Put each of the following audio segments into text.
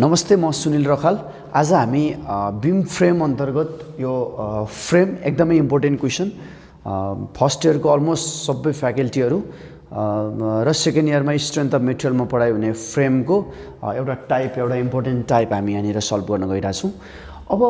नमस्ते, म सुनिल रखाल। आज हामी बीम फ्रेम अन्तर्गत यो फ्रेम एकदमै इम्पोर्टेन्ट क्वेसन फर्स्ट इयरको अलमोस्ट सबै फ्याकल्टीहरू र सेकेन्ड इयरमा स्ट्रेन्थ अफ मेटेरियलमा पढाइ हुने फ्रेमको एउटा इम्पोर्टेन्ट टाइप हामी यहाँनिर सल्भ गर्न गइरहेछौँ। अब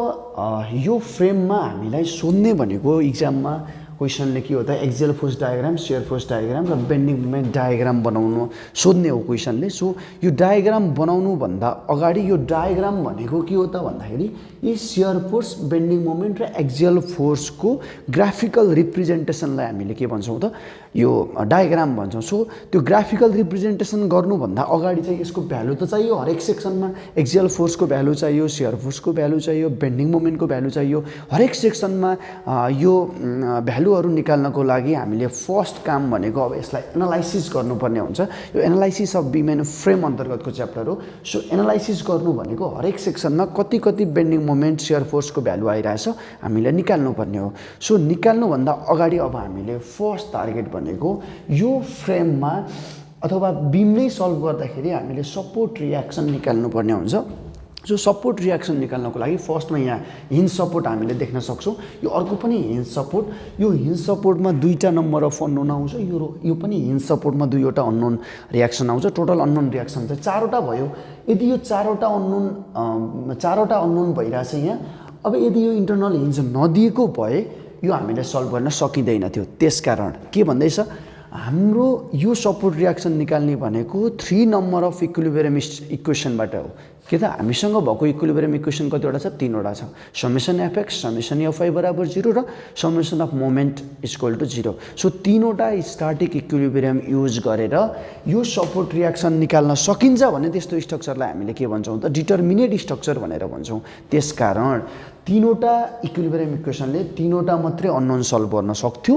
यो फ्रेममा हामीलाई सोध्ने भनेको इक्जाममा क्वेसनले के हो त axial force diagram, shear force diagram र बेन्डिङ मोमेन्ट डायग्राम बनाउनु सोध्ने हो क्वेसनले। सो यो डायग्राम बनाउनु भन्दा अगाडि यो डायग्राम भनेको के हो त भन्दाखेरि यी शियर फोर्स, बेन्डिङ मोमेन्ट र एक्सियल फोर्सको ग्राफिकल रिप्रेजेन्टेसनलाई हामीले के भन्छौँ त यो डायग्राम भन्छौँ। सो त्यो ग्राफिकल रिप्रेजेन्टेसन गर्नुभन्दा अगाडि चाहिँ यसको भ्यालु त चाहियो, हरेक सेक्सनमा एक्सियल फोर्सको भ्यालु चाहियो, शियर फोर्सको भ्यालु चाहियो, बेन्डिङ मोमेन्टको भ्यालु चाहियो। हरेक सेक्सनमा यो भ्यालुहरू निकाल्नको लागि हामीले फर्स्ट काम भनेको अब यसलाई एनालाइसिस गर्नुपर्ने हुन्छ। यो analysis of beam and frame अन्तर्गतको च्याप्टर हो। सो एनालाइसिस गर्नु भनेको हरेक सेक्सनमा कति कति बेन्डिङ मोमेन्ट, शियर फोर्सको भ्यालु आइरहेछ हामीले निकाल्नुपर्ने हो। सो निकाल्नुभन्दा अगाडि अब हामीले फर्स्ट टार्गेट भनेको यो फ्रेममा अथवा बीम नै सल्भ गर्दाखेरि हामीले सपोर्ट रियाक्सन निकाल्नुपर्ने हुन्छ। सो सपोर्ट रियाक्सन निकाल्नको लागि फर्स्टमा यहाँ हिन्ज सपोर्ट हामीले देख्न सक्छौँ। यो अर्को पनि हिन्ज सपोर्ट, यो हिन्ज सपोर्टमा दुईवटा नम्बर अफ अननोन आउँछ, यो पनि हिन्ज सपोर्टमा दुईवटा अननोन रियाक्सन आउँछ। टोटल अननोन रियाक्सन चाहिँ चारवटा भयो। यदि यो चारवटा अननोन भइरहेछ यहाँ, अब यदि यो इन्टरनल हिन्ज नदिएको भए यो हामीले सल्भ गर्न सकिँदैन थियो। त्यसकारण के भन्दैछ, हाम्रो यो सपोर्ट रियाक्सन निकाल्ने भनेको 3 नम्बर अफ इक्विलिब्रियम इक्वेसनबाट हो। के त हामीसँग भएको इक्विलिब्रियम इक्वेसन कतिवटा छ? 3वटा छ। समेसन एफएक्स, समेसन एफआई बराबर 0 र summation of moment equal to 0। So 3वटा स्ट्याटिक इक्विलिब्रियम युज गरेर यो सपोर्ट रियाक्सन निकाल्न सकिन्छ भने त्यस्तो स्ट्रक्चरलाई हामीले के भन्छौँ त डिटर्मिनेट स्ट्रक्चर भनेर भन्छौँ। त्यसकारण 3वटा इक्विलिब्रियम इक्वेसनले 3वटा मात्रै अननोन सल्भ गर्न सक्थ्यो,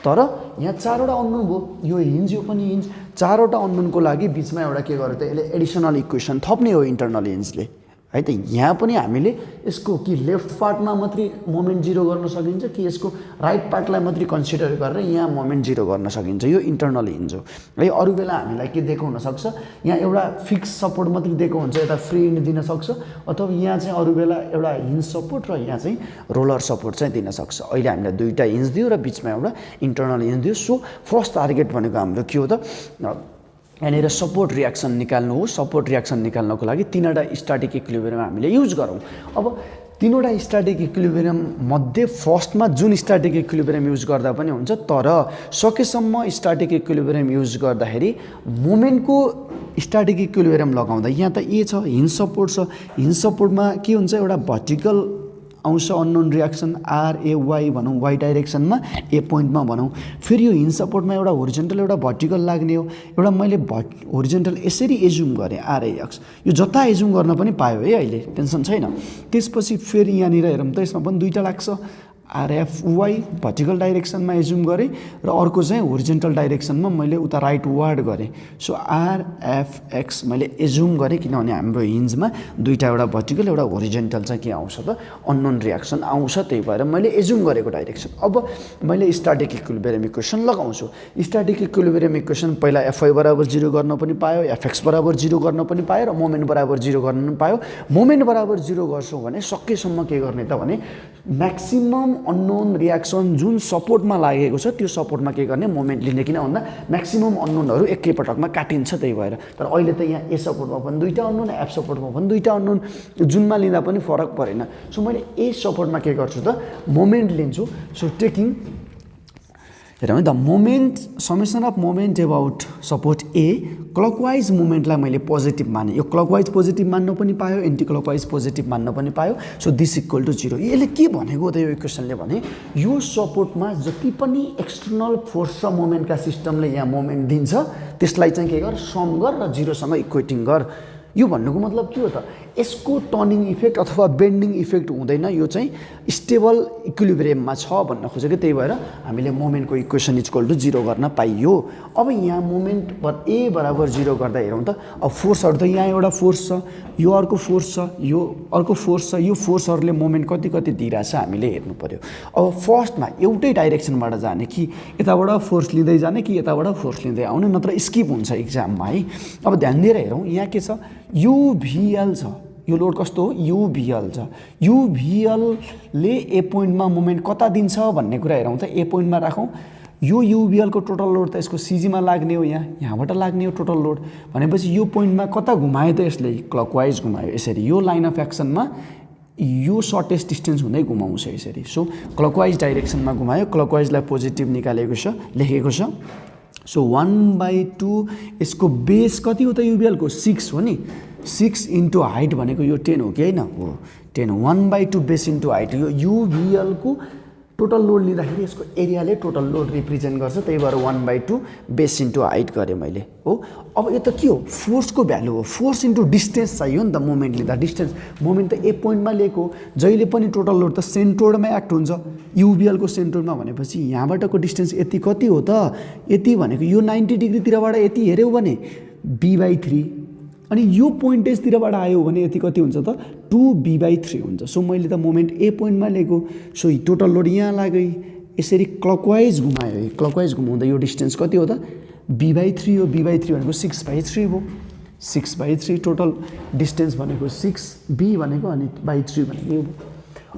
तर यहाँ 4वटा अननोन भयो। यो हिन्ज, यो पनि हिन्ज, 4वटा अननोनको लागि बिचमा एउटा के गर्यो त यसले एडिसनल इक्वेसन थप्ने हो इन्टरनल हिन्जले, है त। यहाँ पनि हामीले यसको कि लेफ्ट पार्टमा मात्रै मोमेन्ट 0 गर्न सकिन्छ कि यसको राइट पार्टलाई मात्रै कन्सिडर गरेर यहाँ मोमेन्ट 0 गर्न सकिन्छ। यो इन्टरनल हिन्ज हो, है। अरू बेला हामीलाई के दिएको हुनसक्छ, यहाँ एउटा फिक्स सपोर्ट मात्रै दिएको हुन्छ, यता फ्री हिन्ज दिन सक्छ, अथवा यहाँ चाहिँ अरू बेला एउटा हिन्ज सपोर्ट र यहाँ चाहिँ रोलर सपोर्ट चाहिँ दिन सक्छ। अहिले हामीलाई दुईवटा हिन्ज दियो र बिचमा एउटा इन्टरनल हिन्ज दियो। सो फर्स्ट टार्गेट भनेको हाम्रो के हो त यहाँनिर सपोर्ट रियाक्सन निकाल्नु हो। सपोर्ट रियाक्सन निकाल्नको लागि 3वटा स्ट्याटिक इक्विलिब्रियम हामीले युज गरौँ। अब 3वटा स्ट्याटिक इक्विलिब्रियम मध्ये फर्स्टमा जुन स्ट्याटिक इक्विलिब्रियम युज गर्दा पनि हुन्छ, तर सकेसम्म स्ट्याटिक इक्विलिब्रियम युज गर्दाखेरि मोमेन्टको स्ट्याटिक इक्विलिब्रियम लगाउँदा यहाँ त ए छ, हिन्ज सपोर्ट छ। हिन्ज सपोर्टमा के हुन्छ, एउटा भर्टिकल आउँछ अननोन रियाक्सन आरएवाई भनौँ, वाई डाइरेक्सनमा ए पोइन्टमा भनौँ। फेरि यो हिन्ज सपोर्टमा एउटा होरिजेन्टल एउटा भर्टिकल लाग्ने हो। एउटा मैले होरिजेन्टल यसरी एजुम गरेँ आरएक्स, यो जता एजुम गर्न पनि पायो है, अहिले टेन्सन छैन। त्यसपछि फेरि यहाँनिर हेरौँ त यसमा पनि दुईवटा लाग्छ, आरएफवाई भर्टिकल डाइरेक्सनमा एजुम गरेँ र अर्को चाहिँ होरिजेन्टल डाइरेक्सनमा मैले उता राइट वार्ड गरेँ। सो आरएफएक्स मैले एजुम गरेँ, किनभने हाम्रो हिन्जमा दुईवटा, एउटा भर्टिकल एउटा होरिजेन्टल चाहिँ के आउँछ त अननोन रियाक्सन आउँछ, त्यही भएर मैले एजुम गरेको डाइरेक्सन। अब मैले स्ट्याटिक इक्विलिब्रियम इक्वेसन लगाउँछु। स्ट्याटिक इक्विलिब्रियम इक्वेसन पहिला एफआई बराबर 0 गर्न पनि पायो, एफएक्स बराबर 0 गर्न पनि पायो र मोमेन्ट बराबर 0 गर्न पनि पायो। मोमेन्ट बराबर 0 गर्छौँ भने सकेसम्म के गर्ने त भने म्याक्सिमम अननोन रियाक्सन जुन सपोर्टमा लागेको छ त्यो सपोर्टमा के गर्ने मोमेन्ट लिने, किन भन्दा म्याक्सिमम अननोनहरू एकैपटकमा काटिन्छ, त्यही भएर। तर अहिले त यहाँ ए सपोर्टमा पनि दुईवटा अननोन, एफ सपोर्टमा पनि दुईवटा अननोन, जुनमा लिँदा पनि फरक परेन। सो मैले ए सपोर्टमा के गर्छु त मोमेन्ट लिन्छु। सो टेकिङ हेरौँ the moment, summation of moment about support A, clockwise मोमेन्टलाई मैले पोजिटिभ माने। यो क्लकवाइज पोजिटिभ मान्न पनि पायो, एन्टी क्लकवाइज पोजिटिभ मान्न पनि पायो। So this equal to 0। यसले के भनेको त यो इक्वेसनले भने यो सपोर्टमा जति पनि एक्सटर्नल फोर्स र मोमेन्टका सिस्टमले यहाँ मोमेन्ट दिन्छ त्यसलाई चाहिँ के गर, सम गर र 0सँग इक्वेटिङ गर। यो भन्नुको मतलब के हो त, यसको टर्निङ इफेक्ट अथवा बेन्डिङ इफेक्ट हुँदैन, यो चाहिँ स्टेबल इक्विलिब्रियममा छ भन्न खोजेको। त्यही भएर हामीले मोमेन्टको इक्वेसन इक्वल टु 0 गर्न पाइयो। अब यहाँ मोमेन्ट ए बराबर 0 गर्दा हेरौँ त, अब फोर्सहरू त यहाँ एउटा फोर्स छ, यो अर्को फोर्स छ, यो अर्को फोर्स छ। यो फोर्सहरूले मोमेन्ट कति कति दिइरहेछ हामीले हेर्नु पर्यो। अब फर्स्टमा एउटै डाइरेक्सनबाट जाने कि यताबाट फोर्स लिँदै जाने कि यताबाट फोर्स लिँदै आउने, नत्र स्किप हुन्छ इक्जाममा, है। अब ध्यान दिएर हेरौँ, यहाँ के छ, यो भिएल छ, यो लोड कस्तो हो युभिएल छ युभिएलले ए पोइन्टमा मोमेन्ट कता दिन्छ भन्ने कुरा हेरौँ त ए पोइन्टमा राखौँ यो युभिएलको टोटल लोड त यसको सिजीमा लाग्ने हो यहाँबाट लाग्ने हो टोटल लोड भनेपछि यो पोइन्टमा कता घुमायो त यसले क्लकवाइज घुमायो यसरी यो लाइन अफ एक्सनमा यो सर्टेस्ट डिस्टेन्स हुँदै घुमाउँछ यसरी सो क्लकवाइज डाइरेक्सनमा घुमायो क्लकवाइजलाई पोजिटिभ निकालेको छ लेखेको छ सो 1/2 यसको बेस कति हो त युभिएलको 6 हो नि 6 इन्टु हाइट भनेको यो 10 हो कि होइन हो 10 1/2 बेस इन्टु हाइट यो युभिएलको टोटल लोड लिँदाखेरि यसको एरियाले टोटल लोड रिप्रेजेन्ट गर्छ त्यही भएर 1/2 बेस इन्टु हाइट गरेँ मैले हो अब यो त के हो फोर्सको भ्यालु हो फोर्स इन्टु डिस्टेन्स चाहियो नि त मोमेन्ट लिँदा डिस्टेन्स मोमेन्ट त ए पोइन्टमा लिएको जहिले पनि टोटल लोड त सेन्ट्रोइडमा एक्ट हुन्छ युभिएलको सेन्ट्रोइडमा भनेपछि यहाँबाटको डिस्टेन्स यति कति हो त यति भनेको यो 90 डिग्रीतिरबाट यति हेऱ्यौ भने b/3 अनि यो पोइन्टेजतिरबाट आयो भने यति कति हुन्छ त 2b/3 हुन्छ सो मैले त मोमेन्ट ए पोइन्टमा लिएको सो टोटल लोड यहाँ लाग्यो यसरी क्लकवाइज घुमायो क्लकवाइज घुमाउँदा यो डिस्टेन्स कति हो त b/3 हो b/3 भनेको 6/3 हो 6/3 टोटल डिस्टेन्स भनेको 6 b भनेको अनि /3 भनेको यो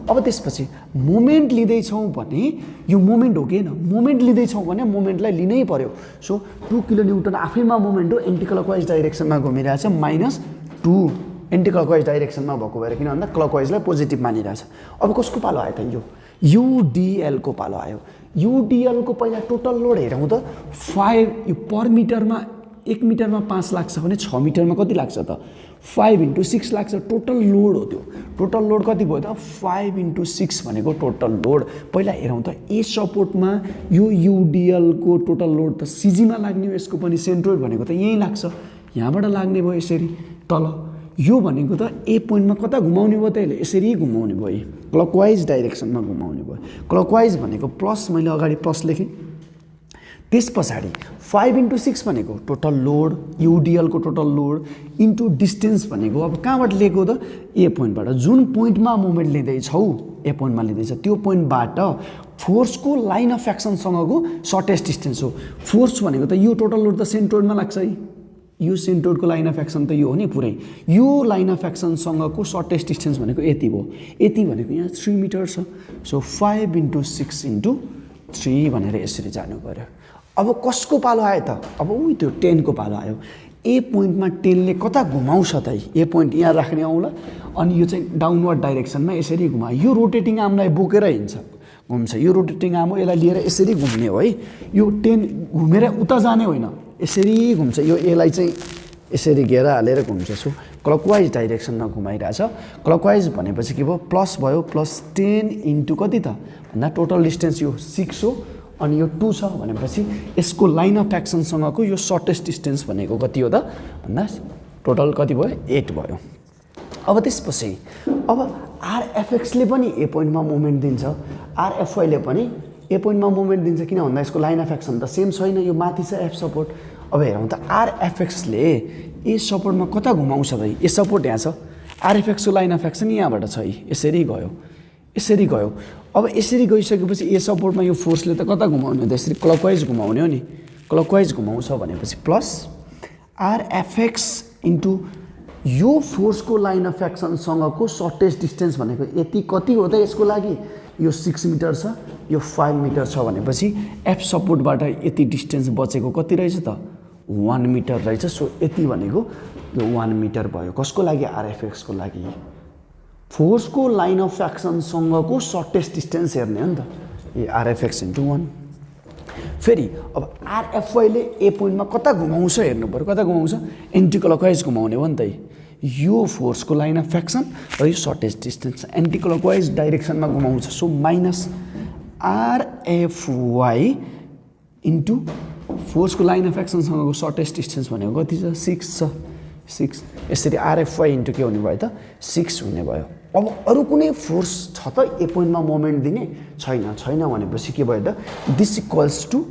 अब त्यसपछि मोमेन्ट लिँदैछौँ भने यो मोमेन्ट हो कि होइन मोमेन्ट लिँदैछौँ भने मोमेन्टलाई लिनै पर्यो सो 2 किलो न्युटन आफैमा मोमेन्ट हो एन्टी क्लकवाइज डाइरेक्सनमा घुमिरहेछ -2 एन्टी क्लकवाइज डाइरेक्सनमा भएको भएर किन भन्दा क्लकवाइजलाई पोजिटिभ मानिरहेछ अब कसको पालो आयो त यो युडिएलको पालो आयो युडिएलको पहिला टोटल लोड हेरौँ त 5 यो पर मिटरमा 1 मिटरमा 5 लाग्छ भने 6 मिटरमा कति लाग्छ त 5 × 6 लाग्छ टोटल लोड हो त्यो टोटल लोड कति भयो त 5 × 6 भनेको टोटल लोड पहिला हेरौँ त ए सपोर्टमा यो युडिएलको टोटल लोड त सिजीमा लाग्ने हो यसको पनि सेन्ट्रोइड भनेको त यहीँ लाग्छ यहाँबाट लाग्ने भयो यसरी तल यो भनेको त ए पोइन्टमा कता घुमाउने भयो त यसले यसरी घुमाउने भयो क्लकवाइज डाइरेक्सनमा घुमाउने भयो क्लकवाइज भनेको प्लस मैले अगाडि प्लस लेखेँ त्यस पछाडि 5 × 6 भनेको टोटल लोड युडिएलको टोटल लोड इन्टु डिस्टेन्स भनेको अब कहाँबाट लिएको त ए पोइन्टबाट जुन पोइन्टमा मोमेन्ट लिँदैछौ ए पोइन्टमा लिँदैछ त्यो पोइन्टबाट फोर्सको लाइन अफ एक्सनसँगको सर्टेस्ट डिस्टेन्स हो फोर्स भनेको त यो टोटल लोड त सेन्ट्रोइडमा लाग्छ है यो सेन्ट्रोइडको लाइन अफ एक्सन त यो हो नि पुरै यो लाइन अफ एक्सनसँगको सर्टेस्ट डिस्टेन्स भनेको यति भयो यति भनेको यहाँ 3 मिटर छ सो 5 × 6 × 3 भनेर यसरी जानु पर्यो अब कसको पालो आयो त अब उही त्यो 10 को पालो आयो ए पोइन्टमा 10 ले कता घुमाउँछ त ए पोइन्ट यहाँ राख्ने आउला अनि यो चाहिँ डाउनवर्ड डाइरेक्सनमा यसरी घुमायो यो रोटेटिङ आर्मलाई बोकेर हिँड्छ घुम्छ यो रोटेटिङ आर्म हो यसलाई लिएर यसरी घुम्ने हो है यो 10 घुमेर उता जाने होइन यसरी घुम्छ यो एलाई चाहिँ यसरी घेरा हालेर घुम्छ सो क्लकवाइज डाइरेक्सनमा घुमाइरहेछ क्लकवाइज भनेपछि के भयो प्लस भयो +10 × कति त भन्दा टोटल डिस्टेन्स यो 6 हो अनि यो 2 छ भनेपछि यसको लाइन अफ एक्सनसँगको यो सर्टेस्ट डिस्टेन्स भनेको कति हो त भन्दा टोटल कति भयो 8 भयो अब त्यसपछि अब आरएफएक्सले पनि ए पोइन्टमा मोमेन्ट दिन्छ आरएफवाईले पनि ए पोइन्टमा मोमेन्ट दिन्छ किन भन्दा यसको लाइन अफ एक्सन त सेम छैन यो माथि छ एफ सपोर्ट अब हेरौँ त आरएफएक्सले ए सपोर्टमा कता घुमाउँछ त ए सपोर्ट यहाँ छ आरएफएक्सको लाइन अफ एक्सन यहाँबाट छ यसरी गयो अब यसरी गइसकेपछि ए सपोर्टमा यो फोर्सले त कता घुमाउने हो त यसरी क्लकवाइज घुमाउने हो नि क्लकवाइज घुमाउँछ भनेपछि प्लस आरएफएक्स इन्टु यो फोर्सको लाइन अफ एक्सनसँगको सर्टेस्ट डिस्टेन्स भनेको यति कति हो त यसको लागि यो 6 मिटर छ यो 5 मिटर छ भनेपछि एफ सपोर्टबाट यति डिस्टेन्स बचेको कति रहेछ त 1 मिटर रहेछ सो यति भनेको यो 1 मिटर भयो कसको लागि आरएफएक्सको लागि फोर्सको लाइन अफ एक्सनसँगको सर्टेस्ट डिस्टेन्स हेर्ने हो नि त ए आरएफएक्स × 1 फेरि अब आरएफवाईले ए पोइन्टमा कता घुमाउँछ हेर्नु पर्यो कता घुमाउँछ एन्टी क्लकवाइज घुमाउने हो नि त यो फोर्सको लाइन अफ एक्सन र यो सर्टेस्ट डिस्टेन्स एन्टी क्लकवाइज डाइरेक्सनमा घुमाउँछ सो -आरएफवाई इन्टु फोर्सको लाइन अफ एक्सनसँगको सर्टेस्ट डिस्टेन्स भनेको कति छ 6 छ 6 यसरी आरएफवाई इन्टु के हुने भयो त 6 हुने भयो अब अरू कुनै फोर्स छ त ए पोइन्टमा मोमेन्ट दिने छैन भनेपछि के भयो त दिस इक्वल्स टु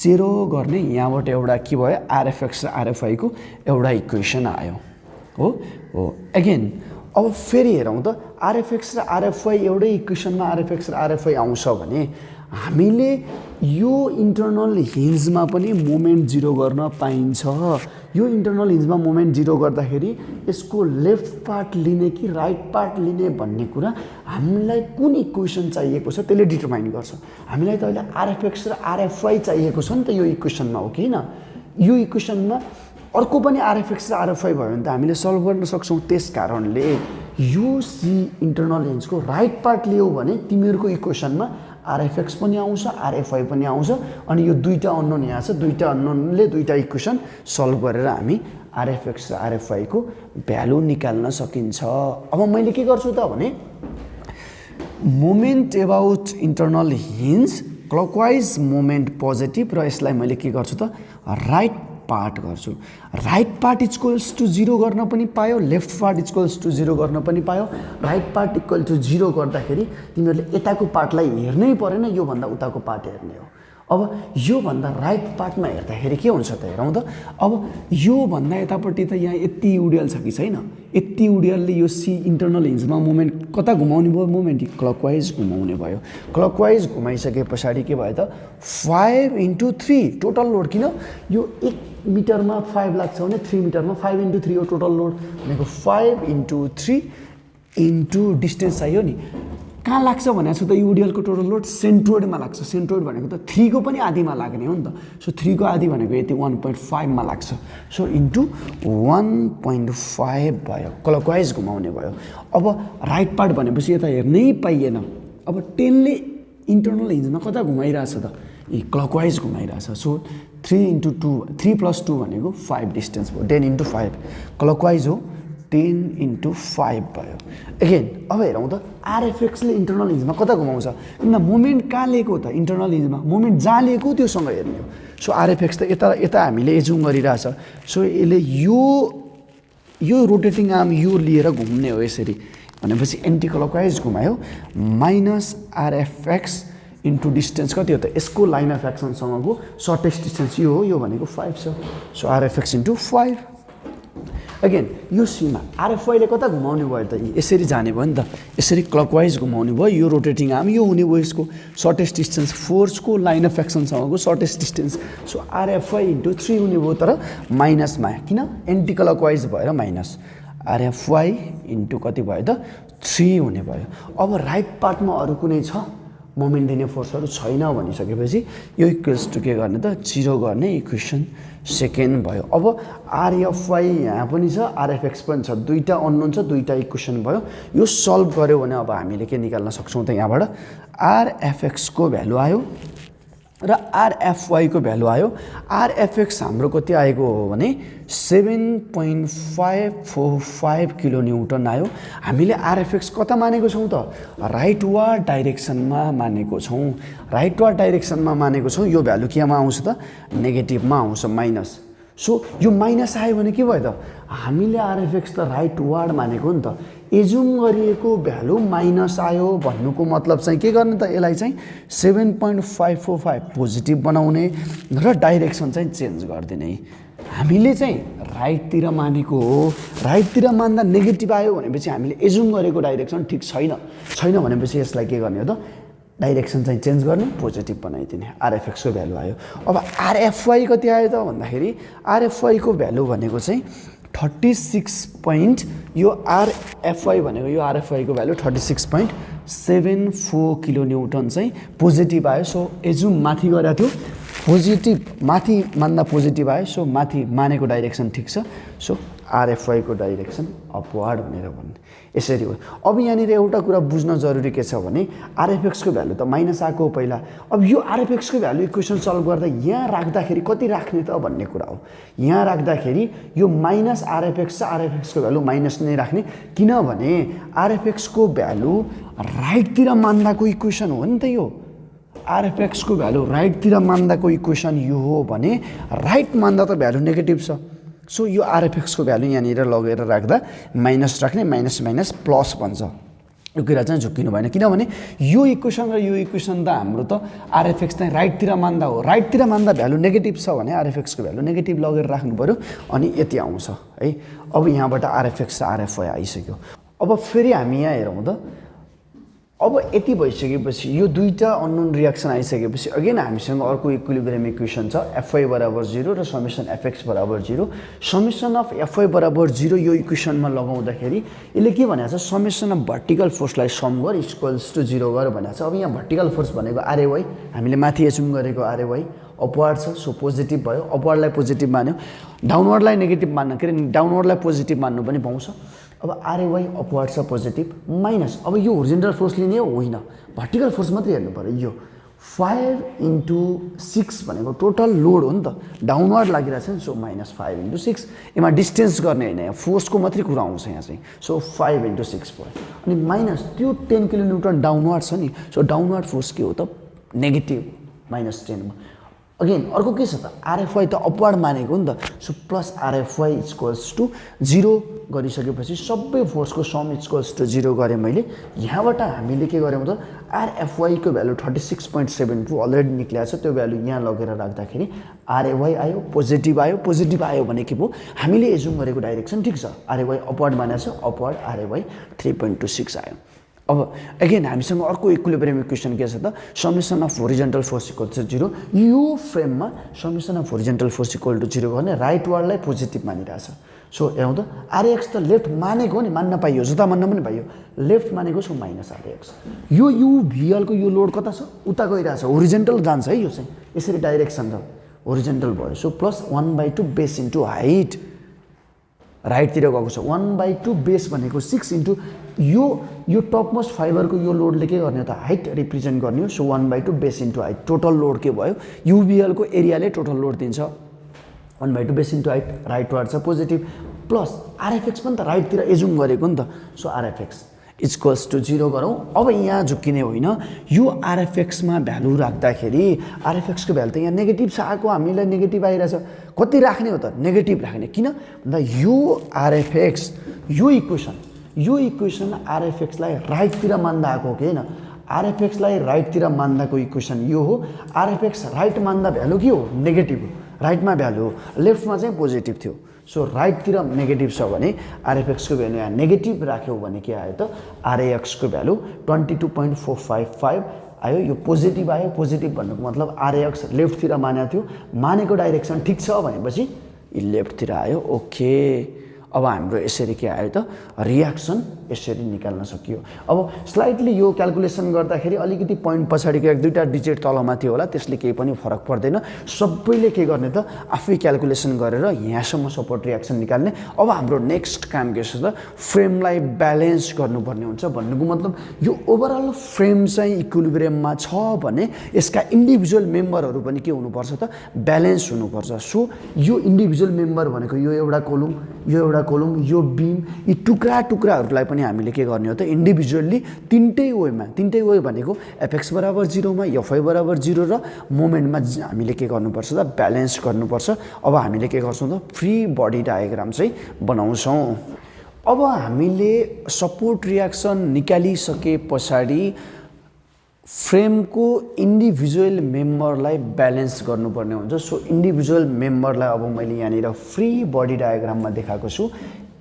0 गर्ने यहाँबाट एउटा के भयो आरएफएक्स र आरएफआईको एउटा इक्वेसन आयो हो अगेन अब फेरि हेरौँ त आरएफएक्स र आरएफआई एउटै इक्वेसनमा आरएफएक्स र आरएफआई आउँछ भने हामीले यो इन्टरनल हिन्जमा पनि मोमेन्ट जिरो गर्न पाइन्छ। यो इन्टरनल हिन्जमा मोमेन्ट जिरो गर्दाखेरि यसको लेफ्ट पार्ट लिने कि राइट पार्ट लिने भन्ने कुरा हामीलाई कुन इक्वेसन चाहिएको छ त्यसले डिटरमाइन गर्छ। हामीलाई त अहिले आरएफएक्स र आरएफवाई चाहिएको छ नि त यो इक्वेसनमा, हो कि होइन? यो इक्वेसनमा अर्को पनि आरएफएक्स र आरएफवाई भयो भने त हामीले सल्भ गर्न सक्छौँ। त्यस कारणले यो सी इन्टरनल हिन्जको राइट पार्ट लियौ भने तिमीहरूको इक्वेसनमा आरएफएक्स पनि आउँछ, आरएफवाई पनि आउँछ, अनि यो दुईटा अननोन यहाँ छ, दुईटा अननोनले दुईटा इक्वेसन सल्भ गरेर हामी आरएफएक्स र आरएफवाईको भ्यालु निकाल्न सकिन्छ। अब मैले के गर्छु त भने moment about internal hinge clockwise moment positive र यसलाई मैले के गर्छु त राइट पार्ट गर्छु। राइट पार्ट इक्वल्स टु 0 गर्न पनि पायो, लेफ्ट पार्ट इक्वल्स टु 0 गर्न पनि पायो। राइट पार्ट इक्वल टु 0 गर्दाखेरि तिमीहरूले यताको पार्टलाई हेर्नै परेन, योभन्दा उताको पार्ट हेर्ने हो। अब योभन्दा राइट पार्टमा हेर्दाखेरि के हुन्छ त हेरौँ त। अब योभन्दा यतापट्टि त यहाँ यति उडियल छ कि छैन? यति उडियलले यो सी इन्टरनल हिन्जमा मोमेन्ट कता घुमाउने भयो? मोमेन्ट क्लकवाइज घुमाउने भयो। क्लकवाइज घुमाइसके पछाडि के भयो त 5 × 3 टोटल लोड। किन यो 1 मिटरमा 5 लाग्छ भने 3 मिटरमा 5 × 3 हो टोटल लोड भनेको। 5 × 3 इन्टु डिस्टेन्स चाहियो नि। कहाँ लाग्छ भनेको छु त युडिएलको टोटल लोड सेन्ट्रोइडमा लाग्छ। सेन्ट्रोइड भनेको त 3 को पनि आधीमा लाग्ने हो नि त। सो 3 को आधी भनेको यति 1.5 मा लाग्छ। सो इन्टु 1.5 भयो, क्लकवाइज घुमाउने भयो। अब राइट पार्ट भनेपछि यता हेर्नै पाइएन। अब 10 ले इन्टरनल हिन्जमा कता घुमाइरहेछ त? क्लकवाइज घुमाइरहेछ। सो 3 × 2 3 + 2 भनेको 5 डिस्टेन्स भयो। 10 × 5 क्लकवाइज हो, 10 × 5 भयो। अगेन अब हेरौँ त आरएफएक्सले इन्टरनल हिन्जमा कता घुमाउँछ? किन मोमेन्ट कहाँ लिएको त इन्टरनल हिन्जमा? मोमेन्ट जहाँ लिएको त्योसँग हेर्ने हो। सो आरएफएक्स त यता यता हामीले एजुम गरिरहेछ। सो यसले यो रोटेटिङ आर्म यो लिएर घुम्ने हो यसरी भनेपछि एन्टी क्लकवाइज घुमायो। माइनस आरएफएक्स इन्टु डिस्टेन्स कति हो त? यसको लाइन अफ एक्सनसँगको सर्टेस्ट डिस्टेन्स यो हो, यो भनेको 5 छ। So आरएफएक्स into 5। अगेन यो सीमा आरएफवाईले कता घुमाउने भयो त? यसरी जाने भयो नि त, यसरी क्लकवाइज घुमाउने भयो। यो रोटेटिङ आर्म यो हुने भयो, यसको सर्टेस्ट डिस्टेन्स फोर्सको लाइन अफ एक्सनसँगको shortest distance. So RFY into 3 हुने भयो, तर माइनसमा। किन? एन्टी क्लकवाइज भएर माइनस। आरएफवाई इन्टु कति भयो त? 3 हुने भयो। अब राइट पार्टमा अरू कुनै छ मोमेन्ट दिने फोर्सहरू छैन भनिसकेपछि यो इक्वल्स टु के गर्ने त? 0 गर्ने इक्वेसन सेकेन्ड भयो। अब आरएफवाई यहाँ पनि छ, आरएफएक्स पनि छ, दुईटा अननोन छ, दुईटा इक्वेसन भयो। यो सल्भ गऱ्यो भने अब हामीले के निकाल्न सक्छौँ त? यहाँबाट आरएफएक्सको भ्यालु आयो र आरएफवाईको भ्यालु आयो। आरएफएक्स हाम्रो कति आएको हो भने 7.545 किलो न्युटन आयो। हामीले आरएफएक्स कता मानेको छौँ त? राइटवार्ड डाइरेक्सनमा मानेको छौँ। राइटवार्ड डाइरेक्सनमा मानेको छौँ। यो भ्यालु केमा आउँछ त? नेगेटिभमा आउँछ, माइनस। सो यो माइनस आयो भने के भयो त? हामीले आरएफएक्स त राइटवार्ड मानेको नि त। एजुम गरिएको भ्यालु माइनस आयो भन्नुको मतलब चाहिँ के गर्ने त? यसलाई चाहिँ 7.545 पोजिटिभ बनाउने र डाइरेक्सन चाहिँ चेन्ज गरिदिने। हामीले चाहिँ राइटतिर मानेको हो। राइटतिर मान्दा नेगेटिभ आयो भनेपछि हामीले एजुम गरेको डाइरेक्सन ठिक छैन भनेपछि यसलाई के गर्ने हो त? डाइरेक्सन चाहिँ चेन्ज गर्ने, पोजिटिभ बनाइदिने। आरएफएक्सको भ्यालु आयो। अब आरएफवाई कति आयो त भन्दाखेरि आरएफवाईको भ्यालु भनेको चाहिँ 36 यो आरएफवाई भनेको यो आरएफवाईको भ्यालु 36.74 किलो न्युटन चाहिँ पोजिटिभ आयो। सो एजुम माथि गरेको थियो, पोजिटिभ माथि मान्दा पोजिटिभ आयो। सो माथि मानेको डाइरेक्सन ठिक छ। सो आरएफवाईको डाइरेक्सन अपवार्ड भनेर भन्ने यसरी हो। अब यहाँनिर एउटा कुरा बुझ्न जरुरी के छ भने आरएफएक्सको भ्यालु त माइनस आएको हो पहिला। अब यो आरएफएक्सको भ्यालु इक्वेसन सल्भ गर्दा यहाँ राख्दाखेरि कति राख्ने त भन्ने कुरा हो। यहाँ राख्दाखेरि यो माइनस आरएफएक्स छ, आरएफएक्सको भ्यालु माइनस नै राख्ने। किनभने आरएफएक्सको भ्यालु राइटतिर मान्दाको इक्वेसन हो नि त यो। आरएफएक्सको भ्यालु राइटतिर मान्दाको इक्वेसन यो हो भने राइट मान्दा त भ्यालु नेगेटिभ छ। सो यो आरएफएक्सको भ्यालु यहाँनिर लगेर राख्दा माइनस राख्ने, माइनस माइनस प्लस भन्छ। यो कुरा चाहिँ झुक्किनु भएन। किनभने यो इक्वेसन र यो इक्वेसन त हाम्रो त आरएफएक्स चाहिँ राइटतिर मान्दा हो। राइटतिर मान्दा भ्यालु नेगेटिभ छ भने आरएफएक्सको भ्यालु नेगेटिभ लगेर राख्नु पऱ्यो, अनि यति आउँछ है। अब यहाँबाट आरएफएक्स र आरएफवाई आइसक्यो। अब फेरि हामी यहाँ हेरौँ त अब यति भइसकेपछि यो दुईटा अननोन रियाक्सन आइसकेपछि अगेन हामीसँग अर्को इक्विलिब्रियम इक्वेसन छ एफवाई बराबर 0 र समेसन एफएक्स बराबर 0 समेसन अफ एफवाई बराबर 0 यो इक्वेसनमा लगाउँदाखेरि यसले के भनेको छ समेसन अफ भर्टिकल फोर्सलाई सम गर इक्वल्स टु 0 गर भनेको छ। अब यहाँ भर्टिकल फोर्स भनेको आरएवाई हामीले माथि एजुम गरेको आरएवाई अपवार्ड छ सो पोजिटिभ भयो अपवार्डलाई पोजिटिभ मान्यो डाउनवर्डलाई नेगेटिभ मान्न के अरे डाउनवर्डलाई पोजिटिभ मान्नु पनि पाउँछ। अब आरएवाई अपवार्ड छ पोजिटिभ माइनस अब यो होरिजेन्टल फोर्स लिने हो होइन भर्टिकल फोर्स मात्रै हेर्नु पर्यो यो 5 into 6 भनेको टोटल लोड हो नि त डाउनवर्ड लागिरहेछ नि सो -5 into 6 यसमा डिस्टेन्स गर्ने होइन यहाँ फोर्सको मात्रै कुरा आउँछ यहाँ चाहिँ सो 5 into 6 भयो अनि माइनस त्यो 10 किलोन्युटन डाउनवर्ड छ नि सो डाउनवर्ड फोर्स के हो त नेगेटिभ -10 मा अगेन अर्को के छ त आरएफवाई त अपवार्ड मानेको नि त सो प्लस आरएफवाई इक्वल्स टु 0 गरिसकेपछि सबै फोर्सको सम इक्वल्स टु 0 गरेँ मैले यहाँबाट हामीले के गर्यौँ त आरएफवाई को भ्यालु 36.72 अलरेडी निक्लिएको छ त्यो भ्यालु यहाँ लगेर राख्दाखेरि आरएवाई आयो पोजिटिभ आयो भने के भयो हामीले एजुम गरेको डाइरेक्सन ठिक छ आरएवाई अपवार्ड मानेको छ अपवार्ड आरएवाई 3.26 आयो। अब अगेन हामीसँग अर्को इक्विलिब्रियम इक्वेसन के छ त summation of horizontal force equal to 0 यो फ्रेममा summation of horizontal force equal to 0 गर्ने राइट वार्डलाई पोजिटिभ मानिरहेछ सो हेरौँ त आरएक्स त लेफ्ट मानेको हो नि मान्न पाइयो जता मान्न पनि पाइयो लेफ्ट मानेको सो माइनस आरएक्स यो युभिएलको यो लोड कता छ उता गइरहेछ होरिजेन्टल जान्छ है यो चाहिँ यसरी डाइरेक्सन छ होरिजेन्टल भयो so plus 1/2 base into height राइटतिर गएको छ 1/2 बेस भनेको 6 इन्टु यो टपमोस्ट फाइबरको यो लोडले के गर्ने त हाइट रिप्रेजेन्ट गर्ने हो so 1/2 base into height total load के भयो युभिएलको एरियाले टोटल लोड दिन्छ 1/2 base into height right ward छ पोजिटिभ प्लस आरएफएक्स पनि त राइटतिर एजुम गरेको नि त सो आरएफएक्स इक्वल्स टु 0 गरौँ। अब यहाँ झुक्किने होइन यो आरएफएक्समा भ्यालु राख्दाखेरि आरएफएक्सको भ्यालु त यहाँ नेगेटिभ छ आएको हामीलाई नेगेटिभ आइरहेछ कति राख्ने हो त नेगेटिभ राख्ने किन भन्दा यो आरएफएक्स यो इक्वेसन आरएफएक्सलाई राइटतिर मान्दा आएको हो कि होइन आरएफएक्सलाई राइटतिर मान्दाको इक्वेसन यो हो आरएफएक्स राइट मान्दा भ्यालु के हो नेगेटिभ हो राइटमा भ्यालु हो लेफ्टमा चाहिँ पोजिटिभ थियो सो राइटतिर नेगेटिभ छ भने आरएफएक्सको भ्यालु यहाँ नेगेटिभ राख्यौ भने के आयो त आरएक्सको भ्यालु 22.455 आयो यो पोजिटिभ आयो पोजिटिभ भन्नुको मतलब आरएक्स लेफ्टतिर मानेको थियो मानेको डाइरेक्सन ठिक छ भनेपछि लेफ्टतिर आयो ओके। अब हाम्रो यसरी के आयो त रियाक्सन यसरी निकाल्न सकियो। अब स्लाइटली यो क्याल्कुलेसन गर्दाखेरि अलिकति पोइन्ट पछाडिको एक दुईटा डिजिट तलमाथि होला त्यसले केही पनि फरक पर्दैन सबैले के गर्ने त आफै क्याल्कुलेसन गरेर यहाँसम्म सपोर्ट रियाक्सन निकाल्ने। अब हाम्रो नेक्स्ट काम के छ त फ्रेमलाई ब्यालेन्स गर्नुपर्ने हुन्छ भन्नुको मतलब यो ओभरअल फ्रेम चाहिँ इक्विलिब्रियममा छ भने यसका इन्डिभिजुअल मेम्बरहरू पनि के हुनुपर्छ त ब्यालेन्स हुनुपर्छ। सो यो इन्डिभिजुअल मेम्बर भनेको यो एउटा कोलुम यो बीम यी टुक्राहरूलाई पनि हामीले के गर्ने हो त इन्डिभिजुअल्ली तीनटै वे भनेको एफएक्स बराबर 0 मा एफआई बराबर 0 र मोमेन्टमा हामीले के गर्नुपर्छ त ब्यालेन्स गर्नुपर्छ। अब हामीले के गर्छौँ त फ्री बडी डायग्राम चाहिँ बनाउँछौँ। अब हामीले सपोर्ट रियाक्सन निकालिसके पछाडि फ्रेमको इन्डिभिजुअल मेम्बरलाई ब्यालेन्स गर्नुपर्ने हुन्छ। सो इन्डिभिजुअल मेम्बरलाई अब मैले यहाँनिर फ्री बडी डायग्राममा देखाएको छु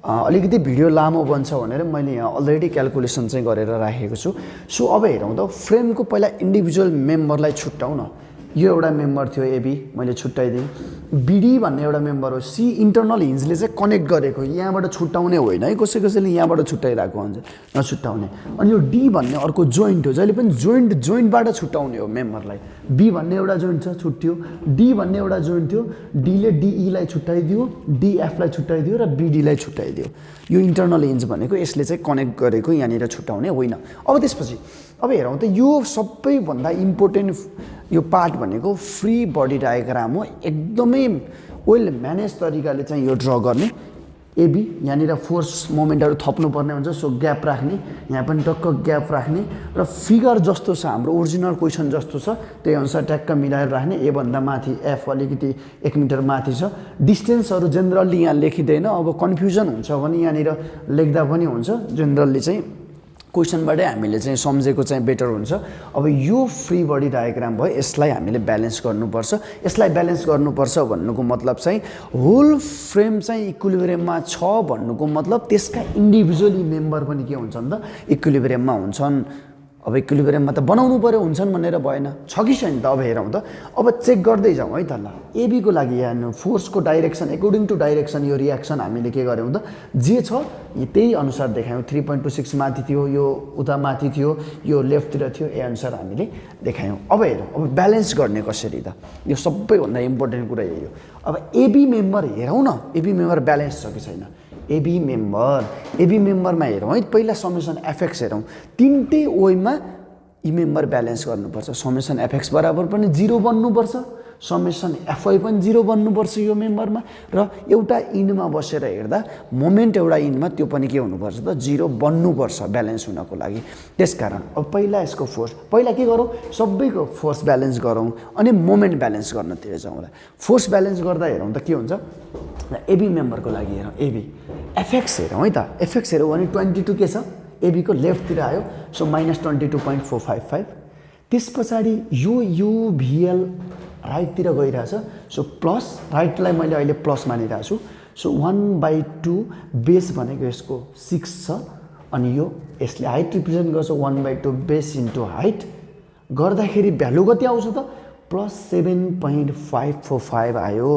अलिकति भिडियो लामो बन्छ भनेर मैले यहाँ अलरेडी क्याल्कुलेसन चाहिँ गरेर राखेको छु। सो अब हेरौँ त फ्रेमको पहिला इन्डिभिजुअल मेम्बरलाई छुट्याउँ न यो एउटा मेम्बर थियो एबी मैले छुट्याइदिएँ बिडी भन्ने एउटा मेम्बर हो सी इन्टरनल हिन्जले चाहिँ कनेक्ट गरेको यहाँबाट छुट्याउने होइन है कसैले यहाँबाट छुट्याइरहेको हुन्छ नछुट्याउने। अनि यो डी भन्ने अर्को जोइन्ट हो जहिले पनि जोइन्टबाट छुट्याउने हो मेम्बरलाई बी भन्ने एउटा जोइन्ट छ छुट्टियो डी भन्ने एउटा जोइन्ट थियो डीले डीईलाई छुट्याइदियो डीएफलाई छुट्याइदियो र बीडीलाई छुट्याइदियो यो इन्टरनल हिन्ज भनेको यसले चाहिँ कनेक्ट गरेको यहाँनिर छुट्याउने होइन। अब त्यसपछि अब हेरौँ त यो सबैभन्दा इम्पोर्टेन्ट यो पार्ट भनेको फ्री बडी डायग्राम हो एकदमै वेल म्यानेज तरिकाले चाहिँ यो ड्र गर्ने एबी यहाँनिर फोर्स मोमेन्टहरू थप्नुपर्ने हुन्छ सो ग्याप राख्ने यहाँ पनि टक्क ग्याप राख्ने र फिगर जस्तो छ हाम्रो ओरिजिनल क्वेसन जस्तो छ त्यही अनुसार ट्याक्क मिलाएर राख्ने एभन्दा माथि एफ अलिकति 1 मिटर माथि छ डिस्टेन्सहरू जेनरली यहाँ लेखिँदैन अब कन्फ्युजन हुन्छ भने यहाँनिर लेख्दा पनि हुन्छ जेनरली चाहिँ क्वेसनबाटै हामीले चाहिँ सम्झेको चाहिँ बेटर हुन्छ। अब यो फ्री बडी डायग्राम भयो यसलाई हामीले ब्यालेन्स गर्नुपर्छ। यसलाई ब्यालेन्स गर्नुपर्छ भन्नुको मतलब चाहिँ होल फ्रेम चाहिँ इक्विलिब्रियममा छ भन्नुको मतलब त्यसका इन्डिभिजुअली मेम्बर पनि के हुन्छन् त इक्विलिब्रियममा हुन्छन्। अब इक्विलिब्रियममा त बनाउनु पर्यो हुन्छन् भनेर भएन छ कि छैन त अब हेरौँ त अब चेक गर्दै जाउँ है त ल एबीको लागि यहाँ फोर्सको डाइरेक्सन एकर्डिङ टु डाइरेक्सन यो रियाक्सन हामीले के गर्यौँ त जे छ त्यही अनुसार देखायौँ 3.26 माथि थियो यो उता माथि थियो यो लेफ्टतिर थियो ए अनुसार हामीले देखायौँ अब हेरौँ अब ब्यालेन्स गर्ने कसरी त यो सबैभन्दा इम्पोर्टेन्ट कुरा यही हो अब एबी मेम्बर हेरौँ न एबी मेम्बर ब्यालेन्स छ कि छैन एबी मेम्बरमा हेरौँ है पहिला समेसन एफएक्स हेरौँ तिनटै ओइमा ई मेम्बर ब्यालेन्स गर्नुपर्छ समेसन एफएक्स बराबर पनि 0 बन्नुपर्छ समेसन एफवाई पनि 0 बन्नुपर्छ यो मेम्बरमा र एउटा इन्डमा बसेर हेर्दा मोमेन्ट एउटा इन्डमा त्यो पनि के हुनुपर्छ त 0 बन्नुपर्छ ब्यालेन्स हुनको लागि त्यसकारण अब पहिला यसको फोर्स पहिला के गरौँ सबैको फोर्स ब्यालेन्स गरौँ अनि मोमेन्ट ब्यालेन्स गर्नतिर जाउँ फोर्स ब्यालेन्स गर्दा हेरौँ त के हुन्छ एबी मेम्बरको लागि हेरौँ एबी एफएक्स हेरौँ है त एफएक्स हेरौँ भने 22 के छ एबीको लेफ्टतिर आयो सो -22.455 त्यस पछाडि यो युभिएल राइटतिर गइरहेछ सो प्लस राइटलाई मैले अहिले प्लस मानिरहेको छु सो 1/2 बेस भनेको यसको 6 छ अनि यो यसले हाइट रिप्रेजेन्ट गर्छ 1/2 बेस इन्टु हाइट गर्दाखेरि भ्यालु कति आउँछ त +7.545 आयो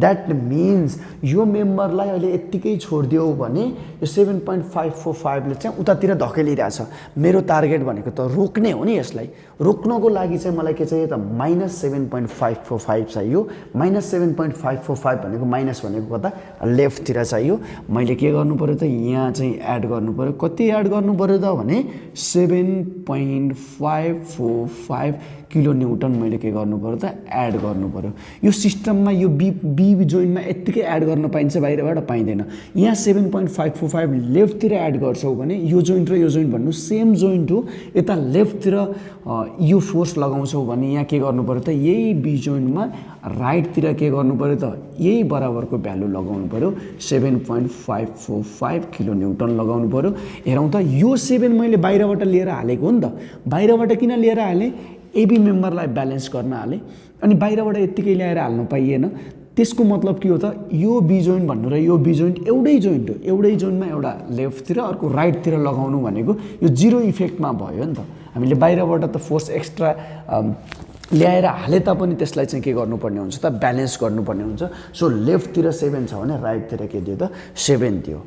द्याट मिन्स यो मेम्बरलाई अहिले यत्तिकै छोडिदियो भने यो 7.545 ले चाहिँ उतातिर धकेलिरहेछ मेरो टार्गेट भनेको त रोक्ने हो नि यसलाई रोक्नको लागि चाहिँ मलाई के चाहियो त -7.545 चाहियो -7.545 भनेको माइनस भनेको कता लेफ्टतिर चाहियो मैले के गर्नु पर्यो त यहाँ चाहिँ एड गर्नु पर्यो कति एड गर्नु पर्यो त भने 7.545 किलो न्युटन मैले के गर्नु पर्यो त एड गर्नु पर्यो यो सिस्टममा यो बी जोइन्टमा यत्तिकै एड गर्न पाइन्छ बाहिरबाट पाइँदैन यहाँ 7.545 लेफ्टतिर एड गर्छौ भने यो जोइन्ट र यो जोइन्ट भन्नु सेम जोइन्ट हो यता लेफ्टतिर यो फोर्स लगाउँछौ भने यहाँ के गर्नु पर्यो त यही बी जोइन्टमा राइटतिर के गर्नु पर्यो त यही बराबरको भ्यालु लगाउनु पर्यो 7.545 किलो न्युटन लगाउनु पर्यो हेरौँ त यो 7 मैले बाहिरबाट लिएर हालेको हो नि त बाहिरबाट किन लिएर हालेँ एबी मेम्बरलाई ब्यालेन्स गर्न हाले अनि बाहिरबाट यत्तिकै ल्याएर हाल्नु पाइएन त्यसको मतलब के हो त यो बी जोइन्ट भन्नु र यो बी जोइन्ट एउटै जोइन्ट हो एउटै जोइन्टमा एउटा लेफ्टतिर अर्को राइटतिर लगाउनु भनेको यो जिरो इफेक्टमा भयो नि त हामीले बाहिरबाट त फोर्स एक्स्ट्रा ल्याएर हाले तापनि त्यसलाई चाहिँ के गर्नुपर्ने हुन्छ त ब्यालेन्स गर्नुपर्ने हुन्छ सो लेफ्टतिर 7 छ भने राइटतिर के दियो त 7 दियो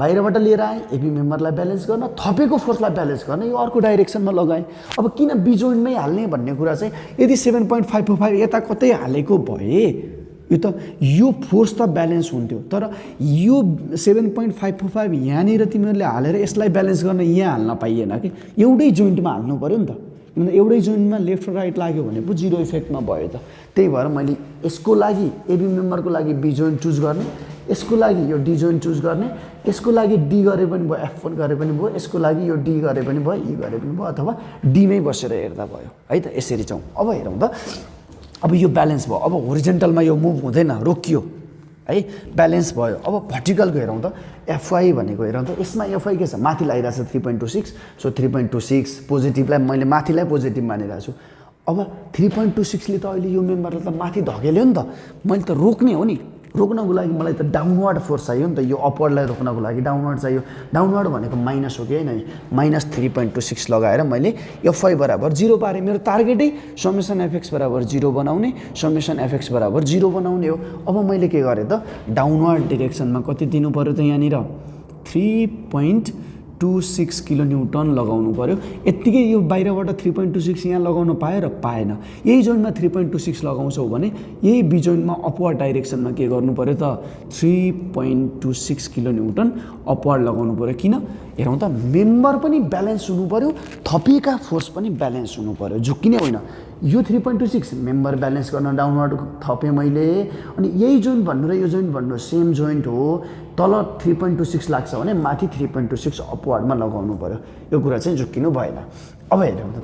बाहिरबाट लिएर आएँ एबी मेम्बरलाई ब्यालेन्स गर्न थपेको फोर्सलाई ब्यालेन्स गर्न यो अर्को डाइरेक्सनमा लगाएँ अब किन बी जोइन्टमै हाल्ने भन्ने कुरा चाहिँ यदि 7.545 यता कतै हालेको भए यो त यो फोर्स त ब्यालेन्स हुन्थ्यो तर यो 7.545 यहाँनिर तिमीहरूले हालेर यसलाई ब्यालेन्स गर्न यहाँ हाल्न पाइएन कि एउटै जोइन्टमा हाल्नु पर्यो नि त एउटै जोइन्टमा लेफ्ट र राइट लाग्यो भने पो जिरो इफेक्टमा भयो त त्यही भएर मैले यसको लागि एबी मेम्बरको लागि बी जोइन्ट चुज गर्ने यसको लागि यो डी जोइन्ट चुज गर्ने यसको लागि डी गरे पनि भयो F1 गरे पनि भयो यसको लागि यो डी गरे पनि भयो ई गरे पनि भयो अथवा डीमै बसेर हेर्दा भयो है त यसरी जाउँ अब हेरौँ त अब यो ब्यालेन्स भयो अब होरिजेन्टलमा यो मुभ हुँदैन रोकियो है ब्यालेन्स भयो अब भर्टिकलको हेरौँ त एफवाई भनेको हेरौँ त यसमा एफवाई के छ माथि लागिरहेछ 3.26 सो 3.26 पोजिटिभलाई मैले माथिलाई पोजिटिभ मानिरहेको छु अब 3.26 ले त अहिले यो मेम्बरलाई त माथि धकेल्यो नि त मैले त रोक्ने हो नि रोक्नको लागि मलाई त डाउनवर्ड फोर्स चाहियो नि त यो अपवर्डलाई रोक्नको लागि डाउनवर्ड चाहियो डाउनवर्ड भनेको माइनस हो कि होइन -3.26 लगाएर मैले एफआई बराबर 0 पारेँ मेरो टार्गेटै समेसन एफएक्स बराबर 0 बनाउने समेसन एफएक्स बराबर 0 बनाउने हो अब मैले के गरेँ त डाउनवर्ड डिरेक्सनमा कति दिनु पर्यो त यहाँनिर 3.26 किलो न्युटन लगाउनु पर्यो यत्तिकै यो बाहिरबाट 3.26 यहाँ लगाउन पायो र पाएन यही जोइन्टमा 3.26 लगाउँछौ भने यही बी जोइन्टमा अपवर्ड डाइरेक्सनमा के गर्नु पर्यो त 3.26 किलो न्युटन अपवर्ड लगाउनु पर्यो किन हेरौँ त मेम्बर पनि ब्यालेन्स हुनु पर्यो थपिएका फोर्स पनि ब्यालेन्स हुनु पर्यो झुक्किने होइन यो 3.26 मेम्बर ब्यालेन्स गर्न डाउनवर्ड थपेँ मैले अनि यही जोइन्ट भन्नु र यो जोइन्ट भन्नु सेम जोइन्ट हो तल 3.26 लाग्छ भने माथि 3.26 अपवर्डमा लगाउनु पर्यो यो कुरा चाहिँ झुक्किनु भएन अब हेरौँ त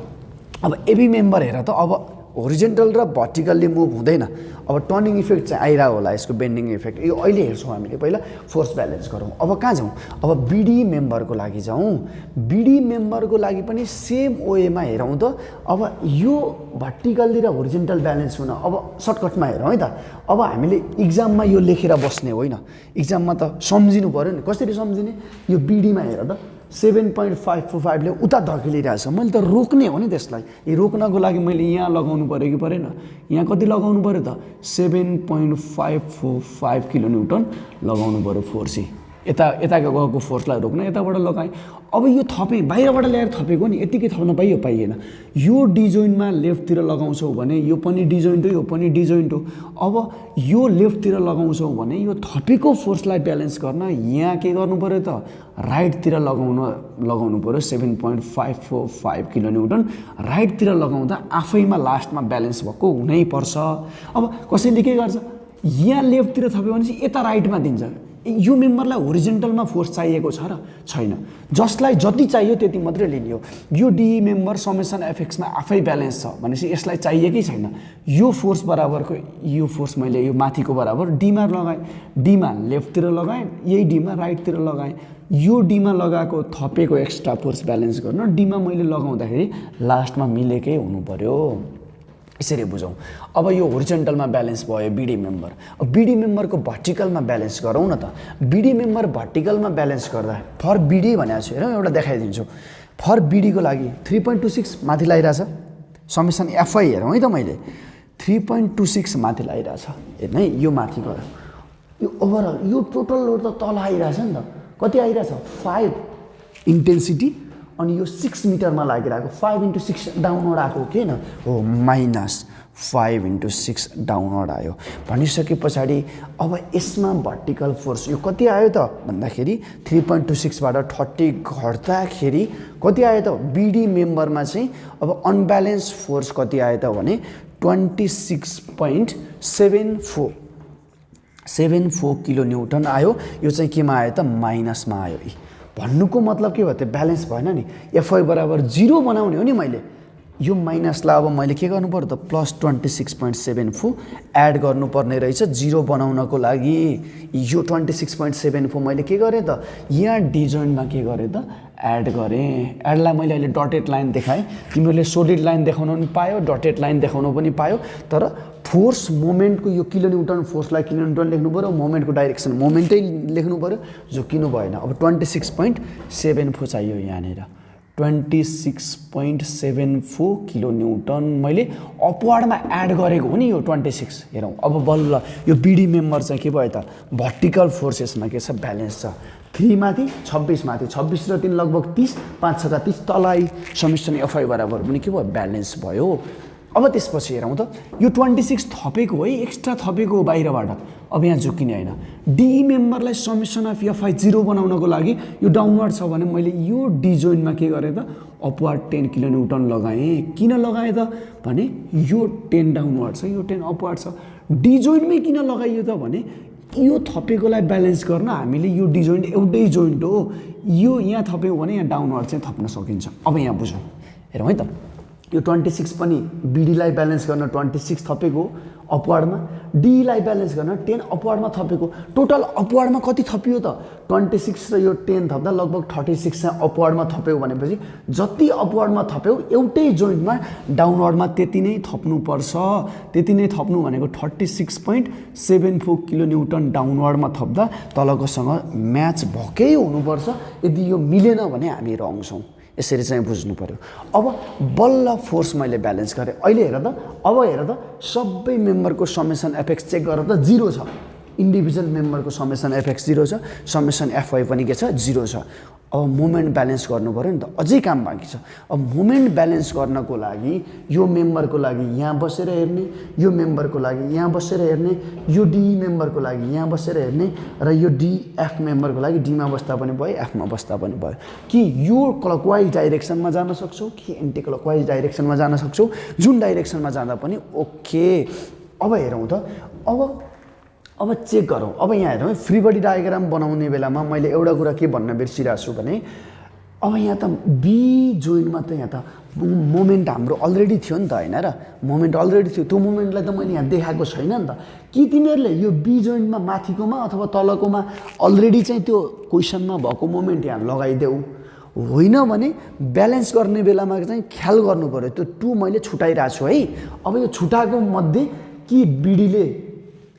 अब एबी मेम्बर हेर त अब होरिजेन्टल र भर्टिकल्ली मुभ हुँदैन अब टर्निङ इफेक्ट चाहिँ आइरहेको होला यसको बेन्डिङ इफेक्ट यो अहिले हेर्छौँ हामीले पहिला फोर्स ब्यालेन्स गरौँ अब कहाँ जाउँ अब बिडी मेम्बरको लागि जाउँ बिडी मेम्बरको लागि पनि सेम ओएमा हेरौँ त अब यो भर्टिकल्ली र होरिजेन्टल ब्यालेन्स हुन अब सर्टकटमा हेरौँ है त अब हामीले इक्जाममा यो लेखेर बस्ने होइन इक्जाममा त सम्झिनु पऱ्यो नि कसरी सम्झिने यो बिडीमा हेर त 7.545 ले उता धकेलिरहेछ। मैले त रोक्ने हो नि त्यसलाई। यो रोक्नको लागि मैले यहाँ लगाउनु पर्यो कि परेन? यहाँ कति लगाउनु पर्यो त? 7.545 किलोन्युटन लगाउनु पर्यो फोर्स। यता गएको फोर्सलाई रोक्न यताबाट लगाएँ। अब यो थपेँ, बाहिरबाट ल्याएर थपेको नि, यतिकै थप्न पाइयो? पाइएन। यो डी जोइन्टमा लेफ्टतिर लगाउँछौ भने यो पनि डी जोइन्ट हो, यो पनि डी जोइन्ट हो। अब यो लेफ्टतिर लगाउँछौ भने यो थपेको फोर्सलाई ब्यालेन्स गर्न यहाँ के गर्नु पर्यो त? राइटतिर लगाउनु पर्यो 7.545 किलोन्युटन। राइटतिर लगाउँदा आफैमा लास्टमा ब्यालेन्स भएको हुनैपर्छ। अब कसैले के गर्छ, यहाँ लेफ्टतिर थप्यो भने चाहिँ यता राइटमा दिन्छ। यो मेम्बरलाई होरिजेन्टलमा फोर्स चाहिएको छ र छैन? जसलाई जति चाहियो त्यति मात्रै लिने हो। यो डी मेम्बर समेसन एफएक्समा आफै ब्यालेन्स छ भनेपछि यसलाई चाहियो कि छैन? यो फोर्स बराबरको यो फोर्स मैले यो माथिको बराबर डीमा लगाएँ। डीमा लेफ्टतिर लगाएँ, यही डीमा राइटतिर लगाएँ। यो डीमा लगाएको थपेको एक्स्ट्रा फोर्स ब्यालेन्स गर्न डीमा मैले लगाउँदाखेरि लास्टमा मिलेकै हुनु पर्यो। यसरी बुझौँ। अब यो होरिजेन्टलमा ब्यालेन्स भयो बीडी मेम्बर। अब बीडी मेम्बरको भर्टिकलमा ब्यालेन्स गरौँ न त। बीडी मेम्बर भर्टिकलमा ब्यालेन्स गर्दा फर बीडी भनेको छु हेरौँ, एउटा देखाइदिन्छु। फर बीडीको लागि 3.26 माथि लागिरहेछ। समेसन एफआई हेरौँ है त, मैले 3.26 माथि लागिरहेछ। हेर्नु है, यो माथि गयो। यो ओभरअल यो टोटल लोड त तल आइरहेछ नि त। कति आइरहेछ? 5 इन्टेन्सिटी, अनि यो 6 मिटरमा लागिरहेको। 5 × 6 डाउनवर्ड आएको के न हो, -5 × 6 डाउनवर्ड आयो। भनिसके पछाडि अब यसमा भर्टिकल फोर्स यो कति आयो त भन्दाखेरि 3.26 बाट 30 घट्दाखेरि कति आयो त? बीडी मेम्बरमा चाहिँ अब अनब्यालेन्स फोर्स कति आयो त भने 26.74 किलोन्युटन आयो। यो चाहिँ केमा आयो त? माइनसमा आयो। भन्नुको मतलब के भयो त? ब्यालेन्स भएन नि। एफआई बराबर 0 बनाउने हो नि मैले। यो माइनसलाई अब मैले के गर्नु पर्यो त? प्लस 26.74 एड गर्नुपर्ने रहेछ 0 बनाउनको लागि। यो 26.74 मैले के गरेँ त? यहाँ डी जोइन्टमा के गरेँ त? एड गरेँ। एडलाई मैले अहिले डटेड लाइन देखाएँ। तिमीहरूले सोलिड लाइन देखाउन पनि पायो, डटेड लाइन देखाउन पनि पायो। तर फोर्स मोमेन्टको यो किलोन्युटन फोर्सलाई किलोन्युटन लेख्नु पऱ्यो, मोमेन्टको डाइरेक्सन मोमेन्टै लेख्नु पऱ्यो, जो किनु भएन। अब 26.74 चाहियो यहाँनिर। 26.74 किलोन्युटन मैले अपवार्डमा एड गरेको हो नि यो 26। हेरौँ अब बल्ल यो बीडी मेम्बर चाहिँ के भयो त? भर्टिकल फोर्स यसमा के छ? ब्यालेन्स छ। 3 माथि 26 माथि 26 र 3 लगभग 30, 5 6 30 तलाई समेसन एफआई बराबर पनि के भयो? ब्यालेन्स भयो। अब त्यसपछि हेरौँ त, यो 26 थपेको है, एक्स्ट्रा थपेको हो बाहिरबाट। अब यहाँ झुक्किने होइन। डी मेम्बरलाई समेसन अफ एफआई 0 बनाउनको लागि यो डाउनवर्ड छ भने मैले यो डी जोइन्टमा के गरेँ त? अपवार्ड 10 किलोन्युटन लगाएँ। किन लगाएँ त भने यो 10 डाउनवर्ड छ, यो 10 अपवार्ड छ। डी जोइन्टमै किन लगाइयो त भने यो थपेकोलाई ब्यालेन्स गर्न हामीले यो डी जोइन्ट एउटै जोइन्ट हो, यो यहाँ थप्यौँ भने यहाँ डाउनवर्ड चाहिँ थप्न सकिन्छ। अब यहाँ बुझौँ, हेरौँ है त। यो 26 पनि बीडीलाई ब्यालेन्स गर्न 26 थपेको अपवार्डमा, डीलाई ब्यालेन्स गर्न 10 अपवार्डमा थपेको। टोटल अपवार्डमा कति थपियो त? 26 र यो 10 थप्दा लगभग 36 चाहिँ अपवार्डमा थप्यौ भनेपछि जति अपवार्डमा थप्यौ एउटै जोइन्टमा डाउनवर्डमा त्यति नै थप्नुपर्छ। त्यति नै थप्नु भनेको 36.74 किलोन्युटन डाउनवर्डमा थप्दा तलकोसँग म्याच भएकै हुनुपर्छ। यदि यो मिलेन भने हामी रङ छौँ। यसरी चाहिँ बुझ्नु पर्यो। अब बल्ल फोर्स मैले ब्यालेन्स गरेँ। अहिले हेर त, अब हेर त, सबै मेम्बरको समेसन एफएक्स चेक गरेर त 0 छ। इन्डिभिजुअल मेम्बरको समेसन एफएक्स 0 छ, समेसन एफवाई पनि के छ? 0 छ। अब मोमेन्ट ब्यालेन्स गर्नु पर्यो नि त, अझै काम बाँकी छ। अब मोमेन्ट ब्यालेन्स गर्नको लागि यो मेम्बरको लागि यहाँ बसेर हेर्ने, यो मेम्बरको लागि यहाँ बसेर हेर्ने, यो डी मेम्बरको लागि यहाँ बसेर हेर्ने, र यो डीएफ मेम्बरको लागि डीमा बस्दा पनि भयो, एफमा बस्दा पनि भयो। कि यो क्लकवाइज डाइरेक्सनमा जान सक्छौ कि एन्टी क्लकवाइज डाइरेक्सनमा जान सक्छौ, जुन डाइरेक्सनमा जाँदा पनि ओके। अब हेरौँ त, अब चेक गरौँ। अब यहाँ हेरौँ, फ्री बडी डायग्राम बनाउने बेलामा मैले एउटा कुरा के भन्न बिर्सिरहेको छु भने अब यहाँ त बी जोइन्टमा त यहाँ त मोमेन्ट हाम्रो अलरेडी थियो नि त, होइन र? मोमेन्ट अलरेडी थियो। त्यो मोमेन्टलाई त मैले यहाँ देखाएको छैन नि त। कि तिमीहरूले यो बी जोइन्टमा माथिकोमा अथवा तलकोमा अलरेडी चाहिँ त्यो क्वेसनमा भएको मोमेन्ट यहाँ लगाइदेऊ, होइन भने ब्यालेन्स गर्ने बेलामा चाहिँ ख्याल गर्नु पऱ्यो। त्यो 2 मैले छुटाइरहेको छु है। अब यो छुटाएको मध्ये कि बीडीले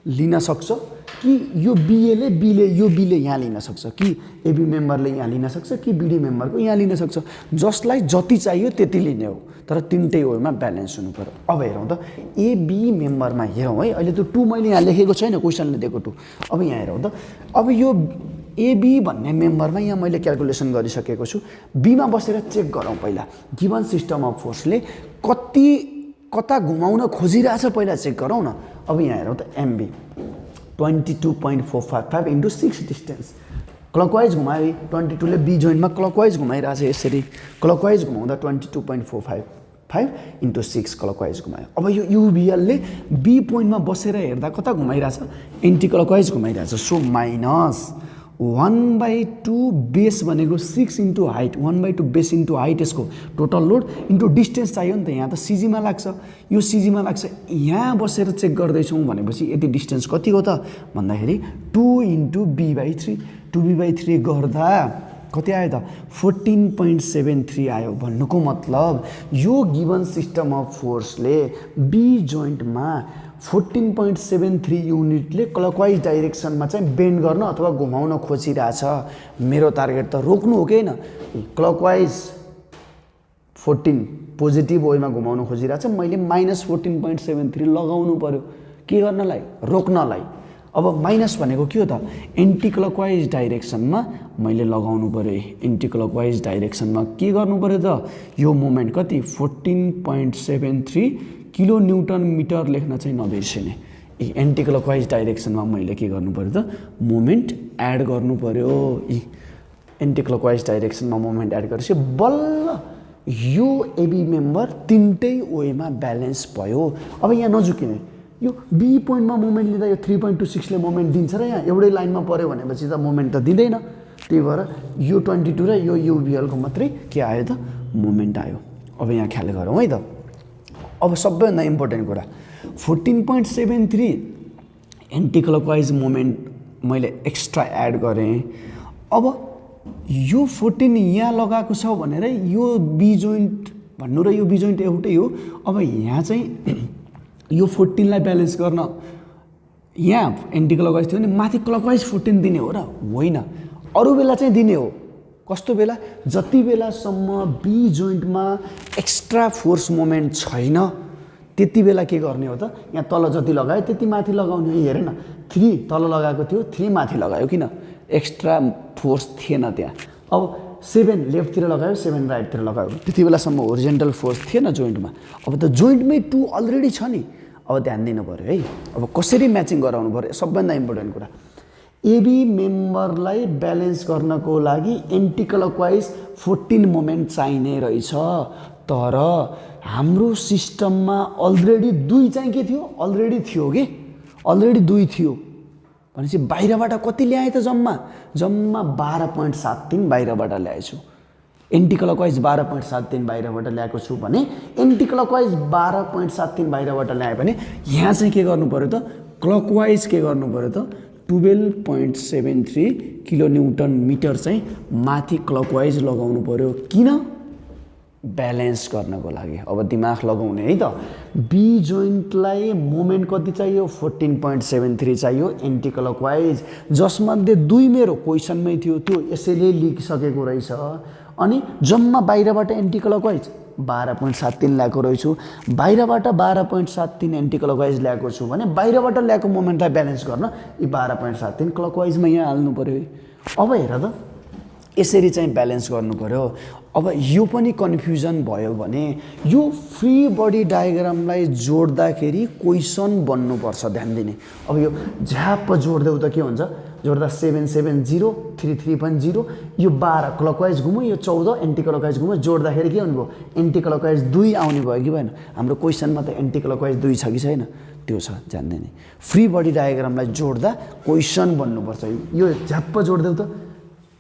लिन सक्छ कि यो बीले यो बीले यहाँ लिन सक्छ कि एबी मेम्बरले यहाँ लिन सक्छ कि बीडी मेम्बरको यहाँ लिन सक्छ, जसलाई जति चाहियो त्यति लिने हो, तर तिनटै वेमा ब्यालेन्स हुनु पर्यो। अब हेरौँ त एबी मेम्बरमा हेरौँ है, अहिले त 2 मैले यहाँ लेखेको छैन, क्वेसनले दिएको 2। अब यहाँ हेरौँ त, अब यो एबी भन्ने मेम्बरमा यहाँ मैले क्यालकुलेसन गरिसकेको छु। बीमा बसेर चेक गरौँ पहिला गिभन सिस्टम अफ फोर्सले कता घुमाउन खोजिरहेछ पहिला चेक गरौँ न। अब यहाँ हेरौँ त एमबी 22.455 इन्टु 6 डिस्टेन्स क्लकवाइज घुमायो, 22 ले बी जोइन्टमा क्लकवाइज घुमाइरहेछ, यसरी क्लकवाइज घुमाउँदा 22.455 इन्टु 6 क्लकवाइज घुमायो। अब यो युबिएलले बी पोइन्टमा बसेर हेर्दा कता घुमाइरहेछ, एन्टी क्लकवाइज घुमाइरहेछ। सो माइनस 1/2 बेस भनेको 6 into height, 1/2 base into height, यसको टोटल लोड इन्टु डिस्टेन्स चाहियो नि त। यहाँ त सिजीमा लाग्छ, यो सिजीमा लाग्छ, यहाँ बसेर चेक गर्दैछौँ भनेपछि यति डिस्टेन्स कति हो त भन्दाखेरि 2 इन्टु b/3, 2b/3 गर्दा कति आयो त 14.73 आयो। भन्नुको मतलब यो गिभन सिस्टम अफ फोर्सले बी जोइन्टमा 14.73 युनिटले क्लकवाइज डाइरेक्सनमा चाहिँ बेन्ड गर्न अथवा घुमाउन खोजिरहेछ। मेरो टार्गेट त रोक्नु हो कि होइन, क्लकवाइज 14 पोजिटिभ वेमा घुमाउन खोजिरहेछ, मैले माइनस 14.73 लगाउनु पर्यो के गर्नलाई, रोक्नलाई। अब माइनस भनेको के हो त, एन्टी क्लकवाइज डाइरेक्सनमा मैले लगाउनु पर्यो। एन्टी क्लकवाइज डाइरेक्सनमा के गर्नु पर्यो त, यो मोमेन्ट कति 14.73 किलो न्युटन मिटर लेख्न चाहिँ नबिर्सिने। एन्टी क्लकवाइज डाइरेक्सनमा मैले के गर्नु पर्यो त, मोमेन्ट एड गर्नु पर्यो। एन्टी क्लकवाइज डाइरेक्सनमा मोमेन्ट एड गरेपछि बल्ल यो एबी मेम्बर तिनटै वेमा ब्यालेन्स भयो। अब यहाँ नझुकिने, यो बी पोइन्टमा मोमेन्ट लिँदा यो 3.26 ले मोमेन्ट दिन्छ र यहाँ एउटै लाइनमा पऱ्यो भनेपछि त मोमेन्ट त दिँदैन। त्यही भएर यो 22 र यो युबिएलको मात्रै के आयो त, मोमेन्ट आयो। अब यहाँ ख्याल गरौँ है त। अब सबैभन्दा इम्पोर्टेन्ट कुरा 14.73 एन्टी क्लकवाइज मोमेन्ट मैले एक्स्ट्रा एड गरेँ। अब यो 14 यहाँ लगाएको छ भनेर यो बी जोइन्ट भन्नु र यो बी जोइन्ट एउटै हो। अब यहाँ चाहिँ यो 14 लाई ब्यालेन्स गर्न यहाँ एन्टी क्लकवाइज थियो भने माथि क्लकवाइज 14 दिने हो र होइन, अरू बेला चाहिँ दिने हो। कस्तो बेला, जति बेलासम्म बी जोइन्टमा एक्स्ट्रा फोर्स मोमेन्ट छैन त्यति बेला के गर्ने हो त, यहाँ तल जति लगायो त्यति माथि लगाउने। हेर न 3 तल लगाएको थियो, 3 माथि लगायो, किन एक्स्ट्रा फोर्स थिएन त्यहाँ। अब 7 लेफ्टतिर लगायो, 7 राइटतिर लगायो, त्यति बेलासम्म होरिजेन्टल फोर्स थिएन जोइन्टमा। अब त जोइन्टमै 2 अलरेडी छ नि, अब ध्यान दिनु पऱ्यो है। अब कसरी म्याचिङ गराउनु पऱ्यो, सबभन्दा इम्पोर्टेन्ट कुरा। एबी मेम्बरलाई ब्यालेन्स गर्नको लागि एन्टी क्लकवाइज 14 मोमेन्ट चाहिने रहेछ, तर हाम्रो सिस्टममा अलरेडी 2 चाहिँ के थियो, अलरेडी थियो कि अलरेडी 2 थियो भनेपछि बाहिरबाट कति ल्याएँ त, जम्मा 12.73 बाहिरबाट ल्याएछु। एन्टी क्लकवाइज 12.73 बाहिरबाट ल्याएको छु भने एन्टी क्लकवाइज 12.73 बाहिरबाट ल्याएँ भने यहाँ चाहिँ के गर्नु पऱ्यो त, क्लकवाइज के गर्नु पऱ्यो त 12.73 किलो न्युटन मिटर चाहिँ माथि क्लकवाइज लगाउनु पर्यो। किन, ब्यालेन्स गर्नको लागि। अब दिमाग लगाउने है त। बी जोइन्टलाई मोमेन्ट कति चाहियो, 14.73 चाहियो एन्टी क्लकवाइज, जसमध्ये 2 मेरो क्वेसनमै थियो, त्यो यसैले लेखिसकेको रहेछ। अनि जम्मा बाहिरबाट एन्टी क्लकवाइज 12.73 ल्याएको रहेछु, बाहिरबाट 12.73 एन्टी क्लकवाइज ल्याएको छु भने बाहिरबाट ल्याएको मोमेन्टलाई ब्यालेन्स गर्न यी 12.73 क्लकवाइजमा यहाँ हाल्नु पर्यो। अब हेर त, यसरी चाहिँ ब्यालेन्स गर्नु पर्यो। अब यो पनि कन्फ्युजन भयो भने यो फ्री बडी डायग्रामलाई जोड्दाखेरि क्वेसन बन्नुपर्छ, ध्यान दिने। अब यो झ्याप जोड्दै त के हुन्छ, जोड्दा 770 33 पनि 0, यो 12 क्लकवाइज घुम्यो, यो 14 एन्टी क्लकवाइज घुम्यो, जोड्दाखेरि के हुनुभयो, एन्टी क्लकवाइज 2 आउने भयो कि भएन। हाम्रो क्वेसनमा त एन्टी क्लकवाइज 2 छ कि छैन, त्यो छ, ध्यान दिने। Free body डायग्रामलाई जोड्दा question बन्नुपर्छ। यो झ्याप्प जोड्दै त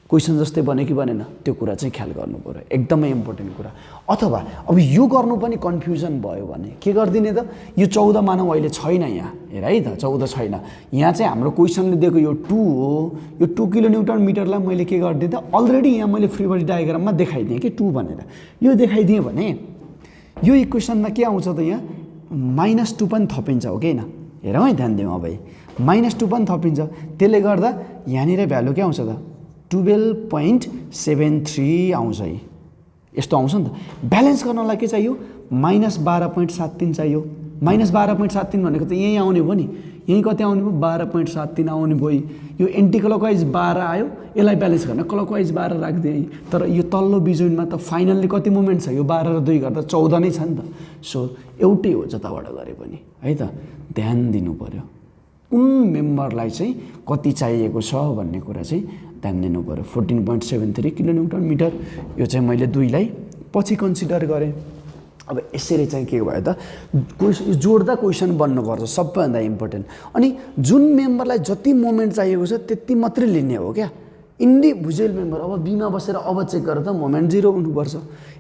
क्वेसन जस्तै बन्यो कि बनेन, त्यो कुरा चाहिँ ख्याल गर्नु पर्यो, एकदमै इम्पोर्टेन्ट कुरा। अथवा अब यो गर्नु पनि कन्फ्युजन भयो भने के गरिदिने त, यो 14 मानौँ अहिले छैन, यहाँ हेर है त 14 छैन, यहाँ चाहिँ हाम्रो क्वेसनले दिएको यो 2 हो। यो 2 किलो न्युटन मिटरलाई मैले के गरिदिएँ त, अलरेडी यहाँ मैले फ्री बडी डायग्राममा देखाइदिएँ कि 2 भनेर। यो देखाइदिएँ भने यो इक्वेसनमा के आउँछ त, यहाँ -2 पनि थपिन्छ हो कि होइन, हेरौँ है, ध्यान दिउँ। अब -2 पनि थपिन्छ, त्यसले गर्दा यहाँनिर भ्यालु के आउँछ त 12.73 आउँछ। यस्तो आउँछ नि त। ब्यालेन्स गर्नलाई के चाहियो -12.73 चाहियो। -12.73 भनेको त यहीँ आउने भयो नि, यहीँ कति आउने भयो 12.73 आउने भयो। यो एन्टी क्लकवाइज 12 आयो, यसलाई ब्यालेन्स गर्न क्लकवाइज 12 राखिदिएँ। तर यो तल्लो बिजोइनमा त फाइनल्ली कति मोमेन्ट छ, यो 12 र 2 गर्दा 14 नै छ नि त। सो एउटै हो जताबाट गरे पनि है त। ध्यान दिनु पर्यो कुन मेम्बरलाई चाहिँ कति चाहिएको छ भन्ने कुरा चाहिँ ध्यान दिनु पर्यो। 14.73 किलोन्युटन मिटर, यो चाहिँ मैले 2 लाई पछि कन्सिडर गरेँ। अब यसरी चाहिँ के भयो त, जोड्दा क्वेसन बन्नुपर्छ सबैभन्दा इम्पोर्टेन्ट। अनि जुन मेम्बरलाई जति मोमेन्ट चाहिएको छ त्यति मात्रै लिने हो क्या। इन्डिभिजुअल मेम्बर अब बीमा बसेर अब चेक गरेर त मोमेन्ट 0 हुनुपर्छ,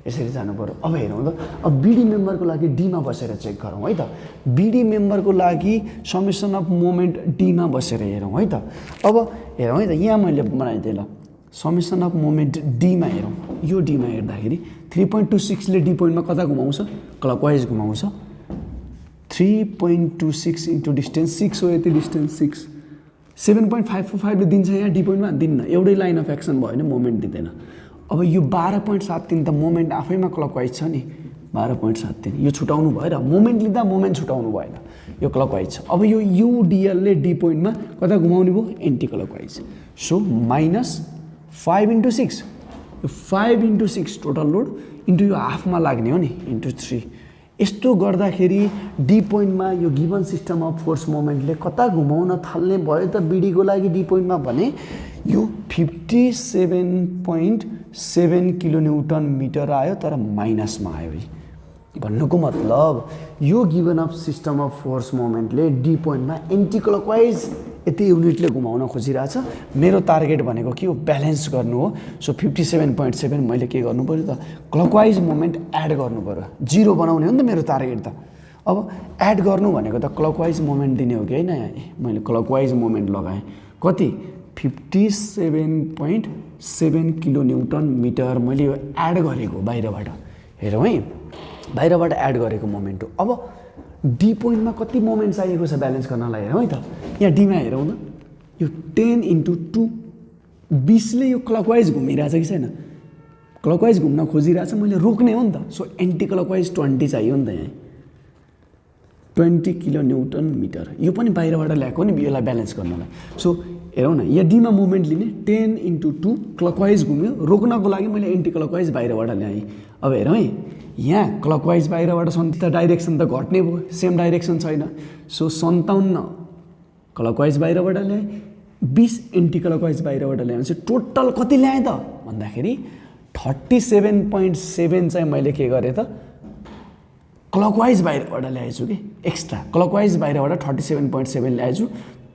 यसरी जानु पर्यो। अब हेरौँ त, अब बिडी मेम्बरको लागि डीमा बसेर चेक गरौँ है त। बिडी मेम्बरको लागि समेसन अफ मोमेन्ट डीमा बसेर हेरौँ है त। अब हेरौँ है त, यहाँ मैले बनाइदिएँ ल, समेसन अफ मोमेन्ट डीमा हेरौँ। यो डीमा हेर्दाखेरि 3.26 ले डी पोइन्टमा कता घुमाउँछ, क्लकवाइज घुमाउँछ। 3.26 इन्टु डिस्टेन्स 6 हो, यति डिस्टेन्स 6। 7.545 ले दिन्छ यहाँ डी पोइन्टमा, दिन्न, एउटै लाइन अफ एक्सन भयो भने मोमेन्ट दिँदैन। अब यो 12.73 त मोमेन्ट आफैमा क्लकवाइज छ नि, 12.73 यो छुटाउनु भएर मोमेन्ट लिँदा मोमेन्ट छुटाउनु भएन, यो क्लकवाइज छ। अब यो युडिएलले डी पोइन्टमा कता घुमाउने भयो, एन्टी क्लकवाइज। सो -5 इन्टु 6, यो 5 इन्टु 6 टोटल लोड इन्टु यो हाफमा लाग्ने हो नि, इन्टु 3। यस्तो गर्दाखेरि डी पोइन्टमा यो गिभन सिस्टम अफ फोर्स मोमेन्टले कता घुमाउन थाल्ने भयो त बिडीको लागि डी पोइन्टमा भने यो 57.7 किलोन्युटन मिटर आयो, तर माइनसमा आयो। भन्नुको मतलब यो given of system of force मोमेन्टले डी पोइन्टमा एन्टी क्लकवाइज यति युनिटले घुमाउन खोजिरहेछ। मेरो टार्गेट भनेको के हो, ब्यालेन्स गर्नु हो। सो 57.7 मैले के गर्नु पऱ्यो त, क्लकवाइज मोमेन्ट एड गर्नु पऱ्यो, 0 बनाउने हो नि त मेरो टार्गेट त। अब एड गर्नु भनेको त क्लकवाइज मोमेन्ट दिने हो कि होइन, मैले क्लकवाइज मोमेन्ट लगाएँ कति 57.7 किलोन्युटन मिटर मैले यो एड गरेको बाहिरबाट। हेरौँ है, बाहिरबाट एड गरेको मोमेन्ट हो। अब डी पोइन्टमा कति मोमेन्ट चाहिएको छ ब्यालेन्स गर्नलाई हेरौँ है त। यहाँ डीमा हेरौँ न, यो 10 इन्टु 2 20ले यो क्लकवाइज घुमिरहेछ कि छैन, क्लकवाइज घुम्न खोजिरहेछ, मैले रोक्ने हो नि त। सो एन्टी क्लकवाइज 20 चाहियो नि त, यहाँ 20 किलोन्युटन मिटर। यो पनि बाहिरबाट ल्याएको नि यसलाई ब्यालेन्स गर्नलाई। सो हेरौँ न, यहाँ डीमा मुभमेन्ट लिने 10 इन्टु 2 क्लकवाइज घुम्यो, रोक्नको लागि मैले एन्टी क्लकवाइज बाहिरबाट ल्याएँ। अब हेरौँ है, यहाँ क्लकवाइज बाहिरबाट त डाइरेक्सन त घट्ने भयो, सेम डाइरेक्सन छैन। सो 57 क्लकवाइज बाहिरबाट ल्याएँ, 20 एन्टी क्लकवाइज बाहिरबाट ल्याएँ। चाहिँ टोटल कति ल्याएँ त भन्दाखेरि 37.7 चाहिँ मैले के गरेँ त, क्लकवाइज बाहिरबाट ल्याएछु कि एक्स्ट्रा क्लकवाइज बाहिरबाट 37.7 ल्याएछु।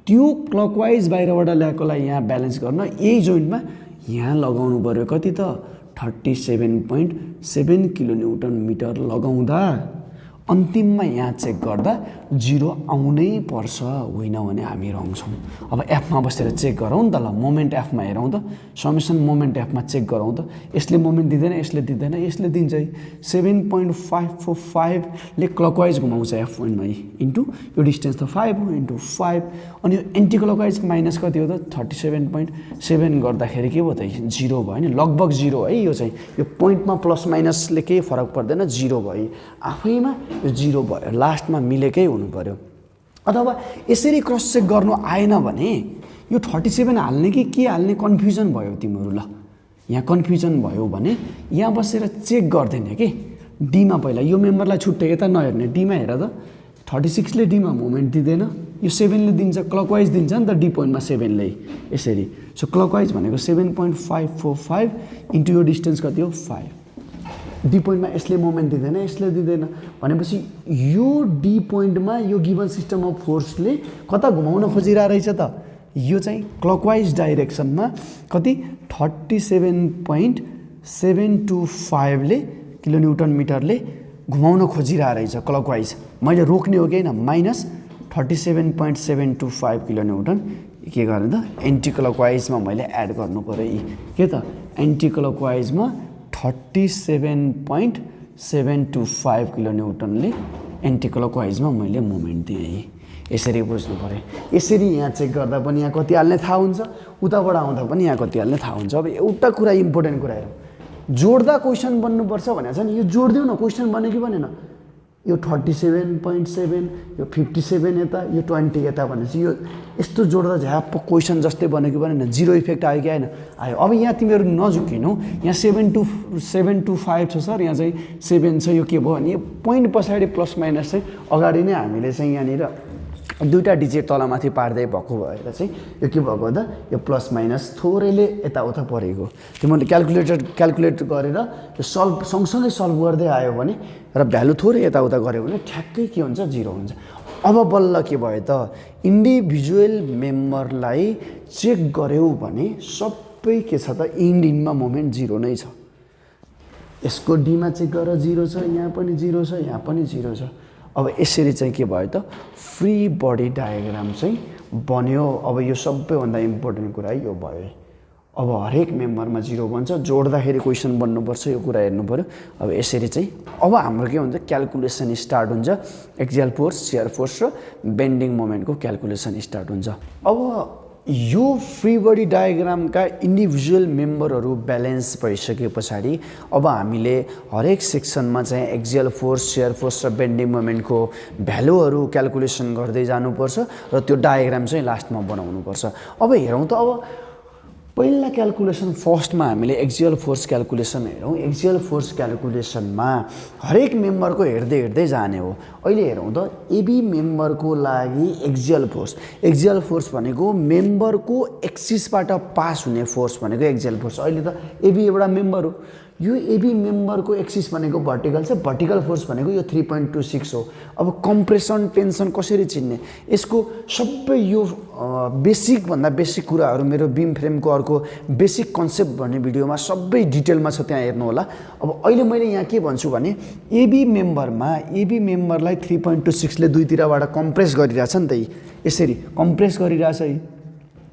त्यो क्लकवाइज बाहिरबाट ल्याएकोलाई यहाँ ब्यालेन्स गर्न यही जोइन्टमा यहाँ लगाउनु पऱ्यो कति त 37.7 किलोन्युटन मिटर लगाउँदा अन्तिममा यहाँ चेक गर्दा 0 आउनै पर्छ, होइन भने हामी रङ छौँ। अब एफमा बसेर चेक गरौँ नि त ल, मोमेन्ट एफमा हेरौँ त, समेसन मोमेन्ट एफमा चेक गरौँ त। यसले मोमेन्ट दिँदैन, यसले दिँदैन, यसले दिन्छ। 7.545 ले क्लकवाइज घुमाउँछ एफ पोइन्टमा इन्टु यो डिस्टेन्स त 5 हो इन्टु 5। अनि यो एन्टी क्लकवाइज माइनस कति हो त 37.7 गर्दाखेरि के भयो त 0 भयो नि, लगभग 0 है। यो चाहिँ यो पोइन्टमा प्लस माइनसले केही फरक पर्दैन, 0 भयो आफैमा, यो 0 भयो, लास्टमा मिलेकै हुनु पर्यो। अथवा यसरी क्रस चेक गर्नु आएन भने यो 37 हाल्ने कि के हाल्ने कन्फ्युजन भयो तिम्रो। ल यहाँ कन्फ्युजन भयो भने यहाँ बसेर चेक गर्दैन कि डीमा, पहिला यो मेम्बरलाई छुट्टै यता नहेर्ने, डीमा हेर त 36 ले डीमा मोमेन्ट दिँदैन, यो 7 ले दिन्छ, क्लकवाइज दिन्छ नि त डी पोइन्टमा 7 ले यसरी। सो क्लकवाइज भनेको 7.545 इन्टु यो डिस्टेन्स कति हो 5। डी पोइन्टमा यसले मोमेन्ट दिँदैन, यसले दिँदैन भनेपछि यो डी पोइन्टमा यो गिभन सिस्टम अफ फोर्सले कता घुमाउन खोजिरहेको रहेछ त, यो चाहिँ क्लकवाइज डाइरेक्सनमा कति 37.725 ले किलोन्युटन मिटरले घुमाउन खोजिरहेको रहेछ क्लकवाइज। मैले रोक्ने हो कि होइन, माइनस 37.725 किलोन्युटन के गर्ने त एन्टी क्लकवाइजमा मैले एड गर्नु पऱ्यो यी के त एन्टी क्लकवाइजमा 37.725 किलोन्युटनले एन्टी क्लकवाइजमा मैले मोमेन्ट दिएँ। यसरी बुझ्नु पर्यो। यसरी यहाँ चेक गर्दा पनि यहाँ कति हाल्ने थाहा हुन्छ, उताबाट आउँदा पनि यहाँ कति हाल्ने थाहा हुन्छ। अब एउटा कुरा इम्पोर्टेन्ट कुरा हेरौँ, जोड्दा क्वेसन बन्नुपर्छ भनेको छ नि, यो जोडिदिउँ न, क्वेसन बन्यो कि बनेन। यो 37.7, यो 57 यता, यो 20 यता भनेपछि यो यस्तो जोड्दा झ्याप्प क्वेसन जस्तै बन्यो कि बनेन, जिरो इफेक्ट आयो कि आएन, आयो। अब यहाँ तिमीहरू नझुकिनु, यहाँ 7 to 5 छ सर, यहाँ चाहिँ 7 छ, यो के भयो भने यो पोइन्ट पछाडि प्लस माइनस चाहिँ अगाडि नै हामीले चाहिँ यहाँनिर दुईवटा डिजिट तलमाथि पार्दै भएको भएर चाहिँ यो के भएको त यो प्लस माइनस थोरैले यताउता परेको। त्यो मैले क्यालकुलेट गरेर यो सँगसँगै सल्भ गर्दै आयो भने र भ्यालु थोरै यताउता गऱ्यो भने ठ्याक्कै के हुन्छ, जिरो हुन्छ। अब बल्ल के भयो त, इन्डिभिजुअल मेम्बरलाई चेक गऱ्यौ भने सबै के छ त, इन्डमा मोमेन्ट जिरो नै छ। यसको डीमा चेक गरेर जिरो छ, यहाँ पनि जिरो छ, यहाँ पनि जिरो छ। अब यसरी चाहिँ के भयो त, फ्री बडी डायग्राम चाहिँ बन्यो। अब यो सबैभन्दा इम्पोर्टेन्ट कुरा यो भयो। अब हरेक मेम्बरमा जिरो बन्छ, जोड्दाखेरि क्वेसन बन्नुपर्छ, यो कुरा हेर्नु पऱ्यो। अब यसरी चाहिँ अब हाम्रो के हुन्छ, क्यालकुलेसन स्टार्ट हुन्छ, एक्जियल फोर्स, शियर फोर्स र बेन्डिङ मोमेन्टको क्यालकुलेसन स्टार्ट हुन्छ। अब यो फ्री बडी डायग्रामका इन्डिभिजुअल मेम्बरहरू ब्यालेन्स भइसके पछाडि अब हामीले हरेक सेक्सनमा चाहिँ एक्जियल फोर्स, शियर फोर्स र बेन्डिङ मोमेन्टको भ्यालुहरू क्यालकुलेसन गर्दै जानुपर्छ र त्यो डायग्राम चाहिँ लास्टमा बनाउनुपर्छ। अब हेरौँ त, अब पहिला क्यालकुलेसन फर्स्टमा हामीले एक्जियल फोर्स क्यालकुलेसन हेरौँ। एक्जियल फोर्स क्यालकुलेसनमा हरेक मेम्बरको हेर्दै जाने हो। अहिले हेरौँ त, एबी मेम्बरको लागि एक्जियल फोर्स भनेको मेम्बरको एक्सिसबाट पास हुने फोर्स भनेको एक्जियल फोर्स। अहिले त एबी एउटा मेम्बर हो, यो एबी मेम्बरको एक्सिस भनेको भर्टिकल छ, भर्टिकल फोर्स भनेको यो 3.26 हो। अब कम्प्रेसन टेन्सन कसरी चिन्ने, यसको सबै यो बेसिकभन्दा बेसिक कुराहरू मेरो बिम फ्रेमको अर्को बेसिक कन्सेप्ट भन्ने भिडियोमा सबै डिटेलमा छ, त्यहाँ हेर्नु होला। अब अहिले मैले यहाँ के भन्छु भने, एबी मेम्बरलाई 3.26ले दुईतिरबाट कम्प्रेस गरिरहेछ नि त, यसरी कम्प्रेस गरिरहेछ।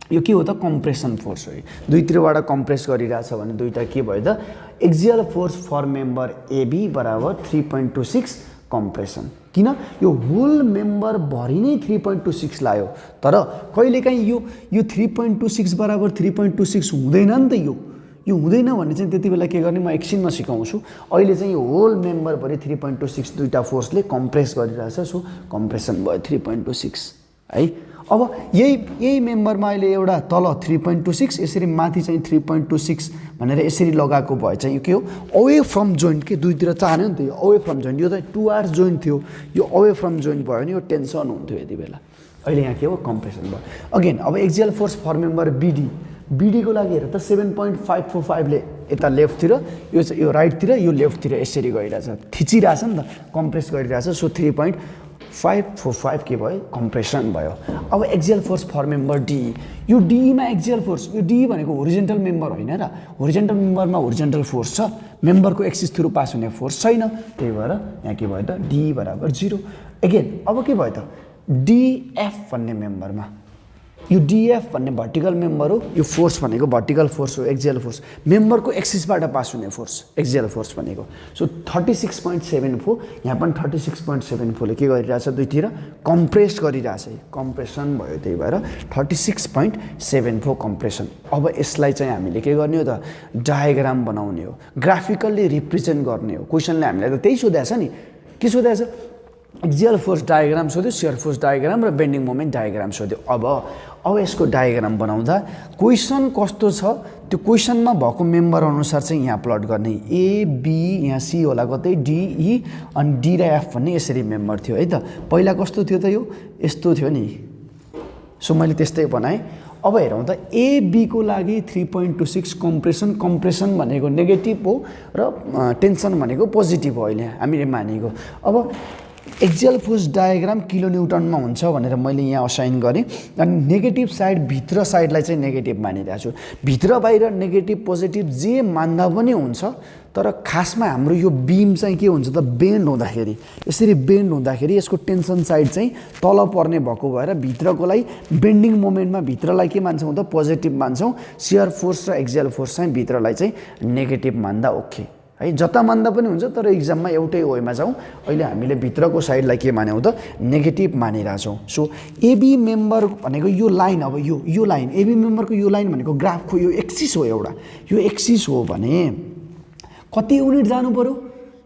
यो के हो त, कम्प्रेसन फोर्स हो। दुईतिरबाट कम्प्रेस गरिरहेछ भने दुईवटा के भयो त, axial force for member AB बराबर 3.26 कम्प्रेसन। किन, यो होल मेम्बर भरि नै 3.26 लायो, तर कहिलेकाहीँ यो 3.26 बराबर 3.26 हुँदैन नि त। यो हुँदैन भने चाहिँ त्यति बेला के गर्ने, म एकछिनमा सिकाउँछु। अहिले चाहिँ यो होल मेम्बर भरि 3.26 दुईवटा फोर्सले कम्प्रेस गरिरहेछ, सो कम्प्रेसन भयो 3.26 है। अब यही मेम्बरमा अहिले एउटा तल 3.26, यसरी माथि चाहिँ 3.26 भनेर यसरी लगाएको भए चाहिँ यो के हो, अवे फ्रम जोइन्ट के दुईतिर चाहने नि त, यो अवे फ्रम जोइन्ट, यो चाहिँ 2 आवर्स जोइन्ट थियो, यो अवे फ्रम जोइन्ट भयो भने यो टेन्सन हुन्थ्यो यति बेला। अहिले यहाँ के हो, कम्प्रेसन भयो। अगेन अब एक्जियल फोर्स फर मेम्बर बीडीको लागि हेर त 7.545ले यता लेफ्टतिर, यो राइटतिर, यो लेफ्टतिर यसरी गइरहेछ, थिचिरहेछ नि त, कम्प्रेस गरिरहेछ। सो 3.545 के भयो, कम्प्रेसन भयो। अब axial force for member D, यो डीमा एक्जियल फोर्स, यो डी भनेको होरिजेन्टल मेम्बर होइन र, होरिजेन्टल मेम्बरमा होरिजेन्टल फोर्स छ, मेम्बरको एक्सिस थ्रु पास हुने फोर्स छैन, त्यही भएर यहाँ के भयो त, डी बराबर 0। अगेन अब के भयो त, डिएफ भन्ने मेम्बरमा, यो डिएफ भन्ने भर्टिकल मेम्बर हो, यो फोर्स भनेको भर्टिकल फोर्स हो, एक्जियल फोर्स, मेम्बरको एक्सिसबाट पास हुने फोर्स एक्जियल फोर्स भनेको। सो 36.74, यहाँ पनि 36.74ले के गरिरहेछ, दुईतिर कम्प्रेस गरिरहेछ, कम्प्रेसन भयो, त्यही भएर 36.74 कम्प्रेसन। अब यसलाई चाहिँ हामीले के गर्ने हो त, डायग्राम बनाउने हो, ग्राफिकल्ली रिप्रेजेन्ट गर्ने हो। क्वेसनले हामीलाई त त्यही सोधेछ नि, के सोधेछ, एक्जियल फोर्स डायग्राम सोध्यो, शियर फोर्स डायग्राम र बेन्डिङ मोमेन्ट डायग्राम सोध्यो। अब यसको डायग्राम बनाउँदा क्वेसन कस्तो छ, त्यो क्वेसनमा भएको मेम्बर अनुसार चाहिँ यहाँ प्लट गर्ने, ए बी, यहाँ सी होला कतै, डिई अनि डी र एफ भन्ने यसरी मेम्बर थियो है त। पहिला कस्तो थियो त, यो यस्तो थियो नि, सो मैले त्यस्तै बनाएँ। अब हेरौँ त, एबीको लागि 3.26 कम्प्रेसन भनेको नेगेटिभ हो र टेन्सन भनेको पोजिटिभ हो अहिले हामीले मानेको। अब एक्जियल फोर्स डायग्राम किलो न्युटनमा हुन्छ भनेर मैले यहाँ असाइन गरेँ, अनि नेगेटिभ साइड भित्र साइडलाई चाहिँ नेगेटिभ मानिरहेको छु। भित्र बाहिर नेगेटिभ पोजिटिभ जे मान्दा पनि हुन्छ, तर खासमा हाम्रो यो बिम चाहिँ के हुन्छ त, बेन्ड हुँदाखेरि, यसरी बेन्ड हुँदाखेरि यसको टेन्सन साइड चाहिँ तल पर्ने भएको भएर भित्रकोलाई बेन्डिङ मोमेन्टमा भित्रलाई के मान्छौँ त, पोजिटिभ मान्छौँ, शियर फोर्स र एक्जियल फोर्स चाहिँ भित्रलाई चाहिँ नेगेटिभ मान्दा ओके है जता मान्दा पनि हुन्छ तर इक्जाममा एउटै वेमा जाउँ अहिले हामीले भित्रको साइडलाई के मान्यौँ त नेगेटिभ मानिरहेछौँ सो एबी मेम्बर भनेको यो लाइन अब यो लाइन एबी मेम्बरको यो लाइन भनेको ग्राफको यो एक्सिस हो एउटा यो एक्सिस हो भने कति युनिट जानु पर्यो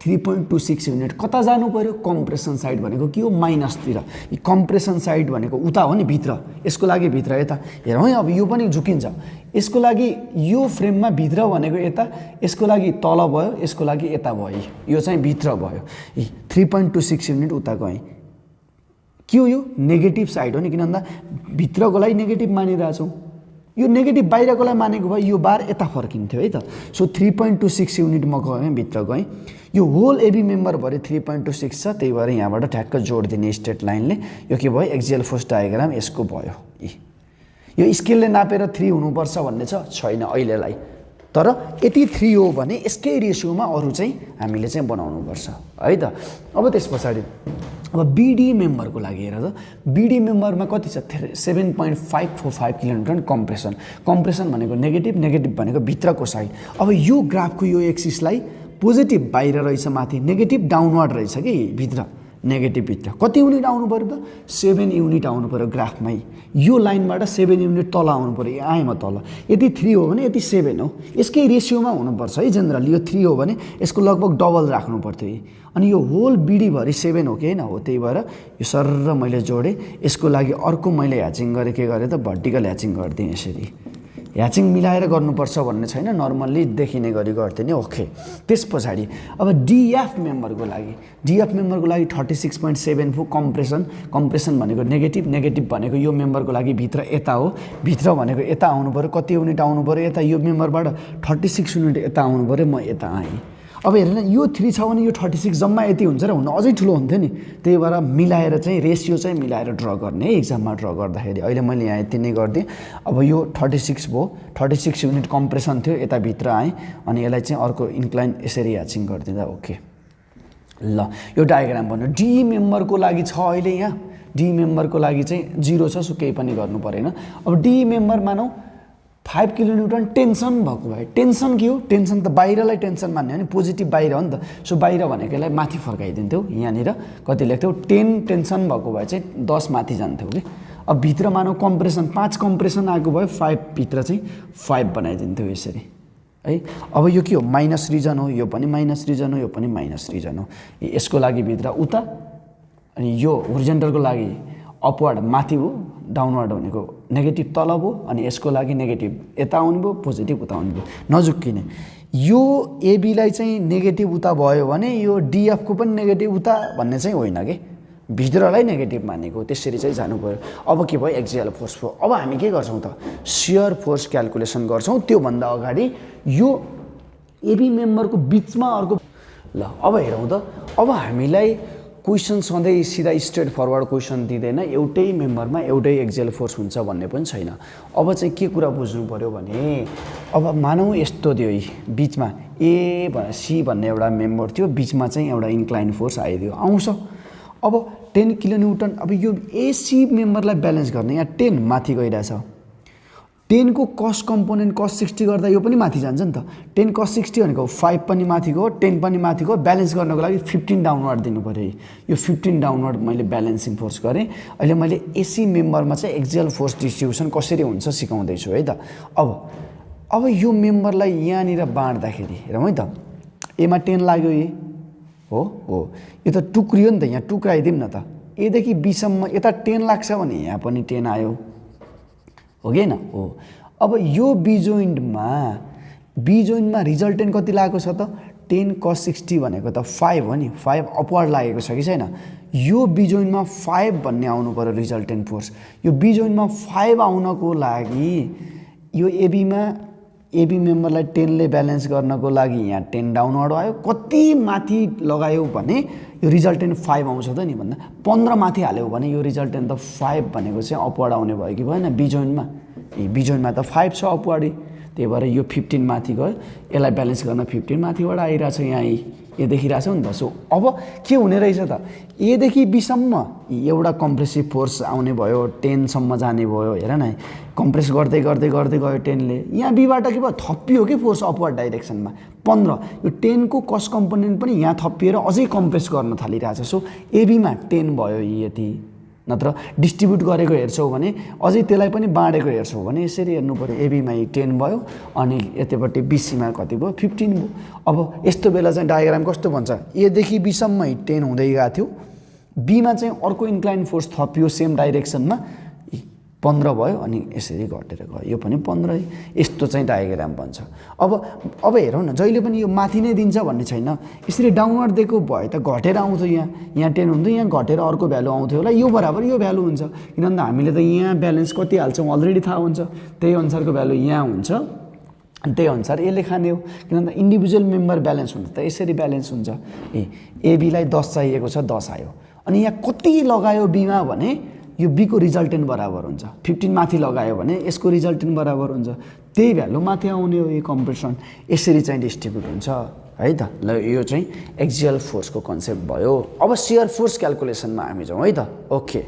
3.26 युनिट कता जानु पर्यो कम्प्रेसन साइड भनेको के हो माइनसतिर यो कम्प्रेसन साइड भनेको उता हो नि भित्र यसको लागि भित्र यता हेरौँ है अब यो पनि झुकिन्छ यसको लागि यो फ्रेममा भित्र भनेको यता यसको लागि तल भयो यसको लागि यता भयो यो चाहिँ भित्र भयो 3.26 युनिट उता गएँ के हो यो नेगेटिभ साइड हो नि किन भन्दा भित्रकोलाई नेगेटिभ मानिरहेछौँ यो नेगेटिभ बाहिरकोलाई मानेको भए यो बार यता फर्किन्थ्यो है त सो 3.26 युनिट म गएँ भित्र गएँ यो होल एबी मेम्बर भरे 3.26 छ त्यही भएर यहाँबाट ठ्याक्क जोड दिने स्ट्रेट लाइनले यो के भयो एक्जियल फोर्स डायग्राम यसको भयो यो स्केलले नापेर 3 हुनुपर्छ भन्ने छैन अहिलेलाई तर यति 3 हो भने यसकै रेसियोमा अरू चाहिँ हामीले चाहिँ बनाउनुपर्छ है त अब त्यस पछाडि अब बीडी मेम्बरको लागि हेर त बीडी मेम्बरमा कति छ 7.545 किलोन्युटन कम्प्रेसन भनेको नेगेटिभ भनेको भित्रको साइड अब यो ग्राफको यो एक्सिसलाई पोजिटिभ बाहिर रहेछ माथि नेगेटिभ डाउनवर्ड रहेछ कि भित्र नेगेटिभ भित्र कति युनिट आउनु पर्यो त 7 युनिट आउनु पर्यो ग्राफमै यो लाइनबाट 7 युनिट तल आउनु पर्यो आएँ म तल यदि 3 हो भने यति 7 हो यसकै रेसियोमा हुनुपर्छ है जेनरली यो 3 हो भने यसको लगभग डबल राख्नु पर्थ्यो अनि यो होल बीडी भरि 7 हो कि हैन हो त्यही भएर यो सरर मैले जोडेँ यसको लागि अर्को मैले ह्याचिङ गरेँ के गरेँ त भर्टिकल ह्याचिङ गरिदिएँ यसरी ह्याचिङ मिलाएर गर्नुपर्छ भन्ने छैन नर्मल्ली देखिने गरी गर्थेँ नि ओके त्यस पछाडि अब डिएफ मेम्बरको लागि 36.74 कम्प्रेसन भनेको नेगेटिभ भनेको यो मेम्बरको लागि भित्र यता हो भित्र भनेको यता आउनु पर्यो कति युनिट आउनु पर्यो यता यो मेम्बरबाट 36 युनिट यता आउनु पर्यो म यता आएँ अब हेर्नु यो 3 छ भने यो 36 जम्मा यति हुन्छ र हुन अझै ठुलो हुन्थ्यो नि त्यही भएर मिलाएर चाहिँ रेसियो चाहिँ मिलाएर ड्र गर्ने है इक्जाममा ड्र गर्दाखेरि अहिले मैले यहाँ यति नै गरिदिएँ अब यो 36 भयो 36 युनिट कम्प्रेसन थियो यता भित्र आएँ अनि यसलाई चाहिँ अर्को इन्क्लाइन यसरी ह्याचिङ गरिदिँदा ओके ल यो डायग्राम भन्नु डी मेम्बरको लागि छ अहिले यहाँ डी मेम्बरको लागि चाहिँ 0 छ सो केही पनि गर्नु परेन अब डी मेम्बर मानौ 5 किलोन्युटन टेन्सन भएको भए टेन्सन के हो टेन्सन त बाहिरलाई टेन्सन मान्ने हो नि पोजिटिभ बाहिर हो नि त सो बाहिर भनेकोलाई माथि फर्काइदिन्थ्यौ यहाँनिर कति लेख्थ्यौ 10 टेन्सन भएको भए चाहिँ 10 माथि जान्थ्यौ कि अब भित्र मानौ कम्प्रेसन 5 कम्प्रेसन आएको भए 5 भित्र चाहिँ 5 बनाइदिन्थ्यौ यसरी है अब यो के हो माइनस रिजन हो यो पनि माइनस रिजन हो यो पनि माइनस रिजन हो यसको लागि भित्र उता अनि यो होरिजेन्टलको लागि अपवर्ड माथि हो डाउनवर्ड भनेको नेगेटिभ तल भयो अनि यसको लागि नेगेटिभ यता आउनु भयो पोजिटिभ उता आउनु भयो नजुक्किने यो एबीलाई चाहिँ नेगेटिभ उता भयो भने यो डिएफको पनि नेगेटिभ उता भन्ने चाहिँ होइन कि भित्रलाई नेगेटिभ मानेको त्यसरी चाहिँ जानु पर्यो अब के भयो एक्जियल फोर्स भयो अब हामी के गर्छौँ त सियर फोर्स क्यालकुलेसन गर्छौँ त्योभन्दा अगाडि यो एबी मेम्बरको बिचमा अर्को ल अब हेरौँ त अब हामीलाई क्वेसन सधैँ सिधा स्ट्रेट फरवर्ड क्वेसन दिँदैन एउटै मेम्बरमा एउटै एक्जियल फोर्स हुन्छ भन्ने पनि छैन अब चाहिँ के कुरा बुझ्नु पर्यो भने अब मानौँ यस्तो दियो बिचमा ए सी भन्ने एउटा मेम्बर थियो बिचमा चाहिँ एउटा इन्क्लाइन फोर्स आइदियो आउँछ अब 10 किलोन्युटन अब यो एसी मेम्बरलाई ब्यालेन्स गर्ने यहाँ 10 माथि गइरहेछ 10 को कस कम्पोनेन्ट कस 60 गर्दा यो पनि माथि जान्छ नि त 10 कस 60 भनेको 5 पनि माथि गयो 10 पनि माथि गयो ब्यालेन्स गर्नको लागि 15 डाउनवर्ड दिनु पर्यो यो 15 डाउनवर्ड मैले ब्यालेन्सिङ फोर्स गरेँ अहिले मैले एसी मेम्बरमा चाहिँ एक्जियल फोर्स डिस्ट्रिब्युसन कसरी हुन्छ सिकाउँदैछु है त अब यो मेम्बरलाई यहाँनिर बाँड्दाखेरि हेरौँ है त एमा 10 लाग्यो हो यो त टुक्रियो नि त यहाँ टुक्राइदिउँ न त एदेखि बीसम्म यता 10 लाग्छ भने यहाँ पनि 10 आयो हो कि न हो अब यो बी जोइन्टमा रिजल्टेन्ट कति लागेको छ त 10 cos 60 भनेको त 5 हो नि 5 अपवर्ड लागेको छ कि छैन यो बी जोइन्टमा 5 भन्ने आउनु पर्यो रिजल्टेन्ट फोर्स यो बी जोइन्टमा 5 आउनको लागि यो एबी मेम्बरलाई 10 ले ब्यालेन्स गर्नको लागि यहाँ 10 डाउनवर्ड आयो कति माथि लगायो भने यो रिजल्टेन्ट 5 आउँछ त नि भन्दा 15 माथि हाल्यो भने यो रिजल्टेन्ट त 5 भनेको चाहिँ अपवर्ड आउने भयो कि भएन बी जोइन्टमा त 5 छ अपवर्ड त्यही भएर यो 15 माथि गयो, यसलाई ब्यालेन्स गर्न 15 माथिबाट आइरहेछ, यहाँ ए देखिरहेछ नि त। सो अब के हुने रहेछ त, एदेखि बीसम्म एउटा कम्प्रेसिभ फोर्स आउने भयो, 10 सम्म जाने भयो। हेर न, कम्प्रेस गर्दै गर्दै गर्दै गयो 10ले, यहाँ बीबाट के भयो थपियो कि फोर्स अपवर्ड डाइरेक्सनमा 15, यो 10 को कस्ट कम्पोनेन्ट पनि यहाँ थपिएर अझै कम्प्रेस गर्न थालिरहेछ। सो एबीमा 10 भयो यति, नत्र डिस्ट्रिब्युट गरेको हेर्छौ भने अझै त्यसलाई पनि बाँडेको हेर्छौ भने यसरी हेर्नु पऱ्यो, एबीमा 10 भयो अनि यतापट्टि बीसीमा कति भयो 15 भयो। अब यस्तो बेला चाहिँ डायग्राम कस्तो भन्छ, एदेखि बीसम्म 10 हुँदै गएको थियो, बीमा चाहिँ अर्को इन्क्लाइन फोर्स थपियो सेम डाइरेक्सनमा 15 भयो अनि यसरी घटेर गयो, यो पनि 15 है। यस्तो चाहिँ डायग्राम बन्छ। अब हेरौँ न, जहिले पनि यो माथि नै दिन्छ भन्ने छैन, यसरी डाउनवर्ड दिएको भए त घटेर आउँथ्यो, यहाँ 10 हुन्थ्यो, यहाँ घटेर अर्को भ्यालु आउँथ्यो होला, यो बराबर यो भ्यालु हुन्छ, किनभने हामीले त यहाँ ब्यालेन्स कति हाल्छौँ अलरेडी थाहा हुन्छ, त्यही अनुसारको भ्यालु यहाँ हुन्छ अनि त्यही अनुसार यसले खाने हो। किनभने इन्डिभिजुअल मेम्बर ब्यालेन्स हुन्छ त यसरी ब्यालेन्स हुन्छ। एबीलाई 10 चाहिएको छ, 10 आयो, अनि यहाँ कति लगायो बीमा भने यो बीको रिजल्टेन्ट बराबर हुन्छ, 15 माथि लगायो भने यसको रिजल्टेन्ट बराबर हुन्छ, त्यही भ्यालु माथि आउने हो यो कम्प्रेसन, यसरी चाहिँ डिस्ट्रिब्युट हुन्छ है त। ल यो चाहिँ एक्जियल फोर्सको कन्सेप्ट भयो। अब सियर फोर्स क्याल्कुलेसनमा हामी जाउँ है त। ओके,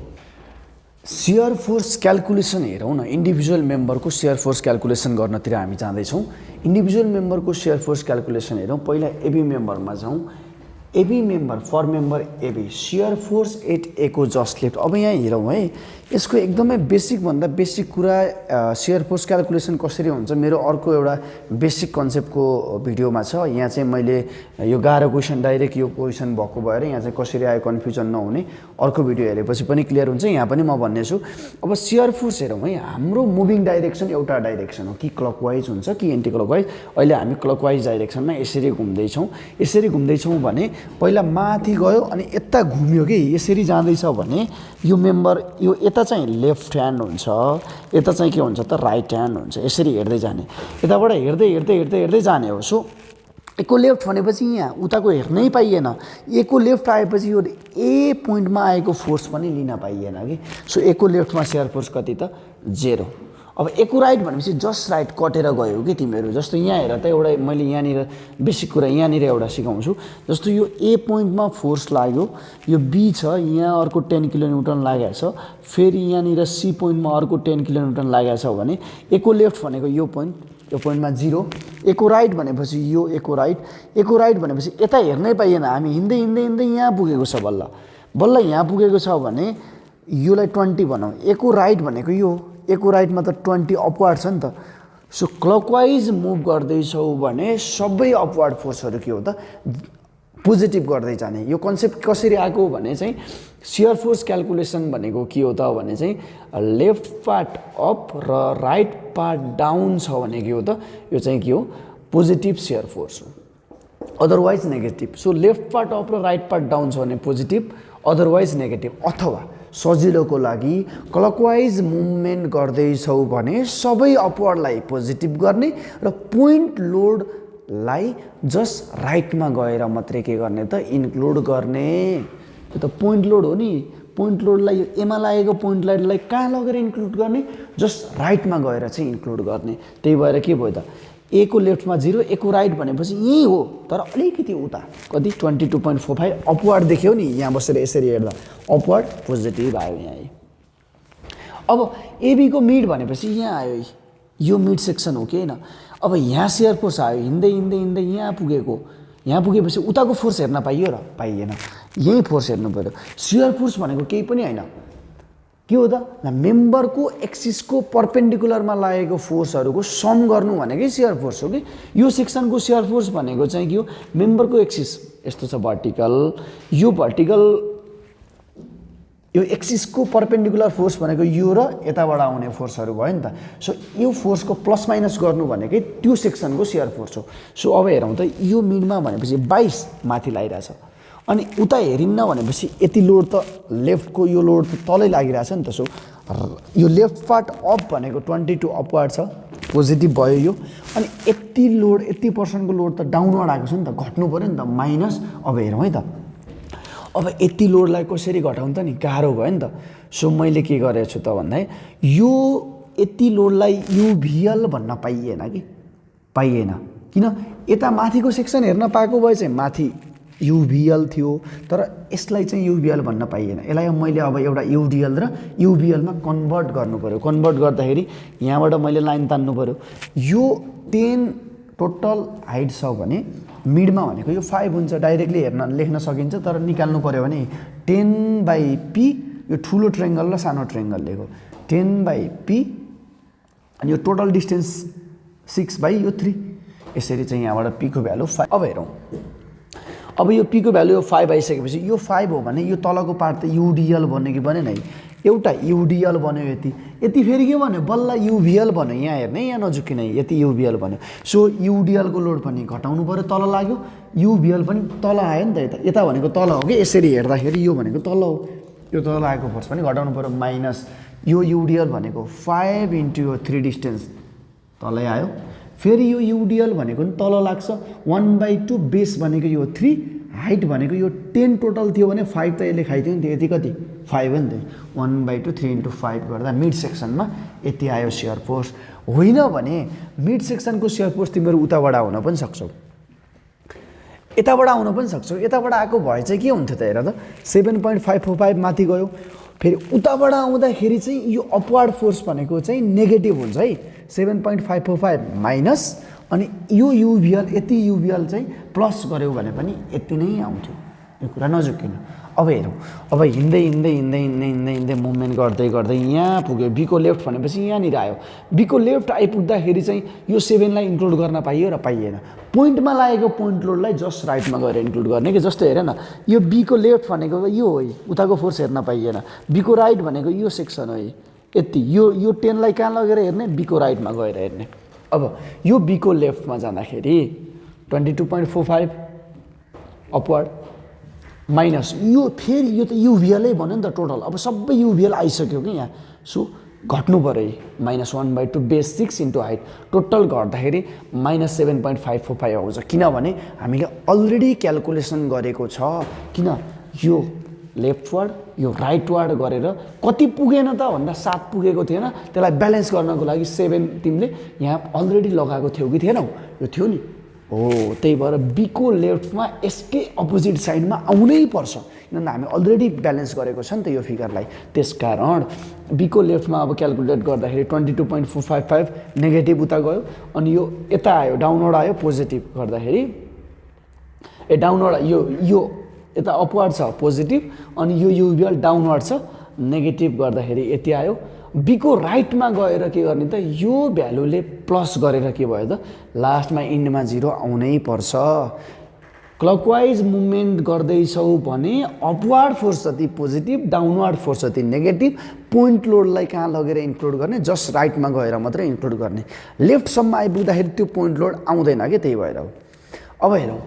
सियर फोर्स क्याल्कुलेसन हेरौँ न, इन्डिभिजुअल मेम्बरको सियर फोर्स क्याल्कुलेसन गर्नतिर हामी जाँदैछौँ। इन्डिभिजुअल मेम्बरको सियर फोर्स क्याल्कुलेसन हेरौँ, पहिला एबी मेम्बरमा जाउँ। AB member, for member AB, shear force at A को जस्ट लेफ्ट। अब यहाँ हेरौँ है, यसको एकदमै बेसिकभन्दा बेसिक कुरा सियर फोर्स क्याल्कुलेसन कसरी हुन्छ मेरो अर्को एउटा बेसिक कन्सेप्टको भिडियोमा छ। यहाँ चाहिँ मैले यो गाह्रो क्वेसन डाइरेक्ट यो क्वेसन भएको भएर यहाँ चाहिँ कसरी आयो कन्फ्युजन नहुने, अर्को भिडियो हेरेपछि पनि क्लियर हुन्छ, यहाँ पनि म भन्नेछु। अब सियर फोर्स हेरौँ है, हाम्रो मुभिङ डाइरेक्सन एउटा डाइरेक्सन हो कि क्लकवाइज हुन्छ कि एन्टी क्लकवाइज। अहिले हामी क्लकवाइज डाइरेक्सनमा यसरी घुम्दैछौँ, यसरी घुम्दैछौँ भने पहिला माथि गयो अनि यता घुम्यो कि यसरी जाँदैछ भने यो मेम्बर यो यता चाहिँ लेफ्ट ह्यान्ड हुन्छ, यता चाहिँ के हुन्छ त राइट ह्यान्ड हुन्छ, यसरी हेर्दै जाने, यताबाट हेर्दै हेर्दै हेर्दै हेर्दै जाने हो। सो एको लेफ्ट भनेपछि यहाँ उताको हेर्नै पाइएन, एको लेफ्ट आएपछि यो ए पोइन्टमा आएको फोर्स पनि लिन पाइएन कि। सो एको लेफ्टमा सियर फोर्स कति त 0। अब एको राइट भनेपछि जस्ट राइट कटेर गयो कि तिमीहरू। जस्तो यहाँ हेर त, एउटा मैले यहाँनिर बेसिक कुरा यहाँनिर एउटा सिकाउँछु। जस्तो यो ए पोइन्टमा फोर्स लाग्यो, यो बी छ, यहाँ अर्को 10 किलोन्युटन लागेको छ, फेरि यहाँनिर सी पोइन्टमा अर्को 10 किलोन्युटन लागेको छ भने एको लेफ्ट भनेको यो पोइन्टमा 0, एको राइट भनेपछि यो एको राइट भनेपछि यता हेर्नै पाइएन, हामी हिँड्दै हिँड्दै हिँड्दै यहाँ पुगेको छ, बल्ल यहाँ पुगेको छ भने योलाई 20 भनौँ। एको राइट भनेको यो, एको राइटमा त 20 अपवार्ड छ नि त। सो क्लकवाइज मुभ गर्दैछौ भने सबै अपवार्ड फोर्सहरू के हो त पोजिटिभ गर्दै जाने। यो कन्सेप्ट कसरी आएको भने चाहिँ सियर फोर्स क्याल्कुलेसन भनेको के हो त भने चाहिँ लेफ्ट पार्ट अप र राइट पार्ट डाउन छ भने के हो त, यो चाहिँ के हो पोजिटिभ सियर फोर्स हो, otherwise negative. So left part up र राइट पार्ट डाउन छ भने पोजिटिभ, अदरवाइज नेगेटिभ। अथवा सजिलोको लागि क्लकवाइज मुभमेन्ट गर्दैछौ भने सबै अपवर्डलाई पोजिटिभ गर्ने र पोइन्ट लोडलाई जस्ट राइटमा गएर मात्रै के गर्ने त इन्क्लुड गर्ने। त्यो त पोइन्ट लोड हो नि, पोइन्ट लोडलाई एमा लागेको पोइन्ट लोडलाई कहाँ लगेर इन्क्लुड गर्ने, जस्ट राइटमा गएर चाहिँ इन्क्लुड गर्ने। त्यही भएर के भयो त ए को लेफ्टमा 0, ए को राइट भनेपछि यही हो तर अलिकति उता कति 22.45 अपवर्ड देख्यो नि, यहाँ बसेर यसरी हेर्दा अपवर्ड पोजिटिभ आयो यहाँ। अब एबी को मिड भनेपछि यहाँ आयो, यो मिड सेक्सन हो कि होइन। अब यहाँ सियर फोर्स आयो, हिँड्दै हिँड्दै हिँड्दै यहाँ पुगेको, यहाँ पुगेपछि उताको फोर्स हेर्न पाइयो र पाइएन, यही फोर्स हेर्नु पऱ्यो। सियर फोर्स भनेको केही पनि होइन, के हो त मेम्बरको एक्सिसको पर्पेन्डिकुलरमा लागेको फोर्सहरूको सम गर्नु भनेकै सियर फोर्स हो कि। यो सेक्सनको सियर फोर्स भनेको चाहिँ के हो, मेम्बरको एक्सिस यस्तो छ भर्टिकल, यो भर्टिकल यो एक्सिसको पर्पेन्डिकुलर फोर्स भनेको यो र यताबाट आउने फोर्सहरू भयो नि त। सो यो फोर्सको प्लस माइनस गर्नु भनेकै त्यो सेक्सनको सियर फोर्स हो। सो अब हेरौँ त, यो मिडमा भनेपछि 22 माथि लागिरहेछ, अनि उता हेरिन्न भनेपछि यति लोड त लेफ्टको यो लोड त तलै लागिरहेछ नि त। सो यो लेफ्ट पार्ट अप भनेको 22 अपवार्ड छ, पोजिटिभ भयो यो। अनि यति लोड, यति पर्सेन्टको लोड त डाउनवर्ड आएको छ नि त, घट्नु पऱ्यो नि त, माइनस। अब हेरौँ है त, अब यति लोडलाई कसरी घटाउनु त नि, गाह्रो भयो नि त। सो मैले के गरेको छु त भन्दा यो यति लोडलाई युभिएल भन्न पाइएन कि, पाइएन। किन यता माथिको सेक्सन हेर्न पाएको भए चाहिँ माथि युभिएल थियो, तर यसलाई चाहिँ युभिएल भन्न पाइएन। यसलाई मैले अब एउटा युडिएल र युभिएलमा कन्भर्ट गर्नु पऱ्यो। कन्भर्ट गर्दाखेरि यहाँबाट मैले लाइन तान्नु पऱ्यो। यो 10 टोटल हाइट छ भने मिडमा भनेको यो 5 हुन्छ। डाइरेक्टली लेख्न सकिन्छ, तर निकाल्नु पऱ्यो भने 10/p, यो ठुलो ट्रायंगल र सानो ट्रायंगल लिएको 10/p, अनि यो टोटल डिस्टेन्स 6/3। यसरी चाहिँ यहाँबाट p को भ्यालु 5। अब हेरौँ, अब यो p को भ्यालु यो 5 आइसकेपछि यो 5 हो भने यो तलको पार्ट त युडिएल बन्यो कि बनेन है? एउटा युडिएल बन्यो। यति फेरि के भन्यो? बल्ल युभिएल भन्यो। यहाँ हेर्ने, यहाँ नजुकिन, यति युभिएल भन्यो। सो युडिएलको लोड पनि घटाउनु पऱ्यो, तल लाग्यो। युभिएल पनि तल आयो नि त। यता भनेको तल हो कि, यसरी हेर्दाखेरि यो भनेको तल हो। यो तल आएको फोर्स पनि घटाउनु पऱ्यो। माइनस यो युडिएल भनेको 5 × यो 3 डिस्टेन्स तलै आयो। फेरि यो युडिएल भनेको पनि तल लाग्छ। 1/2 बेस भनेको यो 3, हाइट भनेको यो 10 टोटल थियो भने 5 त यसले खाइदियो नि त। यति कति? 5 हो नि त। 1/2 3 × 5 गर्दा मिड सेक्सनमा यति आयो सियर फोर्स। होइन भने मिड सेक्सनको सियर फोर्स तिमीहरू उताबाट आउन पनि सक्छौ, यताबाट आउन पनि सक्छौ। यताबाट आएको भए चाहिँ के हुन्थ्यो त? हेर त, 7.545 माथि गयो। फेरि उताबाट आउँदाखेरि चाहिँ यो अपवार्ड फोर्स भनेको चाहिँ नेगेटिभ हुन्छ है। 7.545 माइनस, अनि यो युभिएल, यति युभिएल चाहिँ प्लस गऱ्यौ भने पनि यति नै आउँथ्यो। यो कुरा नजुकिन। अब हेरौँ, अब हिँड्दै हिँड्दै हिँड्दै हिँड्दै हिँड्दै हिँड्दै मुभमेन्ट गर्दै गर्दै यहाँ पुग्यो। बीको लेफ्ट भनेपछि यहाँनिर आयो। बीको लेफ्ट आइपुग्दाखेरि चाहिँ यो 7 लाई इन्क्लुड गर्न पाइयो र पाइएन। पोइन्टमा लागेको पोइन्ट लोडलाई जस्ट राइटमा गएर इन्क्लुड गर्ने कि। जस्तो हेर न, यो बीको लेफ्ट भनेको यो हो, उताको फोर्स हेर्न पाइएन। बीको राइट भनेको यो सेक्सन हो, यति। यो 10 लाई कहाँ लगेर हेर्ने? बीको राइटमा गएर हेर्ने। अब यो बीको लेफ्टमा जाँदाखेरि 22.45 अपवर्ड माइनस यो फेरि यो त युभिएलै भन्यो नि त टोटल। अब सबै युभिएल आइसक्यो कि यहाँ। सो घट्नु पऱ्यो। -1/2 बेस 6 × हाइट टोटल घट्दाखेरि -7.545 आउँछ। किनभने हामीले अलरेडी क्यालकुलेसन गरेको छ। किन? यो लेफ्टवर्ड यो राइटवर्ड गरेर कति पुगेन त भन्दा 7 पुगेको थिएन। त्यसलाई ब्यालेन्स गर्नको लागि 7 तिमीले यहाँ अलरेडी लगाएको थियौ कि थिएनौ? यो थियो नि हो। त्यही भएर बीको लेफ्टमा यसकै अपोजिट साइडमा आउनै पर्छ, किनभने हामी अलरेडी ब्यालेन्स गरेको छ नि त यो फिगरलाई। त्यसकारण बीको लेफ्टमा अब क्यालकुलेट गर्दाखेरि 22.455 नेगेटिभ उता गयो, अनि यो यता आयो, डाउनवर्ड आयो, पोजिटिभ गर्दाखेरि डाउनवर्ड यो यता अपवर्ड छ पोजिटिभ, अनि यो युभिएल डाउनवर्ड छ नेगेटिभ गर्दाखेरि यति आयो। बीको राइटमा गएर के गर्ने त? यो भ्यालुले प्लस गरेर के भयो त? लास्टमा इन्डमा 0 आउनै पर्छ। क्लकवाइज मुभमेन्ट गर्दैछौ भने अपवार्ड फोर्स जति पोजिटिभ, डाउनवर्ड फोर्स जति नेगेटिभ, पोइन्ट लोडलाई कहाँ लगेर इन्क्लुड गर्ने? जस्ट राइटमा गएर मात्रै इन्क्लुड गर्ने। लेफ्टसम्म आइपुग्दाखेरि त्यो पोइन्ट लोड आउँदैन कि, त्यही भएर हो। अब हेरौँ,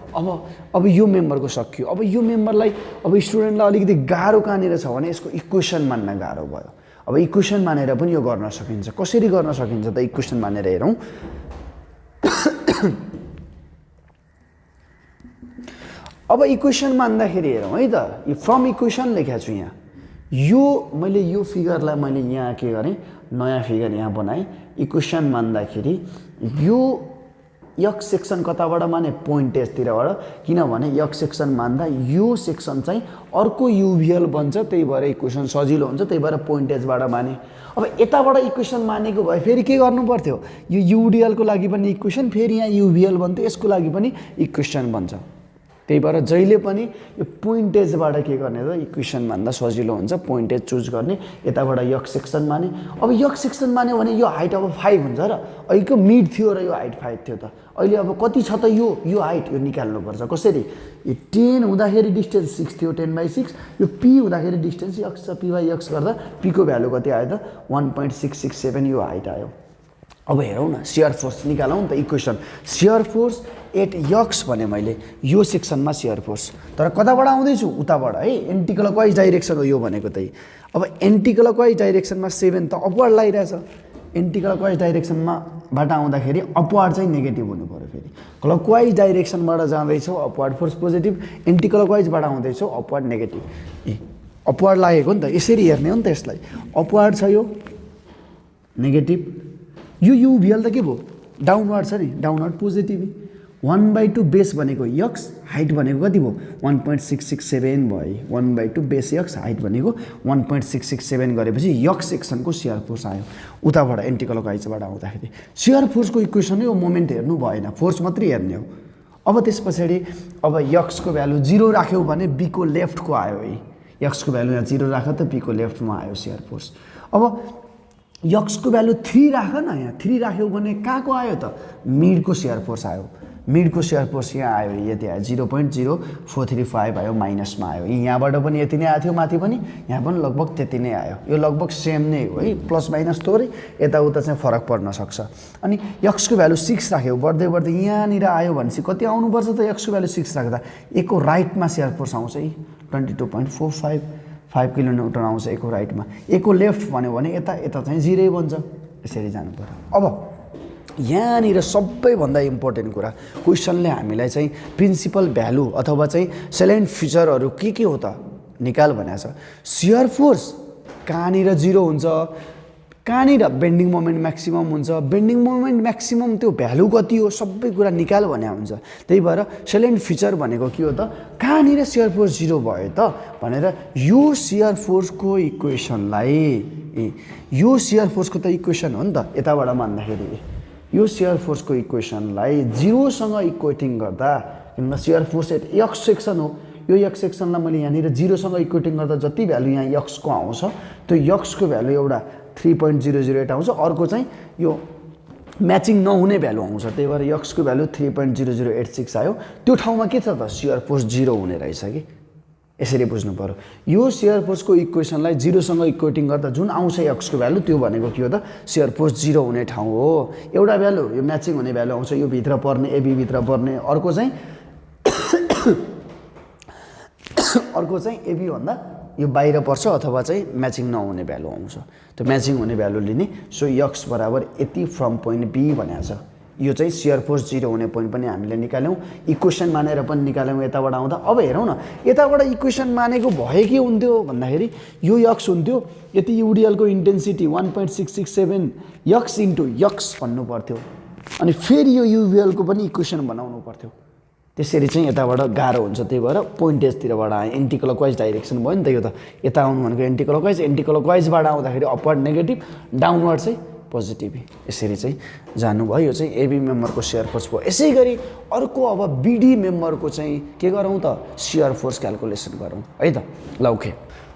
अब यो मेम्बरको सक्यो। अब यो मेम्बरलाई अब स्टुडेन्टलाई अलिकति गाह्रो कहाँनिर छ भने यसको इक्वेसन मान्न गाह्रो भयो। अब इक्वेसन मानेर पनि यो गर्न सकिन्छ। कसरी गर्न सकिन्छ त? इक्वेसन मानेर हेरौँ। अब इक्वेसन मान्दाखेरि हेरौँ है त। यो फ्रम इक्वेसन लेखेको छु यहाँ। यो मैले यो फिगरलाई मैले यहाँ के गरेँ? नयाँ फिगर यहाँ बनाएँ। इक्वेसन मान्दाखेरि यो यक्स सेक्सन कताबाट माने? पोइन्टेजतिरबाट। किनभने यक्स सेक्सन मान्दा यो सेक्सन चाहिँ अर्को युभिएल बन्छ, त्यही भएर इक्वेसन सजिलो हुन्छ, त्यही भएर पोइन्टेजबाट माने। अब यताबाट इक्वेसन मानेको भए फेरि के गर्नु पर्थ्यो? यो युडिएलको लागि पनि इक्वेसन, फेरि यहाँ युभिएल बन्थ्यो, यसको लागि पनि इक्वेसन बन्छ। त्यही भएर जहिले पनि यो पोइन्टेजबाट के गर्ने त? इक्वेसन मान्दा सजिलो हुन्छ, पोइन्टेज चुज गर्ने। यताबाट यक्स सेक्सन माने। अब यक्स सेक्सन मान्यो भने यो हाइट अब 5 हुन्छ र अहिलेको मिड थियो र यो हाइट 5 थियो त। अहिले अब कति छ त यो हाइट? यो निकाल्नुपर्छ। कसरी? यो 10 हुँदाखेरि डिस्टेन्स 6 थियो, 10/6। यो p हुँदाखेरि डिस्टेन्स यक्स छ, p/x गर्दा p को भ्यालु कति आयो त? 1.667 यो हाइट आयो। अब हेरौँ न, सियर फोर्स निकालौँ त equation. Shear force at X भने मैले यो सेक्सनमा सियर फोर्स, तर कताबाट आउँदैछु? उताबाट है। एन्टी क्लकवाइज डाइरेक्सन हो यो भनेको त्यही। अब एन्टी क्लकवाइज डाइरेक्सनमा 7 त अपवर्ड लागिरहेछ। एन्टी क्लकवाइज डाइरेक्सनमा बाट आउँदाखेरि अपवर्ड चाहिँ नेगेटिभ हुनु पऱ्यो। फेरि क्लकवाइज डाइरेक्सनबाट जाँदैछौ अपवर्ड फोर्स पोजिटिभ, एन्टी क्लकवाइजबाट आउँदैछौ अपवर्ड नेगेटिभ। अपवर्ड लागेको नि त, यसरी हेर्ने हो नि त यसलाई। अपवर्ड छ यो नेगेटिभ, यो युभिएल त के भयो? डाउनवर्ड छ नि, डाउनवर्ड पोजिटिभ 1/2 बेस भनेको यक्स, हाइट भनेको कति भयो 1.667 भयो। 1/2 बेस यक्स, हाइट भनेको 1.667 गरेपछि यक्स सेक्सनको सियर फोर्स आयो उताबाट एन्टी क्लकवाइजबाट आउँदाखेरि। सियर फोर्सको इक्वेसन हो मोमेन्ट हेर्नु भएन, फोर्स मात्रै हेर्ने हो। अब त्यस पछाडि अब यक्सको भ्यालु 0 राख्यौ भने बीको लेफ्टको आयो है, यक्सको भ्यालु यहाँ 0 राख त बीको लेफ्टमा आयो सियर फोर्स। अब यक्सको भ्यालु 3 राख न, यहाँ 3 राख्यौ भने कहाँको आयो त मिडको सियर फोर्स आयो। मिडको सियर फोर्स यहाँ आयो, यति आयो 0.0435 आयो, माइनसमा आयो। यहाँबाट पनि यति नै आएको थियो, माथि पनि यहाँ पनि लगभग त्यति नै आयो। यो लगभग सेम नै हो है, प्लस माइनस थोरै यताउता चाहिँ फरक पर्न सक्छ। अनि यक्सको भ्यालु 6 राख्यो, बढ्दै बढ्दै यहाँनिर आयो भनेपछि कति आउनुपर्छ त यक्सको भ्यालु 6 राख्दा एको राइटमा सियर फोर्स आउँछ है 22.455 किलोन्युटन आउँछ एको राइटमा। एको लेफ्ट भन्यो भने यता यता चाहिँ 0 बन्छ, यसरी जानु पर्यो। अब यहाँनिर सबैभन्दा इम्पोर्टेन्ट कुरा क्वेसनले हामीलाई चाहिँ प्रिन्सिपल भ्यालु अथवा चाहिँ सेलेन्ट फिचरहरू के हो त निकाल भनेको छ। सियर फोर्स कहाँनिर 0 हुन्छ, कहाँनिर बेन्डिङ मोमेन्ट म्याक्सिमम हुन्छ, बेन्डिङ मोमेन्ट म्याक्सिमम त्यो भ्यालु कति हो, सबै कुरा निकाल भने हुन्छ। त्यही भएर सेलेन्ट फिचर भनेको के हो त, कहाँनिर सियर फोर्स 0 भयो त भनेर यो सियर फोर्सको इक्वेसनलाई, यो सियर फोर्सको त इक्वेसन हो नि त, यताबाट मान्दाखेरि यो सियर फोर्सको इक्वेसनलाई 0 सँग इक्वेटिङ गर्दा, किनभने सियर फोर्स यक्स सेक्सन हो, यो यक्स सेक्सनलाई मैले यहाँनिर 0 सँग इक्वेटिङ गर्दा जति भ्यालु यहाँ यक्सको आउँछ त्यो यक्सको भ्यालु एउटा 3.008 आउँछ, अर्को चाहिँ यो म्याचिङ नहुने भ्यालु आउँछ। त्यही भएर यक्सको भ्यालु 3.0086 आयो। त्यो ठाउँमा के छ त सियर फोर्स 0 हुने रहेछ कि, यसरी बुझ्नु पर्यो। यो सियर फोर्सको इक्वेसनलाई 0 सँग इक्वेटिङ गर्दा जुन आउँछ यक्सको भ्यालु त्यो भनेको के हो त सियर फोर्स 0 हुने ठाउँ हो। एउटा भ्यालु यो म्याचिङ हुने भ्यालु आउँछ, यो भित्र पर्ने एबी भित्र पर्ने, अर्को चाहिँ एबी भन्दा यो बाहिर पर्छ अथवा चाहिँ म्याचिङ नहुने भ्यालु आउँछ। त्यो म्याचिङ हुने भ्यालु लिने, सो यक्स बराबर यति फ्रम पोइन्ट बी भनेको छ। यो चाहिँ सियर फोर्स 0 हुने पोइन्ट पनि हामीले निकाल्यौँ, इक्वेसन मानेर पनि निकाल्यौँ यताबाट आउँदा। अब हेरौँ न यताबाट इक्वेसन मानेको भए के हुन्थ्यो भन्दाखेरि यो यक्स हुन्थ्यो, यति युडिएलको इन्टेन्सिटी 1.667 यक्स इन्टु यक्स भन्नु पर्थ्यो, अनि फेरि यो युभिएलको पनि इक्वेसन बनाउनु पर्थ्यो। त्यसरी चाहिँ यताबाट गाह्रो हुन्छ। त्यही भएर पोइन्टेजतिरबाट आयो, एन्टी क्लकवाइज डाइरेक्सन भयो नि त यो त, यता आउनु भनेको एन्टी क्लकवाइजबाट आउँदाखेरि अपवर्ड नेगेटिभ, डाउनवर्ड चाहिँ पोजिटिभ, यसरी चाहिँ जानुभयो। यो चाहिँ एबी मेम्बरको सियर फोर्स भयो। यसै गरी अर्को अब बिडी मेम्बरको चाहिँ के गरौँ त सियर फोर्स क्यालकुलेसन गरौँ है त। ल ओके,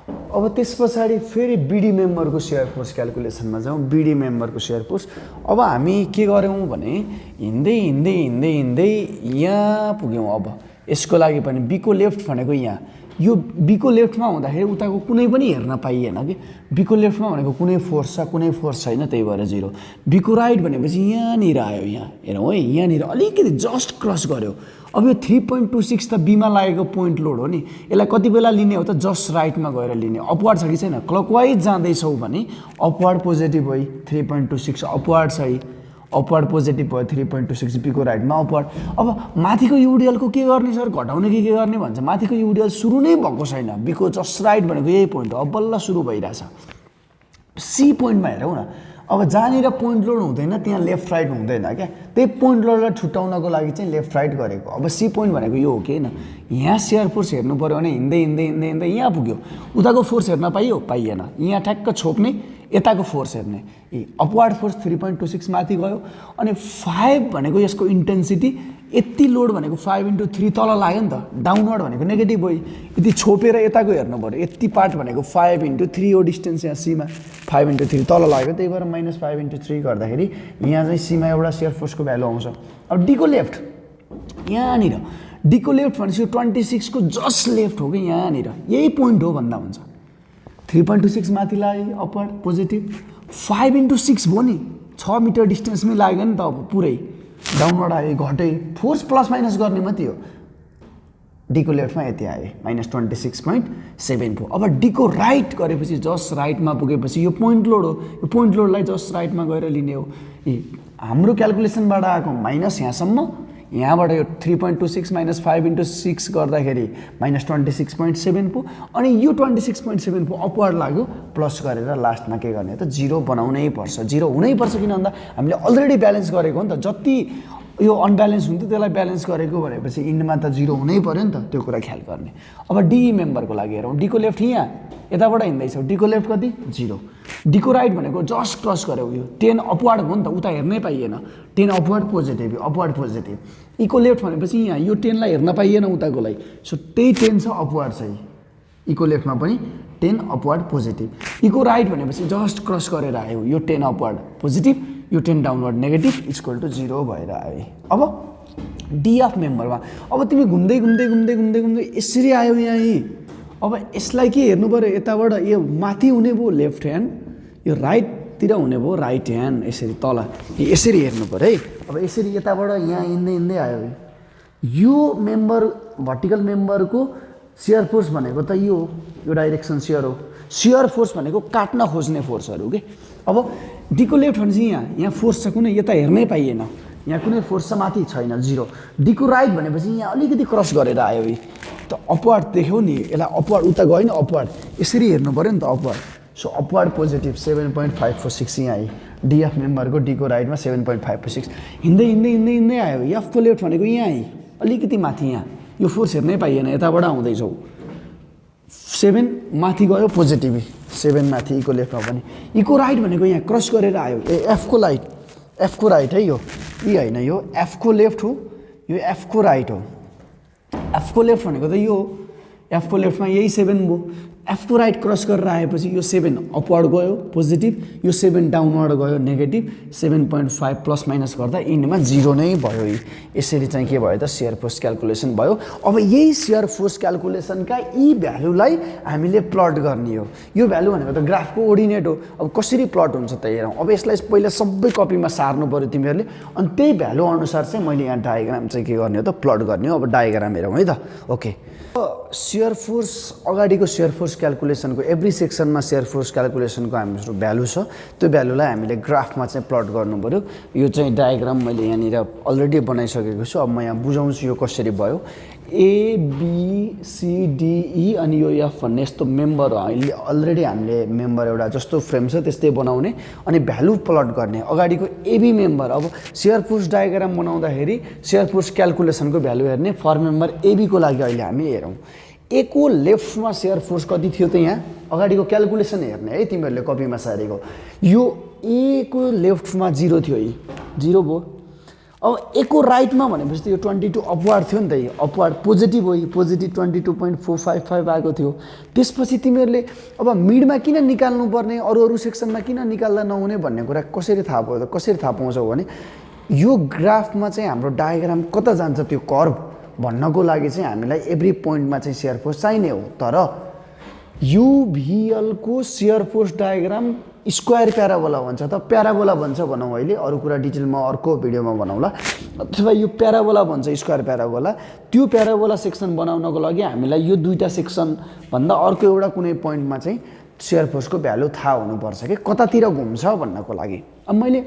अब त्यस पछाडि फेरि बिडी मेम्बरको सियर फोर्स क्यालकुलेसनमा जाउँ। बिडी मेम्बरको सियर फोर्स अब हामी के गऱ्यौँ भने हिँड्दै हिँड्दै हिँड्दै हिँड्दै यहाँ पुग्यौँ। अब यसको लागि पनि बीको लेफ्ट भनेको यहाँ, यो बीको लेफ्टमा हुँदाखेरि उताको कुनै पनि हेर्न पाइएन कि, बीको लेफ्टमा भनेको कुनै फोर्स छ, कुनै फोर्स छैन, त्यही भएर 0। बीको राइट भनेपछि यहाँनिर आयो, यहाँ हेरौँ है, यहाँनिर अलिकति जस्ट क्रस गर्यो। अब यो 3.26 त बीमा लागेको पोइन्ट लोड हो नि, यसलाई कति बेला लिने हो त जस्ट राइटमा गएर लिने। अपवार्ड छ कि छैन, क्लकवाइज जाँदैछौ भने अपवार्ड पोजिटिभ है 3.26 अपवार्ड छ है, अपवार्ड पोजिटिभ भयो 3.26 बीको राइटमा अपवार्ड। अब माथिको युडिएलको के गर्ने सर, घटाउने कि के गर्ने भन्छ। माथिको युडिएल सुरु नै भएको छैन, बीको जस्ट राइट भनेको यही पोइन्ट हो, अब बल्ल सुरु भइरहेछ। सी पोइन्टमा हेरौँ न, अब जहाँनिर पोइन्ट लोड हुँदैन त्यहाँ लेफ्ट राइट हुँदैन क्या, त्यही पोइन्ट लोडलाई छुट्याउनको लागि चाहिँ लेफ्ट राइट गरेको। अब सी पोइन्ट भनेको यो हो कि होइन, यहाँ सियर फोर्स हेर्नु पऱ्यो भने हिँड्दै हिँड्दै हिँड्दै हिँड्दै यहाँ पुग्यो, उताको फोर्स हेर्न पाइयो पाइएन, यहाँ ठ्याक्क छोप्ने, यताको फोर्स हेर्ने, अपवार्ड फोर्स 3.26 माथि गयो, अनि 5 भनेको यसको इन्टेन्सिटी, यति लोड भनेको 5/3 तल लाग्यो नि त, डाउनवर्ड भनेको नेगेटिभ भयो, यति छोपेर यताको हेर्नु पऱ्यो, यति पार्ट भनेको 5/3 हो डिस्टेन्स, यहाँ सीमा 5/3 तल लाग्यो, त्यही भएर -5/3 गर्दाखेरि यहाँ चाहिँ सीमा एउटा सियर फोर्सको भ्यालु आउँछ। अब डीको लेफ्ट यहाँनिर, डीको लेफ्ट भनेपछि यो 26 को जस्ट लेफ्ट हो कि यहाँनिर, यही पोइन्ट हो भन्दा हुन्छ। 3.26 माथि लाग्यो अपवर्ड पोजिटिभ, 5/6 भयो नि, 6 मिटर डिस्टेन्समै लाग्यो नि त, अब पुरै डाउनवर्ड आयो, घटे, फोर्स प्लस माइनस गर्ने मात्रै हो। डीको लेफ्टमा यति आयो -26.7 भयो। अब डीको राइट गरेपछि जस्ट राइटमा पुगेपछि यो पोइन्ट लोड हो, यो पोइन्ट लोडलाई जस्ट राइटमा गएर लिने हो। हाम्रो क्यालकुलेसनबाट आएको माइनस यहाँसम्म, यहाँबाट यो 3.26 माइनस 5 इन्टु 6 गर्दाखेरि माइनस 26.7 पो, अनि यो 26.7 पो अपवार्ड लाग्यो, प्लस गरेर लास्टमा के गर्ने त 0 बनाउनै पर्छ। 0 हुनै पर्छ, किन भन्दा हामीले अलरेडी ब्यालेन्स गरेको हो नि त। जति यो अनब्यालेन्स हुन्थ्यो त्यसलाई ब्यालेन्स गरेको भनेपछि इन्डमा त 0 हुनै पर्यो नि त, त्यो कुरा ख्याल गर्ने। अब डी मेम्बरको लागि हेरौँ। डीको लेफ्ट यहाँ यताबाट हिँड्दैछ, डीको लेफ्ट कति 0, डीको राइट भनेको जस्ट क्रस गर्यो, यो 10 अपवार्ड हो नि त, उता हेर्नै पाइएन, 10 अपवार्ड पोजिटिभ, अपवार्ड पोजिटिभ। इको लेफ्ट भनेपछि यहाँ यो 10 लाई हेर्न पाइएन उताकोलाई, सो त्यही 10 छ अपवार्ड चाहिँ। इको लेफ्टमा पनि 10 अपवार्ड पोजिटिभ। इको राइट भनेपछि जस्ट क्रस गरेर आयो, यो 10 अपवार्ड पोजिटिभ, यो 10 डाउनवर्ड नेगेटिभ, इक्वल टु 0 भएर आयो। अब डी अफ मेम्बरमा अब तिमी घुम्दै घुम्दै घुम्दै घुम्दै घुम्दै यसरी आयो यहाँ। अब यसलाई के हेर्नु पऱ्यो, यताबाट यो माथि हुने भयो लेफ्ट ह्यान्ड, यो राइटतिर हुने भयो राइट ह्यान्ड, यसरी तल यसरी हेर्नु पऱ्यो है। अब यसरी यताबाट यहाँ हिँड्दै हिँड्दै आयो, यो मेम्बर भर्टिकल मेम्बरको सियर फोर्स भनेको त यो डाइरेक्सन सियर हो। सियर फोर्स भनेको काट्न खोज्ने फोर्सहरू के। अब डीको लेफ्ट भनेपछि यहाँ फोर्स छ कुनै, यता हेर्नै पाइएन, यहाँ कुनै फोर्स छ माथि छैन 0। डीको राइट भनेपछि यहाँ अलिकति क्रस गरेर आयो, त अपवार्ड देख्यौ नि, यसलाई अपवार्ड उता गयो नि, अपवार्ड यसरी हेर्नु पऱ्यो नि त अपवार्ड। सो अपवार्ड पोजिटिभ 7.546 यहाँ आयो। डिएफ मेम्बरको डीको राइटमा 7.546 हिँड्दै हिँड्दै हिँड्दै हिँड्दै आयो। एफको लेफ्ट भनेको यहाँ आयो, अलिकति माथि यहाँ, यो फोर्स हेर्नै पाइएन, यताबाट आउँदैछौ 7 माथि गयो पोजिटिभ 7 माथि, इको लेफ्टमा पनि। इको राइट भनेको यहाँ क्रस गरेर आयो, एफको राइट है, यो होइन, यो एफको लेफ्ट हो, यो एफको राइट हो। एफको लेफ्ट भनेको त यो, एफको लेफ्टमा यही 7 भयो, एफको राइट क्रस गरेर आएपछि यो 7 अपवर्ड गयो पोजिटिभ, यो 7 डाउनवर्ड गयो नेगेटिभ, 7.5 प्लस माइनस गर्दा इन्डमा 0 नै भयो। यसरी चाहिँ के भयो त सियर फोर्स क्यालकुलेसन भयो। अब यही सियर फोर्स क्यालकुलेसनका यी भ्यालुलाई हामीले प्लट गर्ने हो। यो भ्यालु भनेको त ग्राफको ओर्डिनेट हो। अब कसरी प्लट हुन्छ त हेरौँ। अब यसलाई पहिला सबै कपीमा सार्नु पऱ्यो तिमीहरूले, अनि त्यही भ्यालु अनुसार चाहिँ मैले यहाँ डायग्राम चाहिँ के गर्ने हो त प्लट गर्ने हो। अब डायग्राम हेरौँ है त। ओके, सियर फोर्स अगाडिको सियर फोर्स क्यालकुलेसनको एभ्री सेक्सनमा सियर फोर्स क्यालकुलेसनको हाम्रो भ्यालु छ, त्यो भ्यालुलाई हामीले ग्राफमा चाहिँ प्लट गर्नु पऱ्यो। यो चाहिँ डायग्राम मैले यहाँनिर अलरेडी बनाइसकेको छु। अब म यहाँ बुझाउँछु यो कसरी भयो। ABCDE अनि यो एफ भन्ने यस्तो मेम्बर हो, अहिले अलरेडी हामीले मेम्बर एउटा जस्तो फ्रेम छ त्यस्तै बनाउने अनि भ्यालु प्लट गर्ने। अगाडिको एबी मेम्बर, अब सियर फोर्स डायग्राम बनाउँदाखेरि सियर फोर्स क्यालकुलेसनको भ्यालु हेर्ने। फर मेम्बर एबीको लागि अहिले हामी हेरौँ। ए को लेफ्टमा सियर फोर्स कति थियो त यहाँ अगाडिको क्यालकुलेसन हेर्ने है तिमीहरूले कपीमा सारेको। यो ए को लेफ्टमा 0 थियो, 0 भयो। अब ए को राइटमा भनेपछि त यो 22 अपवार्ड थियो नि त, अपवार्ड पोजिटिभ हो, पोजिटिभ 22.455 आएको थियो। त्यसपछि तिमीहरूले अब मिडमा किन निकाल्नु पर्ने, अरू सेक्सनमा किन निकाल्दा नहुने भन्ने कुरा कसरी थाहा पाउँछ, कसरी थाहा पाउँछौ भने यो ग्राफमा चाहिँ हाम्रो डायग्राम कता जान्छ त्यो कर्भ भन्नको लागि चाहिँ हामीलाई एभ्री पोइन्टमा चाहिँ सियर फोर्स चाहिने हो। तर युभिएल को share force diagram square parabola भन्छ त, प्याराबोला भन्छ भनौँ, अहिले अरू कुरा डिटेलमा अर्को भिडियोमा बनाउँला। अथवा यो प्याराबोला भन्छ, स्क्वायर प्याराबोला। त्यो प्याराबोला सेक्सन बनाउनको लागि हामीलाई यो दुईटा सेक्सन भन्दा अर्को एउटा कुनै पोइन्टमा चाहिँ सियर फोर्सको भ्यालु थाहा हुनुपर्छ कि कतातिर घुम्छ भन्नको लागि। अब मैले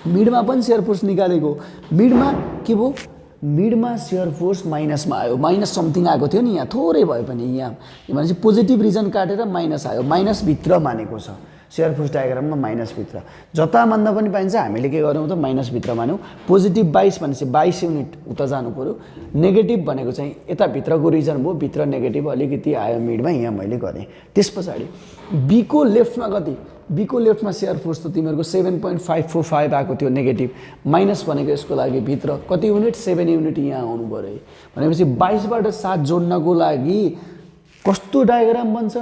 मिडमा पनि सियर फोर्स निकालेको, मिडमा के भयो, मिडमा सियर फोर्स माइनसमा आयो, माइनस समथिङ आएको थियो नि, यहाँ थोरै भए पनि यहाँ भनेपछि पोजिटिभ रिजन काटेर माइनस आयो, माइनस भित्र मानेको छ सियर फोर्स डायग्राममा, माइनस भित्र जता मान्दा पनि पाइन्छ। हामीले के गर्यौँ त माइनस भित्र मान्यौँ। पोजिटिभ 22 भनेपछि 22 युनिट उता जानु पऱ्यो, नेगेटिभ भनेको चाहिँ यताभित्रको रिजन भयो, भित्र नेगेटिभ अलिकति आयो मिडमा, यहाँ मैले गरेँ। त्यस पछाडि बीको लेफ्टमा कति, बीको लेफ्टमा सियर फोर्स त तिमीहरूको 7.545 आएको थियो नेगेटिभ, माइनस भनेको यसको लागि भित्र कति युनिट 7 युनिट यहाँ आउनु पऱ्यो। भनेपछि 22बाट 7 जोड्नको लागि कस्तो डायग्राम बन्छ,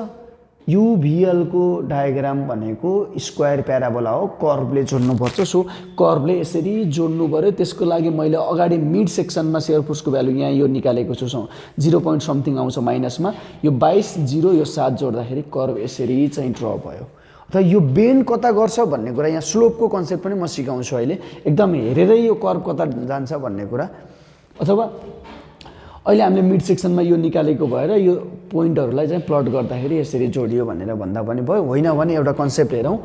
युभिएलको डायग्राम भनेको स्क्वायर प्याराबोला हो, कर्भले जोड्नुपर्छ। सो कर्भले यसरी जोड्नु पऱ्यो। त्यसको लागि मैले अगाडि मिड सेक्सनमा सियर फोर्सको भ्यालु यहाँ यो निकालेको छु, 0 पोइन्ट समथिङ आउँछ माइनसमा, यो 22 0 यो 7 जोड्दाखेरि कर्भ यसरी चाहिँ ड्र भयो। अथवा यो बेन्ड कता गर्छ भन्ने कुरा, यहाँ स्लोपको कन्सेप्ट पनि म सिकाउँछु अहिले, एकदम हेरेरै यो कर्भ कता जान्छ भन्ने कुरा। अथवा अहिले हामीले मिड सेक्सनमा यो निकालेको भएर यो पोइन्टहरूलाई चाहिँ प्लट गर्दाखेरि यसरी जोडियो भनेर भन्दा पनि भयो। होइन भने एउटा कन्सेप्ट हेरौँ,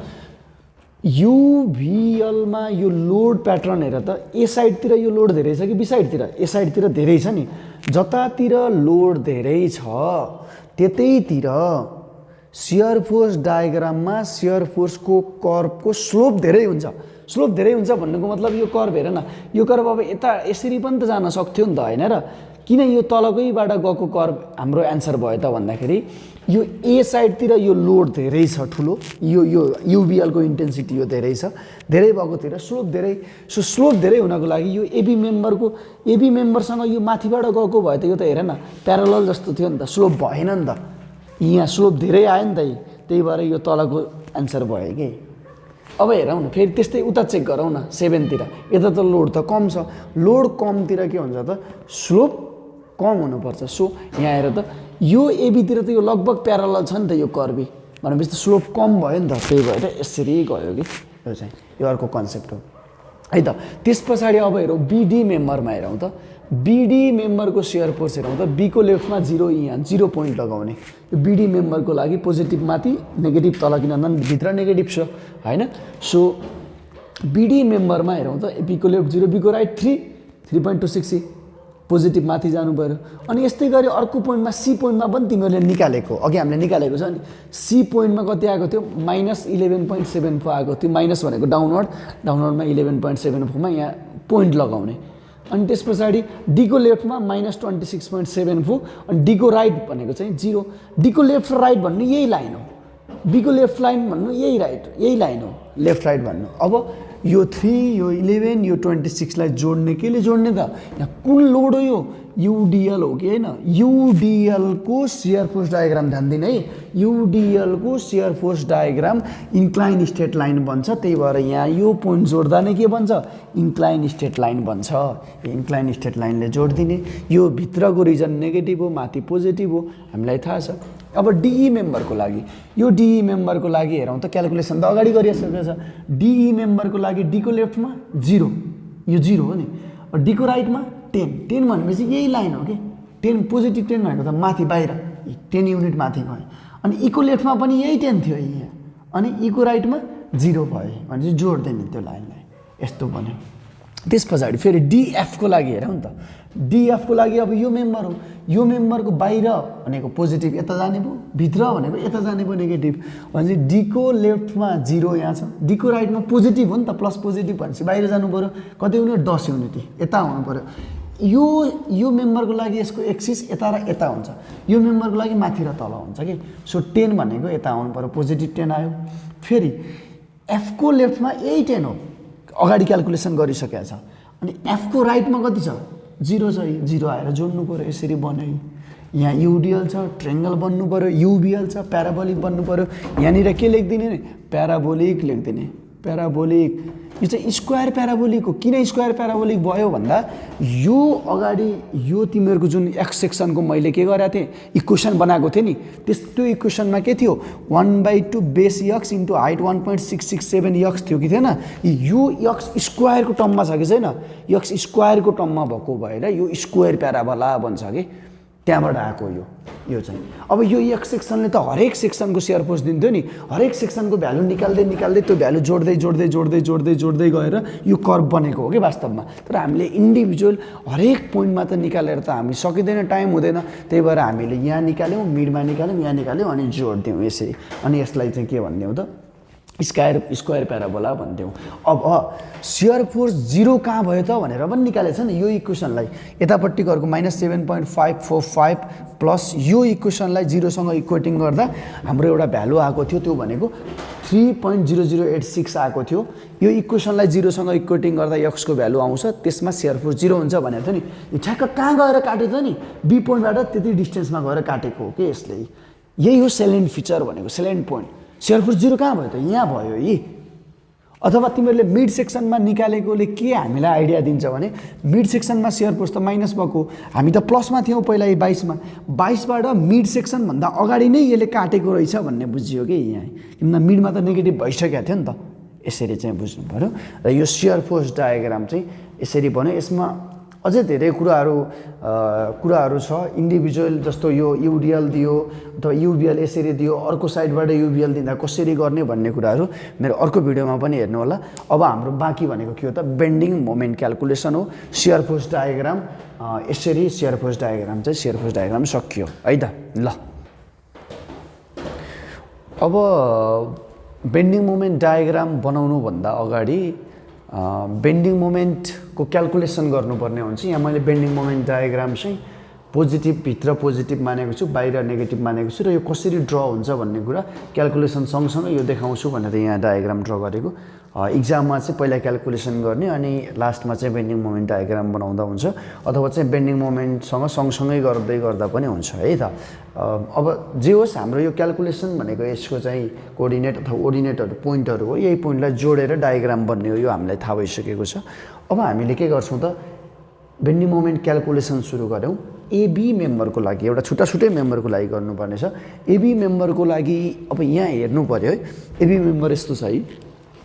युभिएलमा यो लोड प्याटर्न हेर त ए साइडतिर यो लोड धेरै छ कि बी साइडतिर ए साइडतिर धेरै छ नि जतातिर लोड धेरै छ त्यतैतिर शियर फोर्स डायग्राममा शियर फोर्सको कर्वको स्लोप धेरै हुन्छ भन्नुको मतलब यो कर्व हेर न यो कर्व अब यता यसरी पनि त जान सक्थ्यो नि त हैन र किन यो तलकैबाट गएको कर्व हाम्रो एन्सर भयो त भन्दाखेरि यो ए साइडतिर यो लोड धेरै छ ठुलो यो युभिएलको इन्टेन्सिटी यो धेरै छ धेरै भएकोतिर स्लोप धेरै सो स्लोप धेरै हुनको लागि यो एबी मेम्बरसँग यो माथिबाट गएको भयो त यो त हेर न प्यारलल जस्तो थियो नि त स्लोप भएन नि त यहाँ स्लोप धेरै आयो नि त त्यही भएर यो तलको एन्सर भयो कि अब हेरौँ न फेरि त्यस्तै उता चेक गरौँ न 7 तिर यता त लोड त कम छ लोड कमतिर के हुन्छ त स्लोप कम हुनुपर्छ सो यहाँ हेर त यो एबीतिर त यो लगभग प्यारलल छ नि त यो कर्वी भनेपछि त स्लोप कम भयो नि त त्यही भएर यसरी गयो कि यो चाहिँ यो अर्को कन्सेप्ट हो है त त्यस पछाडि अब हेरौँ बीडी मेम्बरमा हेरौँ त बीडी मेम्बरको शियर फोर्स हेरौँ त बीको लेफ्टमा 0 यहाँ 0 पोइन्ट लगाउने यो बीडी मेम्बरको लागि पोजिटिभ माथि नेगेटिभ तल किनभने भित्र नेगेटिभ छ हैन सो बीडी मेम्बरमा हेरौँ त बीको लेफ्ट 0 बीको राइट 3.26 पोजिटिभ माथि जानु पर्यो अनि यस्तै गरी अर्को पोइन्टमा सी पोइन्टमा पनि तिमीहरूले निकालेको अघि हामीले निकालेको छ नि सी पोइन्टमा कति आएको थियो -11.74 आएको थियो माइनस भनेको डाउनवर्डमा 11.74 मा यहाँ पोइन्ट लगाउने अनि त्यस पछाडि डीको लेफ्टमा -26.74 अनि डीको राइट भनेको चाहिँ 0 डीको लेफ्ट र राइट भन्नु यही लाइन हो बीको लेफ्ट लाइन भन्नु यही लाइन हो लेफ्ट राइट भन्नु अब यो 3 यो 11 यो 26 लाई जोड्ने केले जोड्ने त यहाँ कुन लोड हो यो युडिएल हो कि हैन युडिएल को शियर फोर्स डायग्राम ध्यान दिनु है युडिएल को shear force diagram incline straight line बन्छ त्यही भएर यहाँ यो पोइन्ट जोड्दा नै के बन्छ इन्क्लाइन स्ट्रेट लाइन बन्छ इन्क्लाइन स्ट्रेट लाइनले जोड्दिने यो भित्रको रिजन नेगेटिभ हो माथि पोजिटिभ हो हामीलाई थाहा छ अब डीई मेम्बरको लागि यो डीई मेम्बरको लागि हेरौँ त क्याल्कुलेसन त अगाडि गरिसकेको छ डीई मेम्बरको लागि डीको लेफ्टमा 0 यो 0 हो नि डीको राइटमा 10 भनेपछि यही लाइन हो कि 10 पोजिटिभ 10 भनेको त माथि बाहिर 10 युनिट माथि गयो अनि इको लेफ्टमा पनि यही 10 थियो यहाँ अनि इको राइटमा 0 भयो भनेपछि जोड्दैन त्यो लाइनलाई यस्तो बन्यो त्यस पछाडि फेरि डीएफ को लागि हेरौँ त डीएफ को लागि अब यो मेम्बर हो यो मेम्बरको बाहिर भनेको पोजिटिभ यता जाने भयो भित्र भनेको यता जाने भयो नेगेटिभ भनेपछि डीको लेफ्टमा 0 यहाँ छ डीको राइटमा पोजिटिभ हो नि त प्लस पोजिटिभ भनेपछि बाहिर जानु पर्यो कति युनिट 10 युनिट यता आउनु पर्यो यो मेम्बरको लागि यसको एक्सिस यता र यता हुन्छ यो मेम्बरको लागि माथि र तल हुन्छ कि सो 10 भनेको यता आउनु पर्यो पोजिटिभ 10 आयो फेरि एफ को लेफ्टमा यही 10 हो अगाडि क्याल्कुलेसन गरिसकेको छ अनि एफ को राइटमा कति छ 0 छ 0 आएर जोड्नु पर्यो यसरी बन्यो यहाँ युडिएल छ ट्रायंगल बन्नु पर्यो युबिएल छ प्याराबोलिक बन्नु पर्यो यहाँनिर के लेख्दिने नि प्याराबोलिक लेख्दिने प्याराबोलिक यो चाहिँ स्क्वायर प्याराबोलिक हो किन स्क्वायर प्याराबोलिक भयो भन्दा यो अगाडि यो तिमीहरूको जुन एक्स सेक्सनको मैले के गरेको थिएँ इक्वेसन बनाएको थिएँ नि त्यो इक्वेसनमा के थियो 1/2 base x into height 1.667 x थियो कि थिएन यो यक्स स्क्वायरको टर्ममा छ कि छैन यक्स स्क्वायरको टर्ममा भएको भएर यो स्क्वायर प्याराबोला बन्छ कि त्यहाँबाट आएको यो चाहिँ अब यो एक्स सेक्सनले त हरेक सेक्सनको शियर फोर्स दिन्थ्यो नि हरेक सेक्सनको भ्यालु निकाल्दै त्यो भ्यालु जोड्दै गएर यो कर्भ बनेको हो कि वास्तवमा तर हामीले इन्डिभिजुअल हरेक पोइन्टमा त निकालेर त हामी सकिँदैन टाइम हुँदैन त्यही भएर हामीले यहाँ निकाल्यौँ मिडमा निकाल्यौँ यहाँ निकाल्यौँ अनि जोड्दियौँ यसरी अनि यसलाई चाहिँ के भनिदिउँ त स्क्वायर प्याराबोला भन्थ्यौँ अब शियर फोर्स 0 कहाँ भयो त भनेर पनि निकालेछ नि यो इक्वेसनलाई यतापट्टिको -7.545 प्लस यो इक्वेसनलाई 0 सँग इक्वेटिङ गर्दा हाम्रो एउटा भ्यालु आएको थियो त्यो भनेको 3.0086 आएको थियो यो इक्वेसनलाई 0 सँग इक्वेटिङ गर्दा x को भ्यालु आउँछ त्यसमा शियर फोर्स 0 हुन्छ भनेको थियो नि यो ठ्याक्क कहाँ गएर काट्यो त नि बी पोइन्टबाट त्यति डिस्टेन्समा गएर काटेको हो के यसले यही हो सेलेन्ट फिचर भनेको सेलेन्ट पोइन्ट शियर फोर्स 0 कहाँ भयो त यहाँ भयो यी अथवा तिमीहरूले मिड सेक्सनमा निकालेकोले के हामीलाई आइडिया दिन्छ भने मिड सेक्सनमा शियर फोर्स त माइनस भएको हामी त प्लसमा थियौँ पहिला 22 मा 22 बाट मिड सेक्सन भन्दा अगाडि नै यसले काटेको रहेछ भन्ने बुझियो कि यहाँ किनभने मिडमा त नेगेटिभ भइसकेको थियो नि त यसरी चाहिँ बुझ्नु पर्यो र यो शियर फोर्स डायग्राम चाहिँ यसरी बन्यो यसमा अझै धेरै कुराहरू छ इन्डिभिजुअल, जस्तो यो युडिएल दियो अथवा युबिएल यसरी दियो, अर्को साइडबाट युबिएल दिँदा कसरी गर्ने भन्ने कुराहरू मेरो अर्को भिडियोमा पनि हेर्नु होला। अब हाम्रो बाँकी भनेको के हो त, बेन्डिङ मोमेन्ट क्यालकुलेसन हो। सियर फोर्स डायग्राम यसरी सियर फोर्स डायग्राम सकियो है त। ल अब बेन्डिङ मोमेन्ट डायग्राम बनाउनुभन्दा अगाडि बेन्डिङ मोमेन्टको क्यालकुलेसन गर्नुपर्ने हुन्छ। यहाँ मैले बेन्डिङ मोमेन्ट डायग्राम चाहिँ भित्र पोजिटिभ मानेको छु, बाहिर नेगेटिभ मानेको छु, र यो कसरी ड्र हुन्छ भन्ने कुरा क्यालकुलेसन सँगसँगै यो देखाउँछु भनेर यहाँ डायग्राम ड्र गरेको। इक्जाममा चाहिँ पहिला क्यालकुलेसन गर्ने अनि लास्टमा चाहिँ बेन्डिङ मोमेन्ट डायग्राम बनाउँदा हुन्छ, अथवा चाहिँ बेन्डिङ मोमेन्टसँग सँगसँगै गर्दा पनि हुन्छ है त। अब जे होस्, हाम्रो यो क्यालकुलेसन भनेको यसको चाहिँ कोअर्डिनेट अथवा ओर्डिनेटहरू पोइन्टहरू हो, यही पोइन्टलाई जोडेर डायग्राम बन्ने हो, यो हामीलाई थाहा भइसकेको छ। अब हामीले के गर्छौँ त, बेन्डिङ मोमेन्ट क्यालकुलेसन सुरु गऱ्यौँ। एबी मेम्बरको लागि एउटा छुट्टै मेम्बरको लागि गर्नुपर्ने छ। एबी मेम्बरको लागि अब यहाँ हेर्नु पऱ्यो है, एबी मेम्बर यस्तो छ है,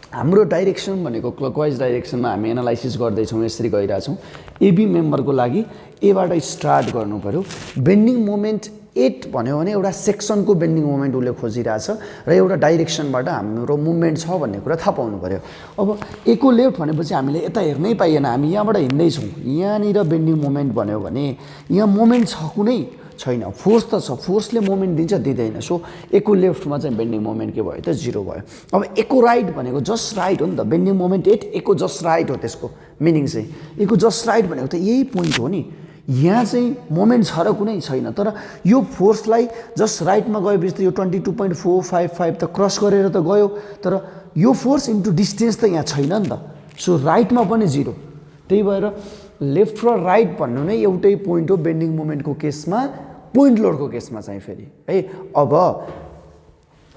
हाम्रो डाइरेक्सन भनेको क्लकवाइज डाइरेक्सनमा हामी एनालाइसिस गर्दैछौँ, यसरी गइरहेछौँ। एबी मेम्बरको लागि एबाट स्टार्ट गर्नु पऱ्यो। बेन्डिङ मोमेन्ट 8 भन्यो भने एउटा सेक्सनको बेन्डिङ मोमेन्ट उसले खोजिरहेछ र एउटा डाइरेक्सनबाट हाम्रो मुभमेन्ट छ भन्ने कुरा थाहा पाउनु पऱ्यो। अब एको लेफ्ट भनेपछि हामीले यता हेर्नै पाइएन, हामी यहाँबाट हिँड्दैछौँ, यहाँनिर बेन्डिङ मोमेन्ट भन्यो भने यहाँ मोमेन्ट छ कुनै छैन, फोर्स त छ, फोर्सले मोमेन्ट दिन्छ दिँदैन। सो एको लेफ्टमा चाहिँ बेन्डिङ मोमेन्ट के भयो त, 0 भयो। अब एको राइट भनेको जस्ट राइट हो नि त, बेन्डिङ मोमेन्ट 8 एको जस्ट राइट हो, त्यसको मिनिङ चाहिँ एको जस्ट राइट भनेको त यही पोइन्ट हो नि। यहाँ चाहिँ मोमेन्ट छ र कुनै छैन, तर यो फोर्सलाई जस्ट राइटमा गएपछि त यो 22.455 त क्रस गरेर त गयो, तर यो फोर्स इन्टु डिस्टेन्स त यहाँ छैन नि त। सो राइटमा पनि 0, त्यही भएर लेफ्ट र राइट भन्नु नै एउटै पोइन्ट हो बेन्डिङ मोमेन्टको केसमा, पोइन्ट लोडको केसमा चाहिँ फेरि है।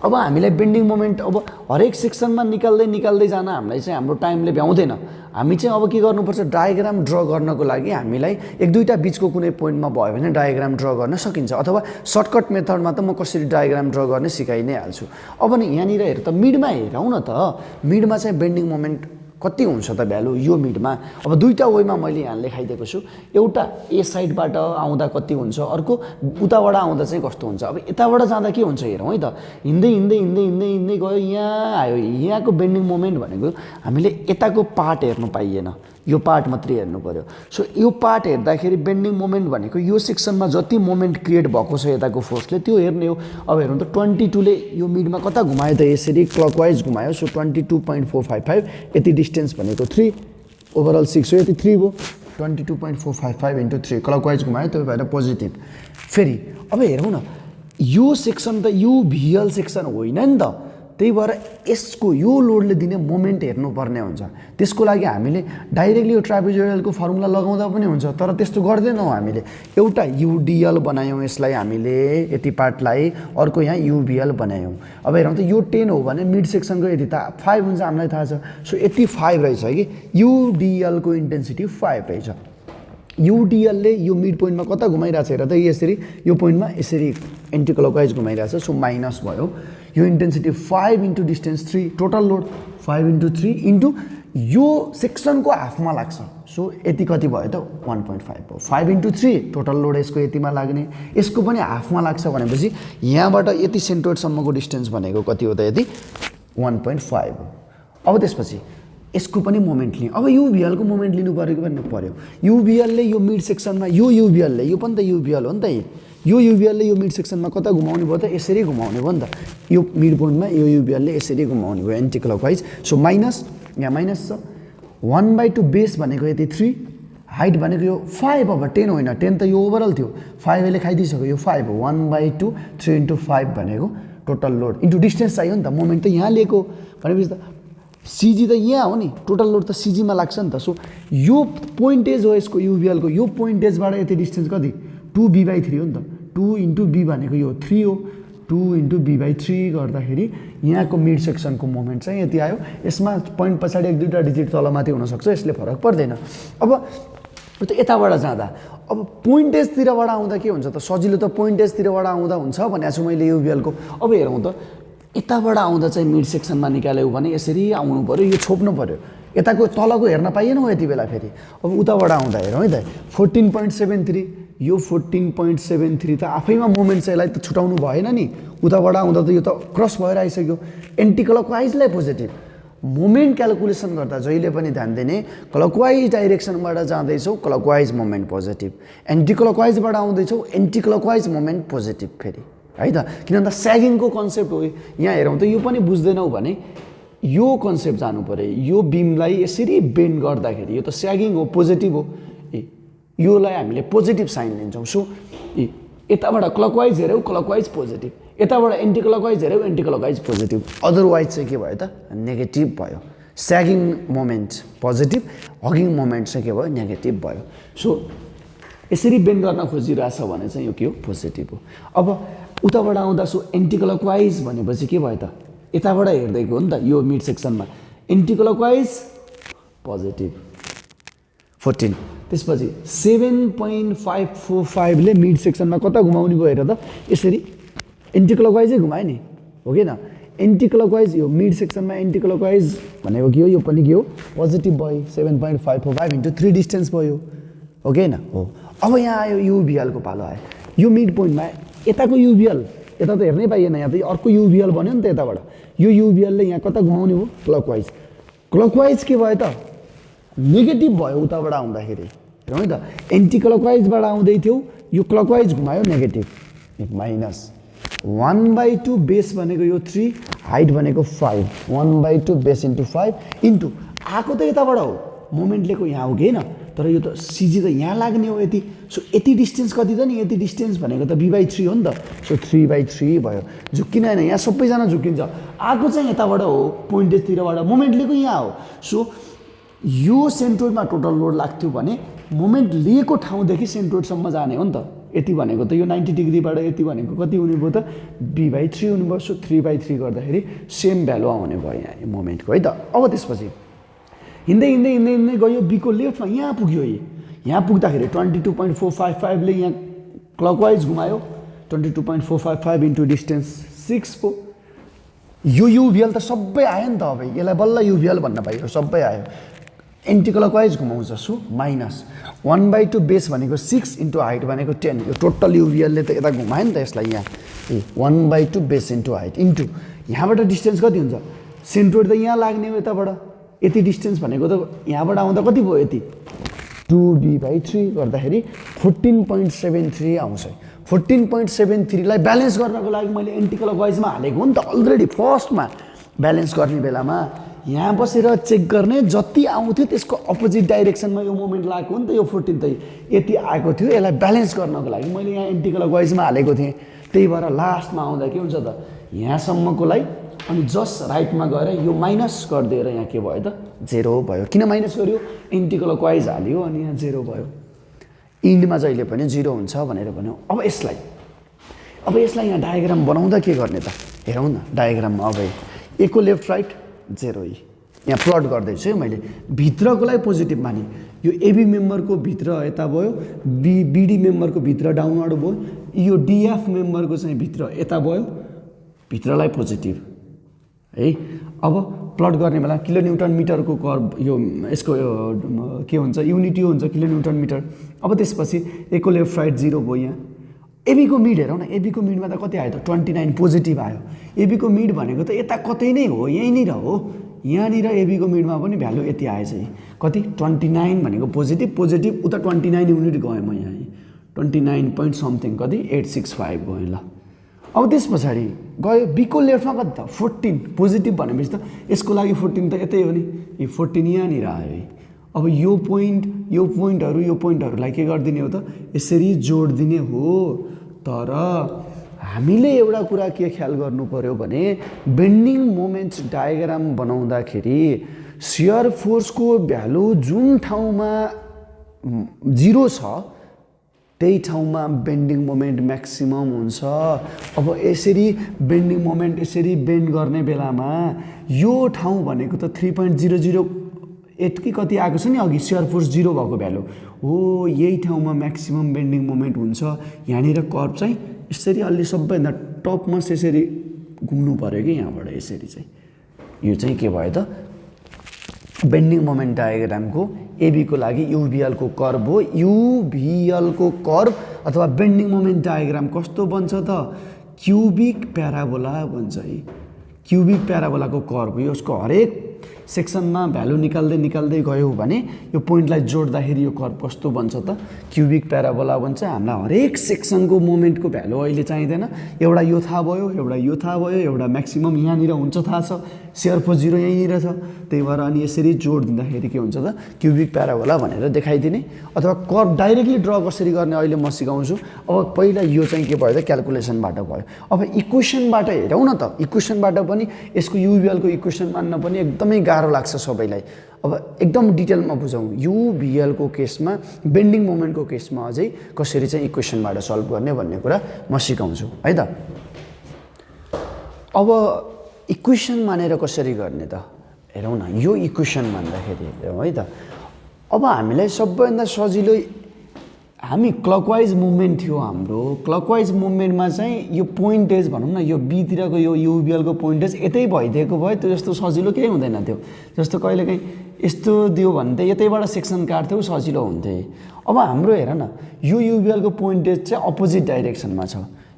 अब हामीलाई बेन्डिङ मोमेन्ट अब हरेक सेक्सनमा निकाल्दै जान हामीलाई चाहिँ हाम्रो टाइमले भ्याउँदैन। हामी चाहिँ अब के गर्नुपर्छ, डायग्राम ड्र गर्नको लागि हामीलाई 1-2टा बिचको कुनै पोइन्टमा भयो भने डायग्राम ड्र गर्न सकिन्छ, अथवा सर्टकट मेथडमा त म कसरी डायग्राम ड्र गर्ने सिकाइ नै हाल्छु। अब नि यहाँनिर हेर त, मिडमा हेरौँ न त, मिडमा चाहिँ बेन्डिङ मोमेन्ट कति हुन्छ त भ्यालु यो मिडमा। अब 2टा वेमा मैले यहाँ लेखाइदिएको छु, एउटा ए साइडबाट आउँदा कति हुन्छ, अर्को उताबाट आउँदा चाहिँ कस्तो हुन्छ। अब यताबाट जाँदा के हुन्छ हेरौँ है त, हिँड्दै गयो, यहाँ आयो, यहाँको बेन्डिङ मोमेन्ट भनेको हामीले यताको पार्ट हेर्नु पाइएन, यो पार्ट मात्रै हेर्नु पऱ्यो। सो यो पार्ट हेर्दाखेरि बेन्डिङ मोमेन्ट भनेको यो सेक्सनमा जति मोमेन्ट क्रिएट भएको छ यताको फोर्सले त्यो हेर्ने हो। अब हेर्नु त 22ले यो मिडमा कता घुमायो त, यसरी क्लकवाइज घुमायो। सो 22.455 यति डिस्टेन्स भनेको 3 ओभरअल 6 हो, यति 3 भयो। 22.455 इन्टु 3 क्लकवाइज घुमायो, त्यो भएर पोजिटिभ। फेरि अब हेरौँ न, यो सेक्सन त युभिएल सेक्सन होइन नि त, त्यही भएर यसको यो लोडले दिने मोमेन्ट हेर्नुपर्ने हुन्छ। त्यसको लागि हामीले डाइरेक्टली यो ट्रापेजोइडलको फर्मुला लगाउँदा पनि हुन्छ, तर त्यस्तो गर्दैनौँ हामीले। एउटा युडिएल बनायौँ यसलाई हामीले, यति पार्टलाई, अर्को यहाँ युबिएल बनायौँ। अब हेरौँ त, यो 10 हो भने मिड सेक्सनको यति त 5 हुन्छ, हामीलाई थाहा छ। सो यति 5 रहेछ कि युडिएलको इन्टेन्सिटी 5 रहेछ। युडिएलले यो मिड पोइन्टमा कता घुमाइरहेछ हेर त, यसरी यो पोइन्टमा यसरी एन्टी क्लकवाइज घुमाइरहेछ। सो माइनस भयो, यो intensity 5 into distance 3, total load 5 into 3 into यो सेक्सनको हाफमा लाग्छ। सो यति कति भयो त, 1.5 भयो। 5 इन्टु 3 टोटल लोड यसको यतिमा लाग्ने, यसको पनि हाफमा लाग्छ भनेपछि यहाँबाट यति सेन्टरसम्मको डिस्टेन्स भनेको कति हो त, यति 1.5 हो। अब त्यसपछि यसको पनि मोमेन्ट लिएँ। अब युभिएलको मोमेन्ट लिनु पऱ्यो कि भन्नु पऱ्यो। युभिएलले यो मिड सेक्सनमा, यो युभिएलले, यो पनि त युभिएल हो नि त, यो युभिएलले यो मिड सेक्सनमा कता घुमाउने भयो त, यसरी घुमाउने भयो नि त। यो मिड पोइन्टमा यो युभिएलले यसरी घुमाउने भयो एन्टी क्लकवाइज। सो माइनस, यहाँ माइनस छ। 1/2 बेस भनेको यति 3, हाइट भनेको यो 5, अब 10 होइन, 10 त यो ओभरअल थियो, 5 अहिले खाइदिइसक्यो, यो 5 हो। 1/2 3 इन्टु 5 भनेको टोटल लोड इन्टु डिस्टेन्स चाहियो नि त, मोमेन्ट त यहाँ लिएको भनेपछि त सिजी त यहाँ हो नि, टोटल लोड त सिजीमा लाग्छ नि त। सो यो पोइन्टेज हो यसको युभिएलको, यो पोइन्टेजबाट यति डिस्टेन्स कति, 2b/3 हो नि त। 2 इन्टु b भनेको यो 3 हो, 2 इन्टु b/3 गर्दाखेरि यहाँको मिड सेक्सनको मोमेन्ट चाहिँ यति आयो। यसमा पोइन्ट पछाडि 1-2टा डिजिट तलमाथि हुनसक्छ, यसले फरक पर्दैन। अब त यताबाट जाँदा, अब पोइन्टेजतिरबाट आउँदा के हुन्छ त, सजिलो त पोइन्टेजतिरबाट आउँदा हुन्छ भनेको छु मैले युभिएलको। अब हेरौँ त, यताबाट आउँदा चाहिँ मिड सेक्सनमा निकाल्यो भने यसरी आउनु पऱ्यो, यो छोप्नु पऱ्यो, यताको तलको हेर्न पाइएन हो यति बेला फेरि। अब उताबाट आउँदा हेरौँ है त 14.73 यो 14.73 त आफैमा मोमेन्ट छ, यसलाई त छुटाउनु भएन नि। उताबाट आउँदा त यो त क्रस भएर आइसक्यो, एन्टी क्लकवाइजलाई पोजिटिभ। मोमेन्ट क्यालकुलेसन गर्दा जहिले पनि ध्यान दिने क्लकवाइज डाइरेक्सनबाट जाँदैछौ क्लकवाइज मोमेन्ट पोजिटिभ, एन्टी क्लकवाइजबाट आउँदैछौ एन्टी क्लकवाइज मोमेन्ट पोजिटिभ फेरि है त। किन भन्दा स्यागिङको कन्सेप्ट हो यहाँ। हेरौँ त यो पनि बुझ्दैनौ भने यो कन्सेप्ट जानु पर्यो। यो बिमलाई यसरी बेन्ड गर्दाखेरि यो त स्यागिङ हो, पोजिटिभ हो। योलाई हामीले पोजिटिभ साइन लिन्छौँ। सो यताबाट क्लकवाइज हेऱ्यौ क्लकवाइज पोजिटिभ, यताबाट एन्टी क्लकवाइज हेऱ्यौ एन्टी क्लकवाइज पोजिटिभ। अदरवाइज चाहिँ के भयो त नेगेटिभ भयो। Sagging moment positive, hogging moment चाहिँ के भयो नेगेटिभ भयो। सो यसरी बेन्ड गर्न खोजिरहेछ भने चाहिँ यो के हो पोजिटिभ हो। अब उताबाट आउँदा सो एन्टी क्लकवाइज भनेपछि के भयो त यताबाट हेर्दैको हो नि त यो मिड सेक्सनमा एन्टी क्लकवाइज पोजिटिभ 14। त्यसपछि 7.545 ले मिड सेक्सनमा कता घुमाउने भयो हेर त यसरी एन्टी क्लकवाइजै घुमायो नि हो कि न। एन्टी क्लकवाइज यो मिड सेक्सनमा एन्टी क्लकवाइज भनेको के हो यो पनि के हो पोजिटिभ भयो। 7.545 इन्टु 3 डिस्टेन्स भयो हो कि न हो। अब यहाँ आयो युभिएलको पालो आयो। यो मिड पोइन्टमा यताको युभिएल यता त हेर्नै पाइएन, यहाँ त अर्को युभिएल बन्यो नि त यताबाट। यो युभिएलले यहाँ कता घुमाउने हो क्लकवाइज। क्लकवाइज के भयो त नेगेटिभ भयो उताबाट आउँदाखेरि हेरौँ है त। एन्टी क्लकवाइजबाट आउँदै थियो यो क्लकवाइज घुमायो नेगेटिभ माइनस 1/2 बेस भनेको यो 3 हाइट भनेको 5 1/2 बेस इन्टु 5 इन्टु आएको त यताबाट हो मोमेन्ट लिएको यहाँ हो कि होइन, तर यो त सिजी त यहाँ लाग्ने हो यति। सो यति डिस्टेन्स कति त नि यति डिस्टेन्स भनेको त b/3 हो नि त। सो 3/3 भयो। झुक्किन होइन यहाँ सबैजना झुक्किन्छ। आएको चाहिँ यताबाट हो पोइन्टेजतिरबाट, मोमेन्ट लिएको यहाँ हो। सो यो सेन्ट्रोइडमा टोटल लोड लाग्थ्यो भने मोमेन्ट लिएको ठाउँदेखि सेन्ट्रोइडसम्म जाने हो नि त। यति भनेको त यो 90 डिग्रीबाट यति भनेको कति हुने भयो त b/3 हुने भयो। सो 3/3 गर्दाखेरि सेम भ्यालु आउने भयो यहाँ मोमेन्टको है त। अब त्यसपछि हिँड्दै हिँड्दै हिँड्दै हिँड्दै गयो बीको लेफ्टमा यहाँ पुग्यो। यहाँ पुग्दाखेरि 22.455 ले यहाँ क्लकवाइज घुमायो। 22.455 इन्टु डिस्टेन्स 6 पो। यो युभिएल त सबै आयो नि त। अब यसलाई बल्ल युभिएल भन्न पाइयो, सबै आयो। एन्टी क्लकवाइज घुमाउँछ सो माइनस 1/2 बेस भनेको 6 इन्टु हाइट भनेको 10। यो टोटल युभिएलले त यता घुमायो नि त यसलाई यहाँ 1/2 बेस इन्टु हाइट इन्टु यहाँबाट डिस्टेन्स कति हुन्छ सेन्ट्रोइड त यहाँ लाग्ने हो यताबाट। यति डिस्टेन्स भनेको त यहाँबाट आउँदा कति भयो यति 2b/3 गर्दाखेरि 14.73 आउँछ। 14.73 लाई ब्यालेन्स गर्नको लागि मैले एन्टी क्लकवाइजमा हालेको हो नि त अलरेडी। फर्स्टमा ब्यालेन्स गर्ने बेलामा यहाँ बसेर चेक गर्ने जति आउँथ्यो त्यसको अपोजिट डाइरेक्सनमा यो मोमेन्ट लागेको हो नि त। यो 14 त यति आएको थियो, यसलाई ब्यालेन्स गर्नको लागि मैले यहाँ एन्टी क्लकवाइजमा हालेको थिएँ। त्यही भएर लास्टमा आउँदा के हुन्छ त यहाँसम्मकोलाई अनि जस्ट राइटमा गएर यो माइनस गरिदिएर यहाँ के भयो त 0 भयो। किन माइनस गर्यो एन्टी क्लकवाइज हाल्यो अनि यहाँ 0 भयो। इन्डमा जहिले पनि 0 हुन्छ भनेर भन्यो। अब यसलाई यहाँ डायग्राम बनाउँदा के गर्ने त हेरौँ न डायग्राममा। अब एको लेफ्ट राइट 0 यहाँ प्लट गर्दैछु है मैले। भित्रकोलाई पोजिटिभ माने यो एबी मेम्बरको भित्र यता भयो, बिडी मेम्बरको भित्र डाउनवर्ड भयो, यो डिएफ मेम्बरको चाहिँ भित्र यता भयो, भित्रलाई पोजिटिभ है। अब प्लट गर्ने बेला किलोन्युटन मिटरको कर्भ यो यसको के हुन्छ युनिट यो हुन्छ किलोन्युटन मिटर। अब त्यसपछि एको लेफ्ट राइट 0 भयो। यहाँ एबीको मिड हेरौँ न। एबीको मिडमा त कति आयो त 29 पोजिटिभ आयो। एबीको मिड भनेको त यता कतै नै हो, यहीँनिर हो। यहाँनिर एबीको मिडमा पनि भ्यालु यति आएछ कति 29 भनेको पोजिटिभ पोजिटिभ उता 29 युनिट गएँ म यहाँ 29 पोइन्ट समथिङ कति 865 गएँ ल। अब त्यस पछाडि गयो बीको लेफ्टमा कति त 14 पोजिटिभ भनेपछि त यसको लागि 14 त यतै हो नि। यो 14 यहाँनिर आयो। अब यो पोइन्टहरूलाई के गरिदिने हो त यसरी जोडिदिने हो। तर हामीले एउटा कुरा के ख्याल गर्नु पर्यो भने बेन्डिङ मोमेन्ट्स डायग्राम बनाउँदाखेरि सियर फोर्सको भ्यालु जुन ठाउँमा 0 छ त्यही ठाउँमा बेन्डिङ मोमेन्ट म्याक्सिमम हुन्छ। अब यसरी बेन्डिङ मोमेन्ट यसरी बेन्ड गर्ने बेलामा यो ठाउँ भनेको त 3.008 कि कति आएको छ नि अघि सियर फोर्स 0 भएको भ्यालु हो। यही ठाउँमा म्याक्सिमम बेन्डिङ मोमेन्ट हुन्छ। यहाँनिर कर्भ चाहिँ यसरी अलि सबैभन्दा टपमा यसरी घुम्नु पर्यो कि यहाँबाट यसरी चाहिँ यो चाहिँ के भयो त बेन्डिङ मोमेन्ट डायग्रामको एबी को लागि युभिएल को कर्व हो। युभिएल को कर्व अथवा बेन्डिङ मोमेन्ट डायग्राम कस्तो बन्छ त क्युबिक प्याराबोला बन्छ है। क्युबिक प्याराबोलाको कर्व यसको हरेक सेक्सनमा भ्यालु निकाल्दै गयो भने यो पोइन्टलाई जोड्दाखेरि यो कर्व कस्तो बन्छ त क्युबिक प्याराबोला बन्छ। हामीलाई हरेक सेक्सनको मोमेन्टको भ्यालु अहिले चाहिँदैन, एउटा यो थाहा भयो, एउटा यो थाहा भयो, एउटा म्याक्सिमम यहाँनिर हुन्छ थाहा छ, सेयर फो 0 यहीँनिर छ, त्यही भएर अनि यसरी जोड दिँदाखेरि के हुन्छ त क्युबिक प्याराबोला भनेर देखाइदिने। अथवा कर्व डाइरेक्टली ड्र कसरी गर्ने अहिले म सिकाउँछु। अब पहिला यो चाहिँ के भयो त क्याल्कुलेसनबाट भयो। अब इक्वेसनबाट हेरौँ न त, इक्वेसनबाट पनि यसको युभिएलको इक्वेसन मान्न पनि एकदमै गाह्रो लाग्छ सबैलाई। अब एकदम डिटेलमा बुझौँ। युभिएलको केसमा बेन्डिङ मोमेन्टको केसमा अझै कसरी चाहिँ इक्वेसनबाट सल्भ गर्ने भन्ने कुरा म सिकाउँछु है त। अब इक्वेसन मानेर कसरी गर्ने त हेरौँ न। यो इक्वेसन मान्दाखेरि हेरौँ है त। अब हामीलाई सबैभन्दा सजिलो हामी क्लकवाइज मुभमेन्ट थियो हाम्रो। क्लकवाइज मुभमेन्टमा चाहिँ यो पोइन्टेज भनौँ न, यो बीतिरको यो युभिएलको पोइन्टेज यतै भइदिएको भए त्यो जस्तो सजिलो केही हुँदैन थियो। जस्तो कहिलेकाहीँ यस्तो दियो भने त यतैबाट सेक्सन काट्थ्यौ सजिलो हुन्थ्यो। अब हाम्रो हेर न, यो युभिएलको पोइन्टेज चाहिँ अपोजिट डाइरेक्सनमा छ,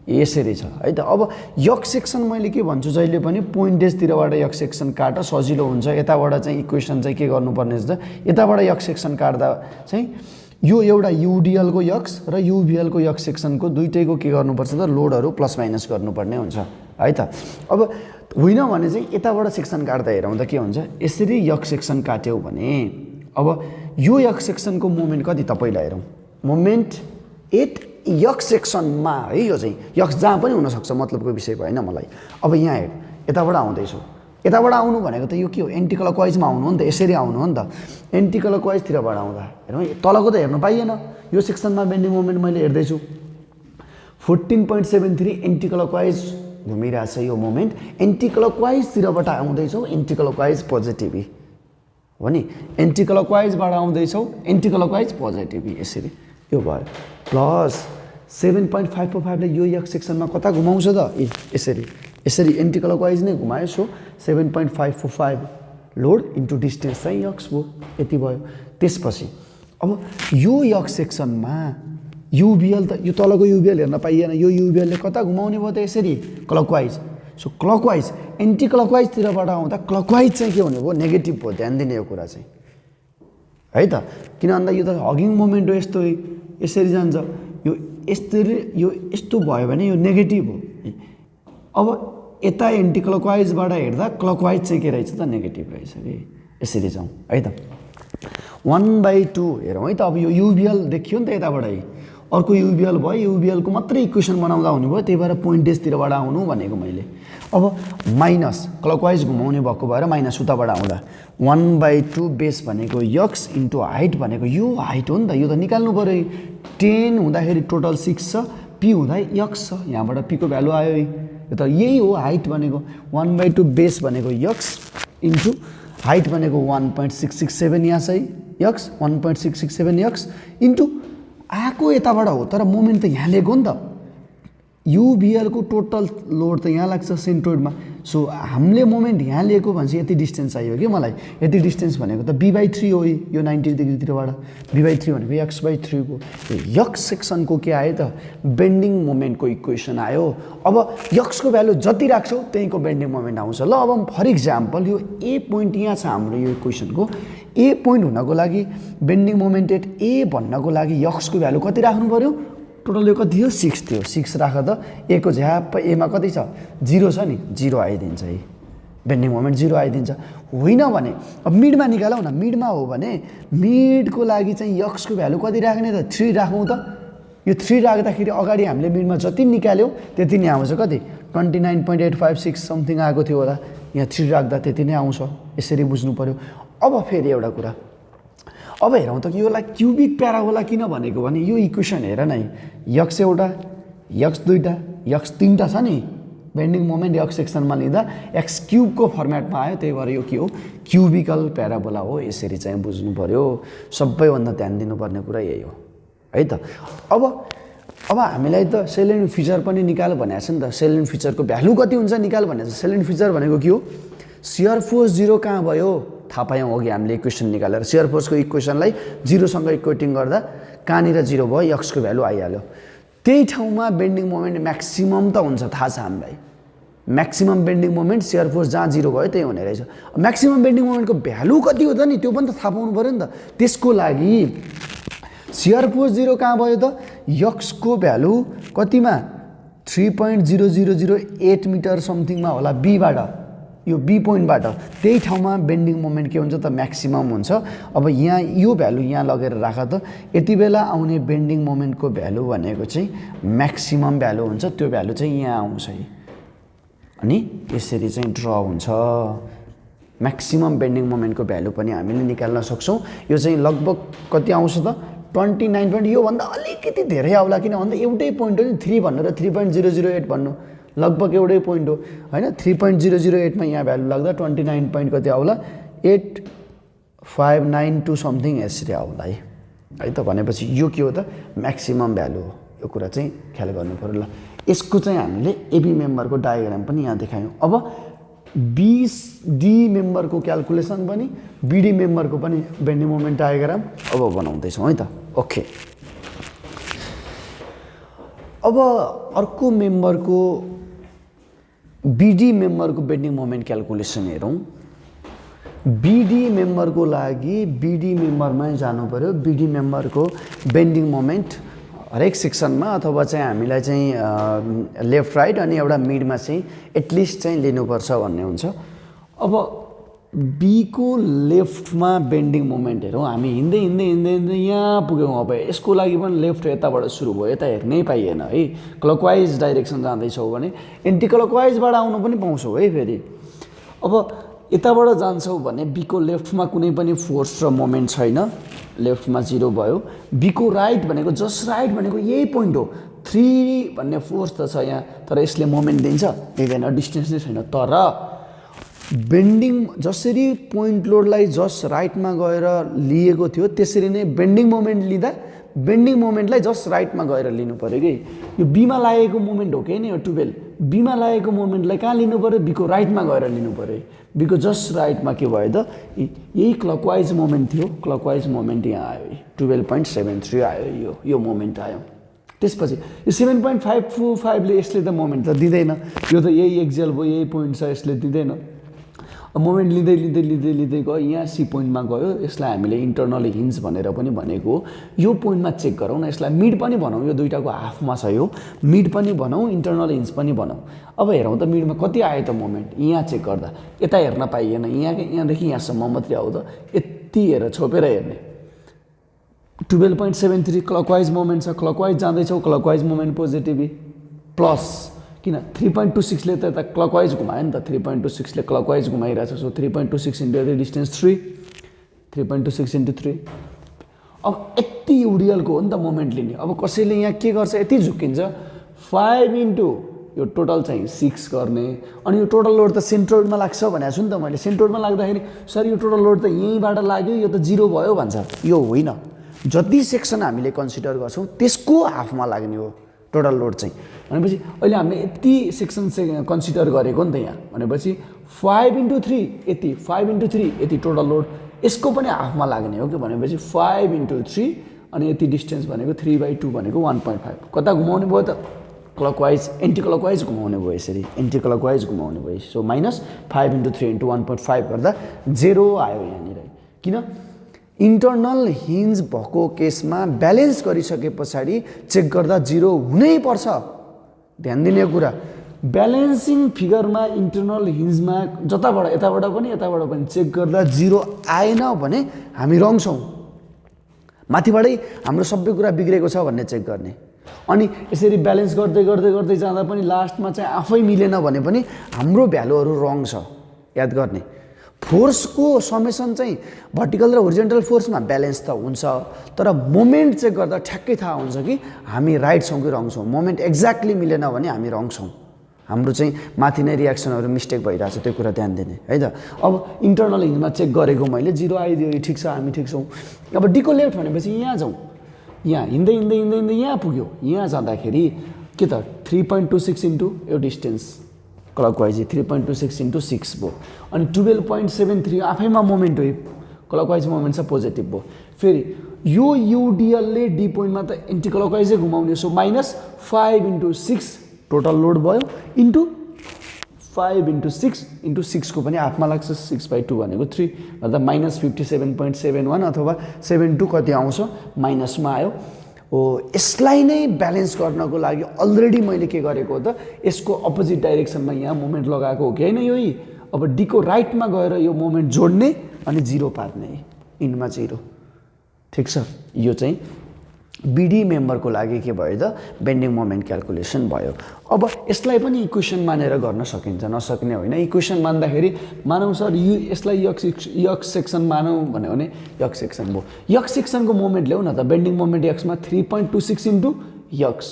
यसरी छ है त। अब यक सेक्सन मैले के भन्छु जहिले पनि पोइन्टेजतिरबाट यक सेक्सन काट सजिलो हुन्छ। यताबाट चाहिँ इक्वेसन चाहिँ के गर्नुपर्ने छ त, यताबाट यक सेक्सन काट्दा चाहिँ यो एउटा युडिएलको यक्स र युभिएलको यक सेक्सनको दुइटैको के गर्नुपर्छ त लोडहरू प्लस माइनस गर्नुपर्ने हुन्छ है त। अब होइन भने चाहिँ यताबाट सेक्सन काट्दा हेरौँ त के हुन्छ, यसरी यक सेक्सन काट्यौ भने अब यो यक सेक्सनको मोमेन्ट कति त पहिला हेरौँ। मोमेन्ट एट यक सेक्सनमा है, यो चाहिँ यक्स जहाँ पनि हुनसक्छ मतलबको विषय भएन मलाई। अब यहाँ हेर, यताबाट आउँदैछु, यताबाट आउनु भनेको त यो के हो एन्टी क्लकवाइजमा आउनु हो नि त, यसरी आउनु हो नि त। एन्टी क्लकवाइजतिरबाट आउँदा हेरौँ तलको त हेर्नु पाइएन। यो सेक्सनमा बेन्डिङ मोमेन्ट मैले हेर्दैछु 14.73 एन्टी क्लकवाइज घुमिरहेछ यो मोमेन्ट। एन्टी क्लकवाइजतिरबाट आउँदैछौ, एन्टी क्लकवाइज पोजिटिभ हो नि, एन्टी क्लकवाइजबाट आउँदैछौ एन्टी क्लकवाइज पोजिटिभ, यसरी यो भयो। प्लस 7.545 ले यो यक सेक्सनमा कता घुमाउँछ त यसरी, यसरी एन्टी क्लकवाइज नै घुमायो। सो 7.545 लोड इन्टु डिस्टेन्स चाहिँ यक्स भयो, यति भयो। त्यसपछि अब यो यक सेक्सनमा युभिएल त यो तलको युभिएल हेर्न पाइएन, यो युभिएलले कता घुमाउने भयो त यसरी क्लकवाइज। सो क्लकवाइज एन्टी क्लकवाइजतिरबाट आउँदा क्लकवाइज चाहिँ के हुने भयो नेगेटिभ भयो। ध्यान दिने यो कुरा चाहिँ है त, किन भन्दा यो त हगिङ मोमेन्ट हो, यस्तो यसरी जान्छ, यो यसरी यो यस्तो भयो भने यो नेगेटिभ हो। अब यता एन्टी क्लकवाइजबाट हेर्दा क्लकवाइज चाहिँ के रहेछ त नेगेटिभ रहेछ कि, यसरी जाउँ है त। 1/2 हेरौँ है त। अब यो युभिएल देखियो नि त यताबाटै, अर्को युभिएल भयो, युभिएलको मात्रै इक्वेसन बनाउँदा हुने भयो, त्यही भएर पोइन्टेजतिरबाट आउनु भनेको मैले। अब माइनस क्लकवाइज घुमाउने भएको भएर माइनस उताबाट आउँदा 1/2 बेस भनेको यक्स इन्टु हाइट भनेको यो हाइट हो नि त, यो त निकाल्नु पऱ्यो। 10 हुँदाखेरि टोटल 6 छ, पी हुँदा यक्स छ, यहाँबाट पीको भ्यालु आयो यो त यही हो हाइट भनेको। 1/2 बेस भनेको यक्स इन्टु हाइट भनेको 1.667 यहाँ चाहिँ यक्स 1.667 यक्स इन्टु आएको यताबाट हो, तर मोमेन्ट त यहाँ लिएको नि त। युभिएलको टोटल लोड त यहाँ लाग्छ सेन्ट्रोइडमा। सो हामीले मोमेन्ट यहाँ लिएको भनेपछि यति डिस्टेन्स चाहियो कि मलाई। यति डिस्टेन्स भनेको त b/3 हो, यो 90 डिग्रीतिरबाट b/3 भनेको x/3 को। यक्स सेक्सनको के आयो त बेन्डिङ मोमेन्टको इक्वेसन आयो। अब यक्सको भ्यालु जति राख्छौ त्यहीँको बेन्डिङ मोमेन्ट आउँछ। ल अब फर इक्जाम्पल यो ए पोइन्ट यहाँ छ हाम्रो यो इक्वेसनको। ए पोइन्ट हुनको लागि बेन्डिङ मोमेन्ट एट ए भन्नको लागि यक्सको भ्यालु कति राख्नु पर्यो? टोटल यो कति थियो 6 थियो। 6 राख त ए को झ्याप एमा कति छ 0 छ नि, 0 आइदिन्छ है, बेन्डिङ मोमेन्ट 0 आइदिन्छ। होइन भने अब मिडमा निकालौँ न। मिडमा हो भने मिडको लागि चाहिँ यक्सको भ्यालु कति राख्ने त 3 राखौँ त। यो 3 राख्दाखेरि अगाडि हामीले मिडमा जति निकाल्यो त्यति नै आउँछ। कति 29.856 समथिङ आएको थियो होला, यहाँ 3 राख्दा त्यति नै आउँछ। यसरी बुझ्नु पर्यो। अब फेरि एउटा कुरा, अब हेरौँ त योलाई क्युबिक प्याराबोला किन भनेको भने यो इक्वेसन हेर नै, यक्स एउटा, यक्स दुईटा, यक्स तीनटा छ नि, बेन्डिङ मोमेन्ट यक्स सेक्सनमा लिँदा एक्स क्युबको फर्मेटमा आयो, त्यही भएर यो के हो क्युबिकल प्याराबोला हो। यसरी चाहिँ बुझ्नु पर्यो। सबैभन्दा ध्यान दिनुपर्ने कुरा यही हो है त। अब हामीलाई त सेलेन फिचर पनि निकाल भनेको छ नि त। सेलेन फिचरको भ्यालु कति हुन्छ निकाल भनेको छ। सेलेन फिचर भनेको के हो? सियर फोर्स 0 कहाँ भयो? थाहा पायौँ अघि हामीले इक्वेसन निकालेर सियर फोर्सको इक्वेसनलाई 0 सँग इक्वेटिङ गर्दा कहाँनिर 0 भयो यक्सको भ्यालु आइहाल्यो त्यही ठाउँमा बेन्डिङ मोमेन्ट म्याक्सिमम त हुन्छ थाहा छ हामीलाई maximum bending moment share force जहाँ 0 भयो त्यही हुने रहेछ म्याक्सिमम बेन्डिङ मोमेन्टको भ्यालु कति हो त नि त्यो पनि त थाहा पाउनु पर्यो नि त त्यसको लागि सियर फोर्स 0 कहाँ भयो त यक्सको भ्यालु कतिमा 3.0008 मिटर समथिङमा होला बीबाट यो बी पोइन्टबाट त्यही ठाउँमा बेन्डिङ मोमेन्ट के हुन्छ त म्याक्सिमम हुन्छ अब यहाँ यो भ्यालु यहाँ लगेर राख त यति बेला आउने बेन्डिङ मोमेन्टको भ्यालु भनेको चाहिँ म्याक्सिमम भ्यालु हुन्छ त्यो भ्यालु चाहिँ यहाँ आउँछ अनि यसरी चाहिँ ड्र हुन्छ म्याक्सिमम बेन्डिङ मोमेन्टको भ्यालु पनि हामीले निकाल्न सक्छौँ यो चाहिँ लगभग कति आउँछ त 29 पोइन्ट योभन्दा अलिकति धेरै आउला किन भन्दा एउटै पोइन्ट हो नि 3 भन्नु र 3.008 भन्नु लगभग एउटै पोइन्ट हो हैन 3.008 मा यहाँ भ्यालु लाग्दा 29 पोइन्ट कति आउला 8592 समथिङ यसरी आउला है त भनेपछि यो के हो त म्याक्सिमम भ्यालु हो यो कुरा चाहिँ ख्याल गर्नु पर्यो ल यसको चाहिँ हामीले एबी मेम्बरको डायग्राम पनि यहाँ देखायौं अब बीडी मेम्बरको क्याल्कुलेसन पनि बीडी मेम्बरको पनि बेन्डिङ मोमेन्ट डायग्राम अब बनाउँदै छौं है त ओके अब अर्को मेम्बरको बीडी मेम्बरको बेन्डिङ मोमेन्ट क्याल्कुलेसन हेरौं बीडी मेम्बरको लागि बीडी मेम्बरमै जानु पर्यो बीडी मेम्बरको बेन्डिङ मोमेन्ट हरेक सेक्सनमा अथवा चाहिँ हामीलाई चाहिँ लेफ्ट राइट अनि एउटा मिडमा चाहिँ एटलिस्ट चाहिँ लिनुपर्छ भन्ने हुन्छ अब बी को लेफ्टमा बेन्डिङ मोमेन्ट हेरौँ हामी हिँड्दै हिँड्दै हिँड्दै हिँड्दै यहाँ पुग्यौँ अब यसको लागि पनि लेफ्ट यताबाट सुरु भयो यता हेर्नै पाइएन है क्लकवाइज डाइरेक्सन जाँदैछौँ भने एन्टी क्लकवाइजबाट आउनु पनि पाउँछौँ है फेरि अब यताबाट जान्छौँ भने बी को लेफ्टमा कुनै पनि फोर्स र मोमेन्ट छैन लेफ्टमा 0 भयो बी को राइट भनेको जस्ट राइट भनेको यही पोइन्ट हो 3 भन्ने फोर्स त छ यहाँ तर यसले मोमेन्ट दिन्छ दिँदैन डिस्टेन्स नै छैन तर बेन्डिङ जसरी पोइन्ट लोडलाई जस्ट राइटमा गएर लिएको थियो त्यसरी नै बेन्डिङ मोमेन्ट लिँदा बेन्डिङ मोमेन्टलाई जस्ट राइटमा गएर लिनु पर्यो कि यो बीमा लागेको मोमेन्ट हो कि नि यो 12 बीमा लागेको मोमेन्टलाई कहाँ लिनु पर्यो बीको राइटमा गएर लिनु पर्यो बीको जस्ट राइटमा के भयो त यही क्लकवाइज मोमेन्ट थियो क्लकवाइज मोमेन्ट यहाँ आयो 12.73 आयो यो मोमेन्ट आयो त्यसपछि यो 7.525 ले यसले त मोमेन्ट त दिँदैन यो त यही एक्जेल भयो यही पोइन्ट छ यसले दिँदैन मोमेन्ट लिँदै लिँदै लिँदै लिँदै गयो यहाँ सी पोइन्टमा गयो यसलाई हामीले इन्टरनल हिन्ज भनेर पनि भनेको हो यो पोइन्टमा चेक गरौँ न यसलाई मिड पनि भनौँ यो दुईटाको हाफमा छ यो मिड पनि भनौँ इन्टरनल हिन्ज पनि भनौँ अब हेरौँ त मिडमा कति आयो त मोमेन्ट यहाँ चेक गर्दा यता हेर्न पाइएन यहाँदेखि यहाँसम्म मात्रै आऊ त यति हेर छोपेर हेर्ने 12.73 क्लकवाइज मोमेन्ट छ क्लकवाइज जाँदैछौँ क्लकवाइज मोमेन्ट पोजिटिभ प्लस किन 3.26 ले त यता क्लकवाइज घुमायो नि त 3.26 ले क्लकवाइज घुमाइरहेछ so 3.26 into the distance 3 3.26 into 3 अब यति युडियलको हो नि त मोमेन्ट लिने अब कसैले यहाँ के गर्छ यति झुकिन्छ 5 इन्टु यो टोटल चाहिँ 6 गर्ने अनि यो टोटल लोड त सेन्ट्रोइडमा लाग्छ भनेको छु नि त मैले सेन्ट्रोइडमा लाग्दाखेरि सर यो टोटल लोड त यहीँबाट लाग्यो यो त 0 भयो भन्छ यो होइन जति सेक्सन हामीले कन्सिडर गर्छौँ त्यसको हाफमा लाग्ने हो टोटल लोड चाहिँ भनेपछि अहिले हामीले यति सेक्सन कन्सिडर गरेको नि त यहाँ भनेपछि 5 इन्टु 3 यति 5 इन्टु 3 यति टोटल लोड यसको पनि हाफमा लाग्ने हो कि भनेपछि 5 इन्टु 3 अनि यति डिस्टेन्स भनेको 3/2 भनेको 1.5 कता घुमाउने भयो त क्लकवाइज एन्टी क्लकवाइज घुमाउने भयो यसरी एन्टी क्लकवाइज घुमाउने भयो सो माइनस 5 इन्टु 3 इन्टु 1.5 गर्दा 0 आयो यहाँनिर किन इन्टरनल हिन्ज भएको केसमा ब्यालेन्स गरिसके पछाडि चेक गर्दा 0 हुनै पर्छ ध्यान दिने कुरा ब्यालेन्सिङ फिगरमा इन्टरनल हिन्जमा जताबाट यताबाट पनि चेक गर्दा 0 आएन भने हामी रङ छौँ माथिबाटै हाम्रो सबै कुरा बिग्रेको छ भन्ने चेक गर्ने अनि यसरी ब्यालेन्स गर्दै गर्दै गर्दै जाँदा पनि लास्टमा चाहिँ आफै मिलेन भने पनि हाम्रो भ्यालुहरू रङ छ याद गर्ने फोर्सको समेसन चाहिँ भर्टिकल र होरिजेन्टल फोर्समा ब्यालेन्स त हुन्छ तर मोमेन्ट चेक गर्दा ठ्याक्कै थाहा हुन्छ कि हामी राइट छौँ कि रङ छौँ मोमेन्ट एक्ज्याक्टली मिलेन भने हामी रङ छौँ हाम्रो चाहिँ माथि नै रियाक्सनहरू मिस्टेक भइरहेछ त्यो कुरा ध्यान दिने है त अब इन्टरनल हिन्जमा चेक गरेको मैले 0 आइदियो ठिक छ हामी ठिक छौँ अब डीको लेफ्ट भनेपछि यहाँ जाउँ यहाँ हिँड्दै हिँड्दै हिँड्दै हिँड्दै यहाँ पुग्यो यहाँ जाँदाखेरि के त 3.26 इन्टु यो डिस्टेन्स क्लकवाइज 3.26 इन्टु 6 भयो अनि 12.73 आफैमा मोमेन्ट हो क्लकवाइज मोमेन्ट छ पोजिटिभ भयो फेरि यो युडिएलले डी पोइन्टमा त एन्टी क्लकवाइजै घुमाउने सो -5 इन्टु 6 टोटल लोड भयो इन्टु 5 इन्टु 6 इन्टु 6 को पनि हाफमा लाग्छ 6/2 भनेको 3 गर्दा -57.71 अथवा 72 कति आउँछ माइनसमा आयो हो यसलाई नै ब्यालेन्स गर्नको लागि अलरेडी मैले के गरेको हो त यसको अपोजिट डाइरेक्सनमा यहाँ मोमेन्ट लगाएको हो कि हैन यो अब डी को राइटमा गएर यो मोमेन्ट जोड्ने अनि 0 पार्ने इनमा 0 ठीक छ यो चाहिँ बीडी मेम्बरको लागि के भयो त बेन्डिङ मोमेन्ट क्याल्कुलेसन भयो अब यसलाई पनि इक्वेसन मानेर गर्न सकिन्छ नसक्ने होइन इक्वेसन मान्दाखेरि मानौ सर यसलाई यक्स सेक्सन मानौ भन्यो भने यक्स सेक्सन भयो यक्स सेक्सनको मोमेन्ट ल्याउ न त बेन्डिङ मोमेन्ट यक्समा 3.26 इन्टु यक्स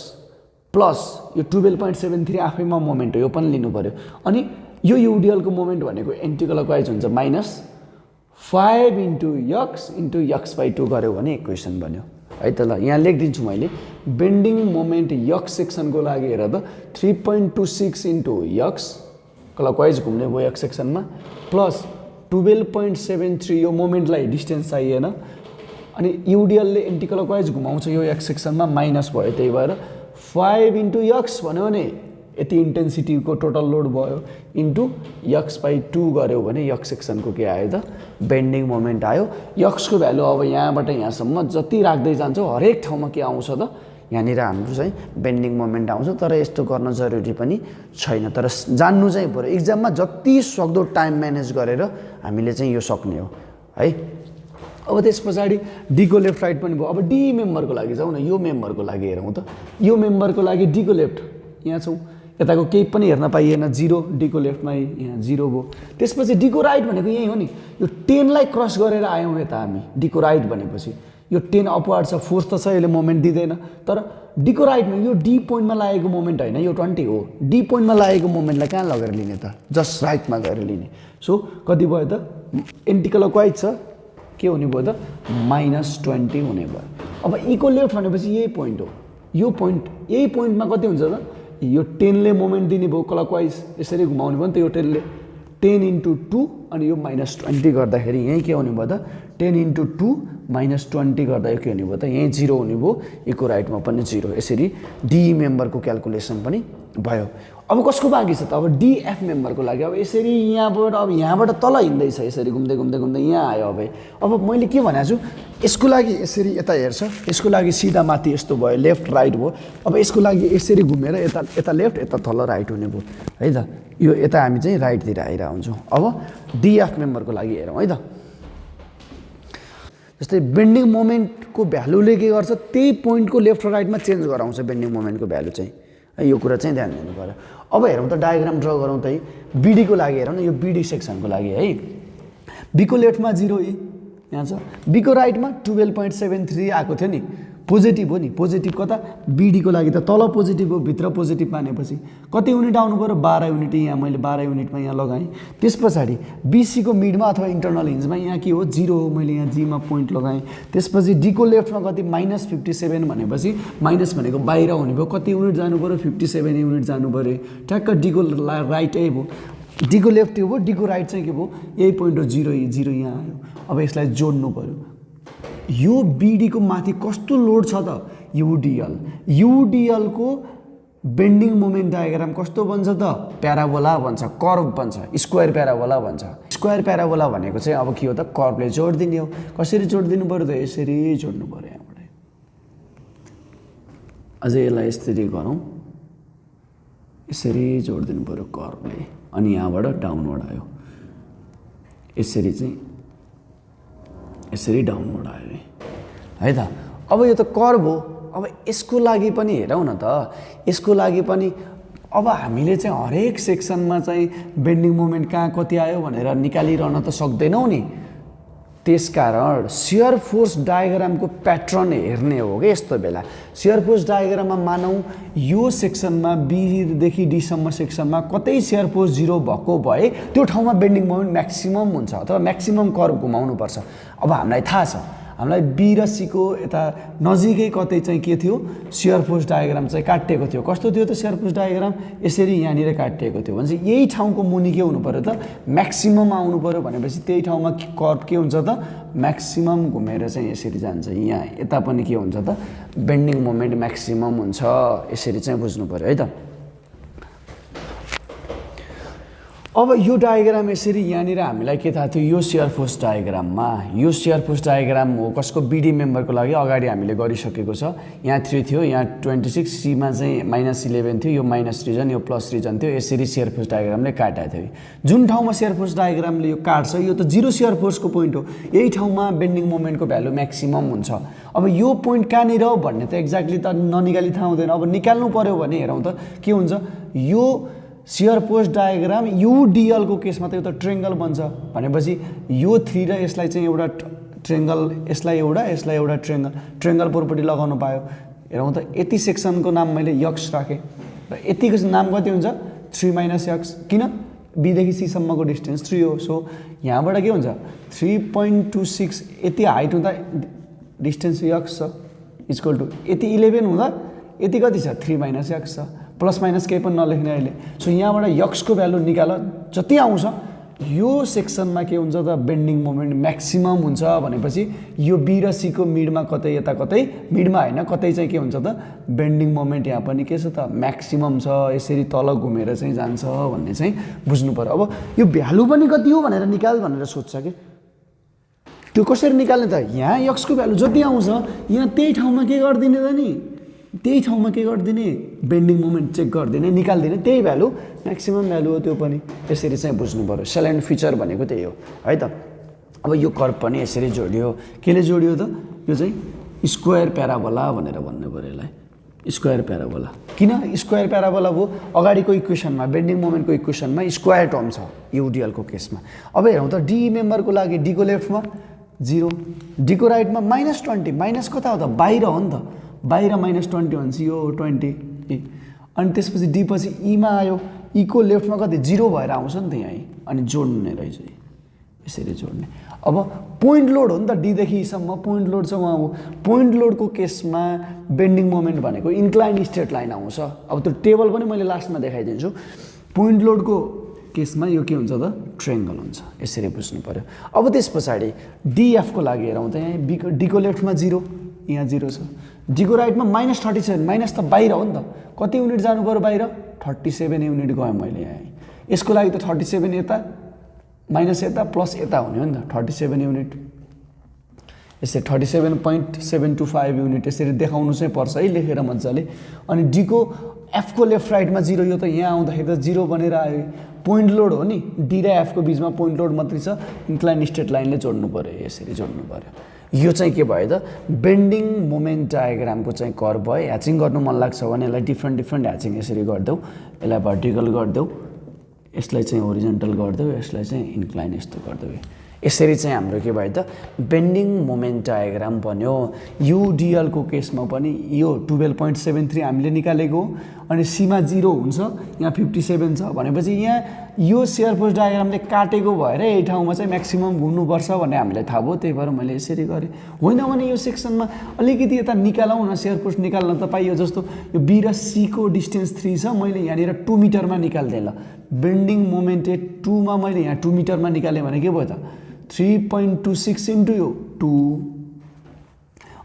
प्लस यो 12.73 आफैमा मोमेन्ट हो यो पनि लिनु पर्यो अनि यो युडिएलको मोमेन्ट भनेको एन्टी क्लकवाइज हुन्छ -5 इन्टु यक्स/2 गर्यो भने इक्वेसन बन्यो है त ल यहाँ लेखिदिन्छु मैले बेन्डिङ मोमेन्ट यक्स सेक्सनको लागि हेर त 3.26 इन्टु यक्स क्लकवाइज घुम्ने भयो यक्स सेक्सनमा प्लस 12.73 यो मोमेन्टलाई डिस्टेन्स चाहिएन अनि युडिएलले एन्टी क्लकवाइज घुमाउँछ यो यक्स सेक्सनमा माइनस भयो त्यही भएर 5 इन्टु यक्स भन्यो भने यति इन्टेन्सिटीको टोटल लोड भयो इन्टु यक्स/2 गर्यो भने यक्स सेक्सनको के आयो त बेन्डिङ मोमेन्ट आयो यक्सको भ्यालु अब यहाँबाट यहाँसम्म जति राख्दै जान्छौ हरेक ठाउँमा के आउँछ त यहाँनिर हाम्रो चाहिँ बेन्डिङ मोमेन्ट आउँछ तर यस्तो गर्न जरुरी पनि छैन तर जान्नु चाहिँ पर्यो एक्जाममा जति सक्दो टाइम म्यानेज गरेर हामीले चाहिँ यो सक्ने हो है अब त्यस पछाडि डी को लेफ्ट राइट पनि भयो अब डी मेम्बरको लागि जाउँ न यो मेम्बरको लागि हेरौँ त यो मेम्बरको लागि डी को लेफ्ट यहाँ छौँ यताको केही पनि हेर्न पाइएन 0 डी को लेफ्टमा यहाँ 0 भयो त्यसपछि डी को राइट भनेको यही हो नि यो 10 लाई क्रस गरेर आयौँ यता हामी डी को राइट भनेपछि यो 10 अपवार्ड छ फोर्स त छ यसले मोमेन्ट दिँदैन तर डी को राइटमा यो डी पोइन्टमा लागेको मोमेन्ट होइन यो 20 हो डी पोइन्टमा लागेको मोमेन्टलाई कहाँ लगेर लिने त जस्ट राइटमा गएर लिने सो कति भयो त एन्टी क्लकवाइज छ के हुने भयो त -20 हुने भयो अब ई को लेफ्ट भनेपछि यही पोइन्ट हो यो पोइन्ट यही पोइन्टमा कति हुन्छ त यो 10 ले मोमेन्ट दिने भयो क्लकवाइज यसरी घुमाउने भयो नि त यो 10 ले 10 इन्टु 2 अनि यो -20 गर्दाखेरि यही के हुने भयो त 10 इन्टु 2 -20 गर्दा यो के हुने भयो त यही 0 हुने भयो इको राइटमा पनि 0 यसरी डी मेम्बरको क्याल्कुलेसन पनि भयो अब कसको बाँकी छ त अब डीएफ मेम्बरको लागि अब यसरी यहाँबाट तल हिँड्दैछ यसरी घुम्दै घुम्दै घुम्दै यहाँ आयो अब मैले के भनेको छु यसको लागि यसरी यता हेर्छ यसको लागि सिधा माथि यस्तो भयो लेफ्ट राइट भयो अब यसको लागि यसरी घुमेर यता लेफ्ट यता तल राइट हुने भयो है त यो यता हामी चाहिँ राइटतिर आइरहेको हुन्छौँ अब डीएफ मेम्बरको लागि हेरौँ है त जस्तै बेन्डिङ मोमेन्टको भ्यालुले के गर्छ त्यही पोइन्टको लेफ्ट र राइटमा चेन्ज गराउँछ बेन्डिङ मोमेन्टको भ्यालु चाहिँ यो कुरा चाहिँ ध्यान दिनु पर्यो अब हेरौँ त डायग्राम ड्र गरौँ त बीडीको लागि हेरौँ न यो बीडी सेक्सनको लागि है बीको लेफ्टमा 0 यहाँ छ बीको राइटमा 12.73 आएको थियो नि पोजिटिभ हो नि पोजिटिभ कता बीडीको लागि त तल पोजिटिभ हो भित्र पोजिटिभ मानेपछि कति युनिट आउनु पर्यो 12 युनिट यहाँ मैले 12 युनिटमा यहाँ लगाएँ त्यस पछाडि बीसीको मिडमा अथवा इन्टरनल हिन्जमा यहाँ के हो 0 हो मैले यहाँ जीमा पोइन्ट लगाएँ त्यसपछि डीको लेफ्टमा कति -57 भनेपछि माइनस भनेको बाहिर हुने भयो कति युनिट जानु पर्यो 57 युनिट जानु पर्यो ठ्याक्क डीको राइट यही भयो डीको लेफ्ट यो भयो डीको राइट चाहिँ के भयो यही पोइन्ट हो 0 यहाँ आयो अब यसलाई जोड्नु पर्यो यो बीडीको माथि कस्तो लोड छ त युडिएलको बेन्डिङ मोमेन्ट डायग्राम कस्तो बन्छ त प्याराबोला भन्छ कर्भ बन्छ स्क्वायर प्याराबोला भन्छ स्क्वायर प्याराबोला भनेको चाहिँ अब के हो त कर्भले जोडिदिने हो कसरी जोडिदिनु पर्यो त यसरी जोड्नु पर्यो यहाँबाट अझै यसलाई यसरी गरौँ यसरी जोडिदिनु पर्यो कर्भले अनि यहाँबाट डाउनवर्ड आयो यसरी चाहिँ यसरी डाउनवर्ड आयो है त अब यो त कर्भ हो अब यसको लागि पनि हेरौँ न त यसको लागि पनि अब हामीले चाहिँ हरेक सेक्सनमा चाहिँ बेन्डिङ मोमेन्ट कहाँ कति आयो भनेर निकालिरहन त सक्दैनौँ नि त्यसकारण शियर फोर्स डायग्रामको प्याटर्न हेर्ने हो कि यस्तो बेला शियर फोर्स डायग्राममा मानौँ यो सेक्सनमा बीदेखि डीसम्म सेक्सनमा कतै शियर फोर्स 0 भएको भए त्यो ठाउँमा बेन्डिङ मोमेन्ट म्याक्सिमम हुन्छ अथवा म्याक्सिमम कर्भ घुमाउनुपर्छ अब हामीलाई थाहा छ हामीलाई बी र सी को यता नजिकै कतै चाहिँ के थियो शियर फोर्स डायग्राम चाहिँ काटिएको थियो कस्तो थियो त शियर फोर्स डायग्राम यसरी यहाँनिर काटिएको थियो भनेपछि यही ठाउँको मुनि के हुनु पर्यो त म्याक्सिमम आउनु पर्यो भनेपछि त्यही ठाउँमा कर्भ के हुन्छ त म्याक्सिमम घुमेर चाहिँ यसरी जान्छ यहाँ यता पनि के हुन्छ त बेन्डिङ मोमेन्ट म्याक्सिमम हुन्छ यसरी चाहिँ बुझ्नु पर्यो है त अब यो डायग्राम यसरी यहाँनिर हामीलाई के थाहा थियो यो शियर फोर्स डायग्राममा यो शियर फोर्स डायग्राम हो कसको बीडी मेम्बरको लागि अगाडि हामीले गरिसकेको छ यहाँ 3 थियो यहाँ 26 सीमा चाहिँ -11 थियो यो माइनस रिजन यो प्लस रिजन थियो यसरी शियर फोर्स डायग्रामले काटेको थियो जुन ठाउँमा शियर फोर्स डायग्रामले यो काट्छ यो त जीरो शियर फोर्सको पोइन्ट हो यही ठाउँमा बेन्डिङ मोमेन्टको भ्यालु म्याक्सिमम हुन्छ अब यो पोइन्ट कहाँनिर हो भन्ने त एक्ज्याक्टली त ननिकाली थाहा हुँदैन अब निकाल्नु पर्यो भने हेरौँ त के हुन्छ यो शियर फोर्स डायग्राम UDL को केसमा त यो त ट्रायंगल बन्छ भनेपछि यो 3 र यसलाई चाहिँ एउटा ट्रायंगल यसलाई एउटा ट्रायंगल प्रोपर्टी लगाउन पायो हेरौँ त यति सेक्सनको नाम मैले यक्स राखेँ र यतिको नाम कति हुन्छ 3 - x किन बी देखि सी सम्मको डिस्टेन्स 3 हो सो यहाँबाट के हुन्छ 3.26 यति हाइट हुँदा डिस्टेन्स x छ इक्वल टु यति 11 हुँदा यति कति छ 3 - x छ प्लस माइनस केही पनि नलेख्ने अहिले सो यहाँबाट यक्सको भ्यालु निकाल जति आउँछ यो सेक्सनमा के हुन्छ त बेन्डिङ मोमेन्ट म्याक्सिमम हुन्छ भनेपछि यो बी र सी को मिडमा कतै यता कतै मिडमा हैन कतै चाहिँ के हुन्छ त बेन्डिङ मोमेन्ट यहाँ पनि के छ त म्याक्सिमम छ यसरी तल घुमेर चाहिँ जान्छ भन्ने चाहिँ बुझ्नु पर्यो अब यो भ्यालु पनि कति हो भनेर निकाल भनेर सोध्छ के त्यो कसरी निकाल्ने त यहाँ यक्सको भ्यालु जति आउँछ यहाँ त्यही ठाउँमा के गर्दिने त नि त्यही ठाउँमा के गर्दिने बेन्डिङ मोमेन्ट चेक गर्दिने निकाल्दिने त्यही भ्यालु म्याक्सिमम भ्यालु हो त्यो पनि यसरी चाहिँ बुझ्नु पर्यो सेलेन्ट फिचर भनेको त्यही हो है त अब यो कर्भ पनि यसरी जोडियो केले जोडियो त यो चाहिँ स्क्वायर प्याराबोला भनेर भन्नु पर्यो यसलाई स्क्वायर प्याराबोला किन स्क्वायर प्याराबोला हो अगाडिको इक्वेसनमा बेन्डिङ मोमेन्टको इक्वेसनमा स्क्वायर टर्म छ UDL को केसमा अब हेरौँ त डी मेम्बरको लागि डी को लेफ्टमा 0 डी को राइटमा -20 माइनस कता हो त बाहिर हो नि त बाहिर -20 भनेपछि यो 20 अनि त्यसपछि डी पछि ई मा आयो ई को लेफ्टमा कति 0 भएर आउँछ नि त यहाँ अनि जोड्ने रहेछ यसरी जोड्ने अब पोइन्ट लोड हो नि त डी देखि ई सम्म पोइन्ट लोड छ उहाँ पोइन्ट लोडको केसमा बेन्डिङ मोमेन्ट भनेको इन्क्लाइन्ड स्ट्रेट लाइन आउँछ अब त्यो टेबल पनि मैले लास्टमा देखाइदिन्छु पोइन्ट लोडको केसमा यो के हुन्छ त ट्रायंगल हुन्छ यसरी बुझ्नु पर्यो अब त्यस पछाडी डीएफ को लागि हेरौँ त यहाँ डी को लेफ्टमा 0 यहाँ 0 छ डी को राइटमा -37 माइनस त बाहिर हो नि त कति युनिट जानु पर्यो बाहिर 37 युनिट गयो मैले यहाँ यसको लागि त 37 यता माइनस यता प्लस यता हुने हो नि त 37 युनिट यसरी 37.725 युनिट यसरी देखाउनु चाहिँ पर्छ है लेखेर मजाले अनि डी को एफ को लेफ्ट राइटमा 0 यो त यहाँ आउँदाखेरि त 0 बनेर आयो पोइन्ट लोड हो नि डी र एफ को बीचमा पोइन्ट लोड मात्रै छ इन्क्लाइन स्ट्रेट लाइनले जोड्नु पर्यो यसरी जोड्नु पर्यो यो चाहिँ के भयो त बेन्डिङ मोमेन्ट डायग्रामको चाहिँ कर्भ भयो ह्याचिङ गर्नु मन लाग्छ भने यसलाई डिफ्रेन्ट ह्याचिङ यसरी गर्देऊ यसलाई भर्टिकल गर्देऊ यसलाई चाहिँ होरिजन्टल गर्देऊ यसलाई चाहिँ इन्क्लाइन यस्तो गर्देऊ यसरी चाहिँ हाम्रो के भयो त बेन्डिङ मोमेन्ट डायग्राम बन्यो UDL को केसमा पनि यो 12.73 हामीले निकालेको अनि सीमा 0 हुन्छ यहाँ 57 छ भनेपछि यहाँ यो शियर फोर्स डायग्रामले काटेको भएर यही ठाउँमा चाहिँ म्याक्सिमम घुम्नुपर्छ भन्ने हामीलाई थाहा भयो त्यही भएर मैले यसरी गरेँ होइन भने यो सेक्सनमा अलिकति यता निकालौँ न शियर फोर्स निकाल्न त पाइयो जस्तो यो बी र सी को डिस्टेन्स 3 छ मैले यहाँनिर 2 मिटरमा निकाल्दै ल बेन्डिङ मोमेन्ट 2 मा मैले यहाँ 2 मिटरमा निकालेँ भने के भयो त 3.26 इन्टु यो 2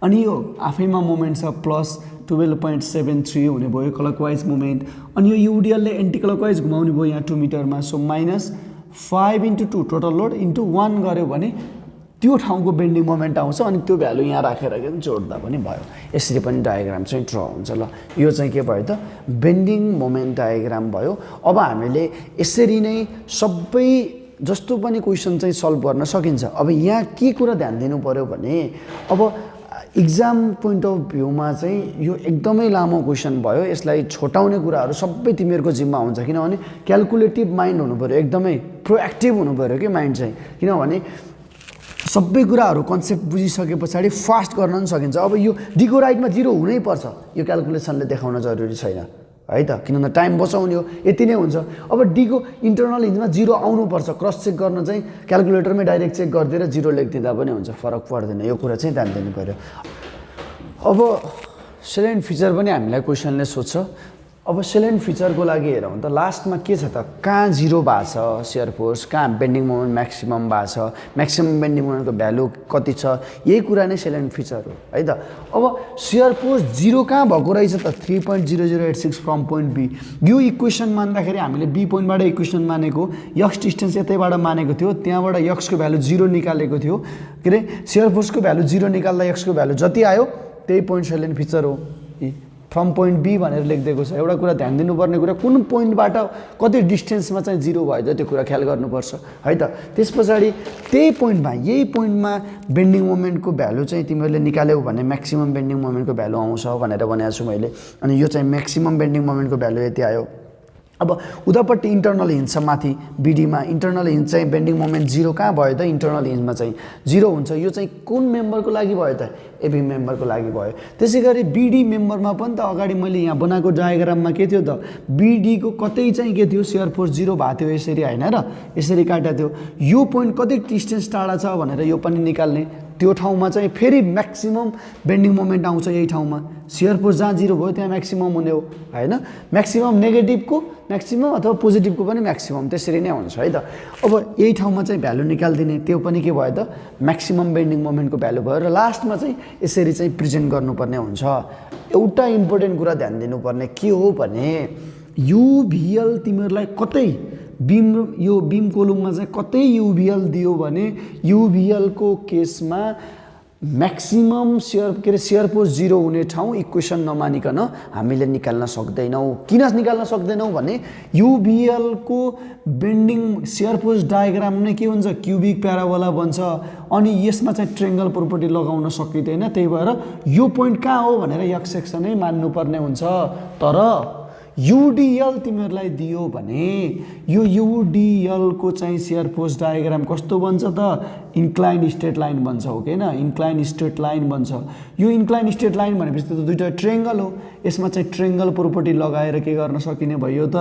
अनि यो आफैमा मोमेन्ट छ प्लस 12.73 हुने भयो क्लकवाइज मोमेन्ट अनि यो UDL ले एन्टी क्लकवाइज घुमाउने भयो यहाँ 2 मिटरमा so -5 into 2 total load into 1 गर्यो भने त्यो ठाउँको बेन्डिङ मोमेन्ट आउँछ अनि त्यो भ्यालु यहाँ राखेर जोड्दा पनि भयो यसरी पनि डायग्राम चाहिँ ड्र हुन्छ ल यो चाहिँ के भयो त बेन्डिङ मोमेन्ट डायग्राम भयो अब हामीले यसरी नै सबै जस्तो पनि क्वेसन चाहिँ सल्भ गर्न सकिन्छ अब यहाँ के कुरा ध्यान दिनु पर्यो भने अब एक्जाम पोइन्ट अफ भ्यूमा चाहिँ यो एकदमै लामो क्वेसन भयो यसलाई छोटाउने कुराहरू सबै तिमीहरूको जिम्मा हुन्छ किनभने क्याल्कुलेटिभ माइन्ड हुनु पर्यो एकदमै प्रोएक्टिभ हुनु पर्यो के माइन्ड चाहिँ किनभने सबै कुराहरू कन्सेप्ट बुझिसके पछाडि फास्ट गर्न पनि सकिन्छ अब यो डी को राइटमा 0 हुनै पर्छ यो क्याल्कुलेसनले देखाउन जरुरी छैन है त, किनभने टाइम बचाउने हो, यति नै हुन्छ। अब डीको इन्टरनल हिन्जमा 0 आउनुपर्छ, क्रस चेक गर्न चाहिँ क्यालकुलेटरमै डाइरेक्ट चेक गरिदिएर 0 लेखिदिँदा पनि हुन्छ, फरक पर्दैन। यो कुरा चाहिँ ध्यान दिनु पऱ्यो। अब साइलेन्ट फिचर पनि हामीलाई क्वेसनले सोध्छ। अब साइलेन्ट फिचरको लागि हेरौँ त लास्टमा के छ त, कहाँ 0 भएको छ सियर फोर्स, कहाँ बेन्डिङ मोमेन्ट म्याक्सिमम भएको छ, म्याक्सिमम बेन्डिङ मोमेन्टको भ्यालु कति छ, यही कुरा नै साइलेन्ट फिचर हो है त। अब सियर फोर्स 0 कहाँ भएको रहेछ त, 3.0086 फ्रम पोइन्ट बी। यो इक्वेसन मान्दाखेरि हामीले बी पोइन्टबाट इक्वेसन मानेको, यक्स डिस्टेन्स यतैबाट मानेको थियो, त्यहाँबाट यक्सको भ्यालु 0 निकालेको थियो, के अरे सियर फोर्सको भ्यालु 0 निकाल्दा यक्सको भ्यालु जति आयो त्यही पोइन्ट साइलेन्ट फिचर हो। फ्रम पोइन्ट बी भनेर लेखिदिएको छ। एउटा कुरा ध्यान दिनुपर्ने कुरा, कुन पोइन्टबाट कति डिस्टेन्समा चाहिँ 0 भयो त्यो कुरा ख्याल गर्नुपर्छ है त। त्यस पछाडि त्यही पोइन्टमा, यही पोइन्टमा बेन्डिङ मोमेन्टको भ्यालु चाहिँ तिमीहरूले निकाल्यौ भने म्याक्सिमम बेन्डिङ मोमेन्टको भ्यालु आउँछ भनेर भनेको छु मैले। अनि यो चाहिँ म्याक्सिमम बेन्डिङ मोमेन्टको भ्यालु यति आयो। अब उतापट्टि इन्टरनल हिन्ज छ माथि बीडीमा, इन्टरनल हिन्ज चाहिँ बेन्डिङ मोमेन्ट 0 कहाँ भयो त, इन्टरनल हिन्जमा चाहिँ 0 हुन्छ। यो चाहिँ कुन मेम्बरको लागि भयो त, एबी मेम्बरको लागि भयो। त्यसै गरी बीडी मेम्बरमा पनि त अगाडि मैले यहाँ बनाएको डायग्राममा के थियो त, बीडीको कतै चाहिँ के थियो, सियर फोर्स 0 भएको थियो यसरी हैन र, यसरी काटेको थियो। यो पोइन्ट कति डिस्टेन्स टाढा छ भनेर यो पनि निकाल्ने, त्यो ठाउँमा चाहिँ फेरि म्याक्सिमम बेन्डिङ मोमेन्ट आउँछ यही ठाउँमा। सियर फोर्स जहाँ 0 भयो त्यहाँ म्याक्सिमम हुने हो हैन, म्याक्सिमम नेगेटिभको म्याक्सिमम अथवा पोजिटिभको पनि म्याक्सिमम, त्यसरी नै हुन्छ है त। अब यही ठाउँमा चाहिँ भ्यालु निकालिदिने, त्यो पनि के भयो त, म्याक्सिमम बेन्डिङ मोमेन्टको भ्यालु भयो। र लास्टमा चाहिँ यसरी चाहिँ प्रेजेन्ट गर्नुपर्ने हुन्छ। एउटा इम्पोर्टेन्ट कुरा ध्यान दिनुपर्ने के हो भने, युभिएल तिमीहरूलाई कतै बीम, यो बीम कोलुममा चाहिँ कतै युभिएल दियो भने युभिएलको केसमा म्याक्सिमम सियर फोर्स 0 हुने ठाउँ इक्वेसन नमानिकन हामीले निकाल्न सक्दैनौँ। किन निकाल्न सक्दैनौँ भने युभिएलको बेन्डिङ सियर फोर्स डायग्राम नै के हुन्छ, क्युबिक प्याराबोला बन्छ, अनि यसमा चाहिँ ट्रेङ्गल प्रोपर्टी लगाउन सकिँदैन। त्यही भएर यो पोइन्ट कहाँ हो भनेर एक्स सेक्सनै मान्नुपर्ने हुन्छ। तर युडिएल तिमीहरूलाई दियो भने यो युडिएलको चाहिँ सियर फोर्स डायग्राम कस्तो बन्छ त, इन्क्लाइन स्ट्रेट लाइन बन्छ हो कि हैन, इन्क्लाइन स्ट्रेट लाइन बन्छ। यो इन्क्लाइन स्ट्रेट लाइन भनेपछि त दुईटा ट्रेङ्गल हो, यसमा चाहिँ ट्रेङ्गल प्रोपर्टी लगाएर के गर्न सकिने भयो त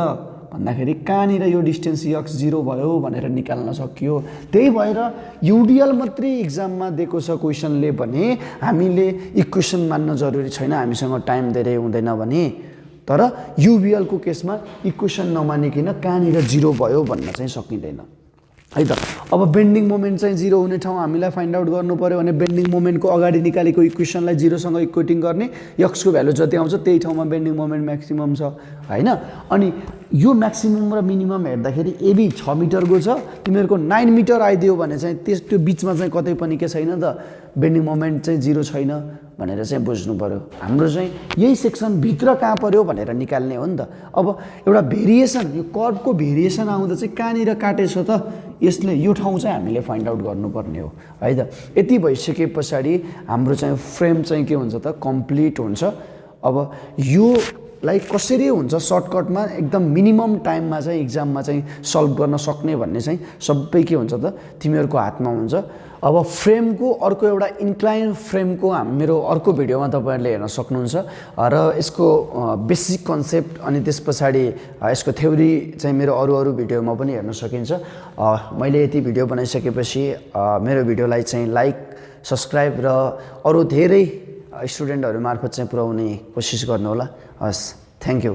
भन्दाखेरि कहाँनिर यो डिस्टेन्स यक्स 0 भयो भनेर निकाल्न सकियो। त्यही भएर युडिएल मात्रै इक्जाममा दिएको छ क्वेसनले भने हामीले इक्वेसन मान्न जरुरी छैन, हामीसँग टाइम धेरै हुँदैन भने। तर युभिएलको केसमा इक्वेसन नमानिकन कहाँनिर 0 भयो भन्न चाहिँ सकिँदैन है त। अब बेन्डिङ मोमेन्ट चाहिँ 0 हुने ठाउँ हामीलाई फाइन्ड आउट गर्नु पर्यो भने बेन्डिङ मोमेन्टको अगाडि निकालेको इक्वेसनलाई 0 सँग इक्वेटिङ गर्ने, यक्सको भ्यालु जति आउँछ त्यही ठाउँमा बेन्डिङ मोमेन्ट म्याक्सिमम छ हैन। अनि यो म्याक्सिमम र मिनिमम हेर्दाखेरि एबी 6 मिटरको छ, तिमीहरूको 9 मिटर आइदियो भने चाहिँ त्यो बिचमा चाहिँ कतै पनि के छैन त, बेन्डिङ मोमेन्ट चाहिँ 0 छैन भनेर चाहिँ बुझ्नु पर्यो। हाम्रो चाहिँ यही सेक्सन भित्र कहाँ पर्यो भनेर निकाल्ने हो नि त। अब एउटा भेरिएसन, यो कर्भको भेरिएसन आउँदा चाहिँ कहाँनिर काटेछ त, यसले यो ठाउँ चाहिँ हामीले फाइन्ड आउट गर्नुपर्ने हो है त। यति भइसके पछाडि हाम्रो चाहिँ फ्रेम चाहिँ के हुन्छ त, कम्प्लिट हुन्छ। अब यो लाई कसरी हुन्छ सर्टकटमा एकदम मिनिमम टाइममा चाहिँ इक्जाममा चाहिँ सल्भ गर्न सक्ने भन्ने चाहिँ सबै के हुन्छ त, तिमीहरूको हातमा हुन्छ। अब फ्रेमको अर्को एउटा इन्क्लाइन फ्रेमको मेरो अर्को भिडियोमा तपाईहरुले हेर्न सक्नुहुन्छ र यसको बेसिक कन्सेप्ट अनि त्यस पछाडी यसको थ्योरी चाहिँ मेरो अरु भिडियोमा पनि हेर्न सकिन्छ। मैले यति भिडियो बनाइसकेपछि मेरो भिडियोलाई चाहिँ लाइक, सब्स्क्राइब र अरु धेरै स्टुडेन्टहरु मार्फत चाहिँ पुर्याउने कोसिस गर्नु होला। हस्, थ्यांक यू।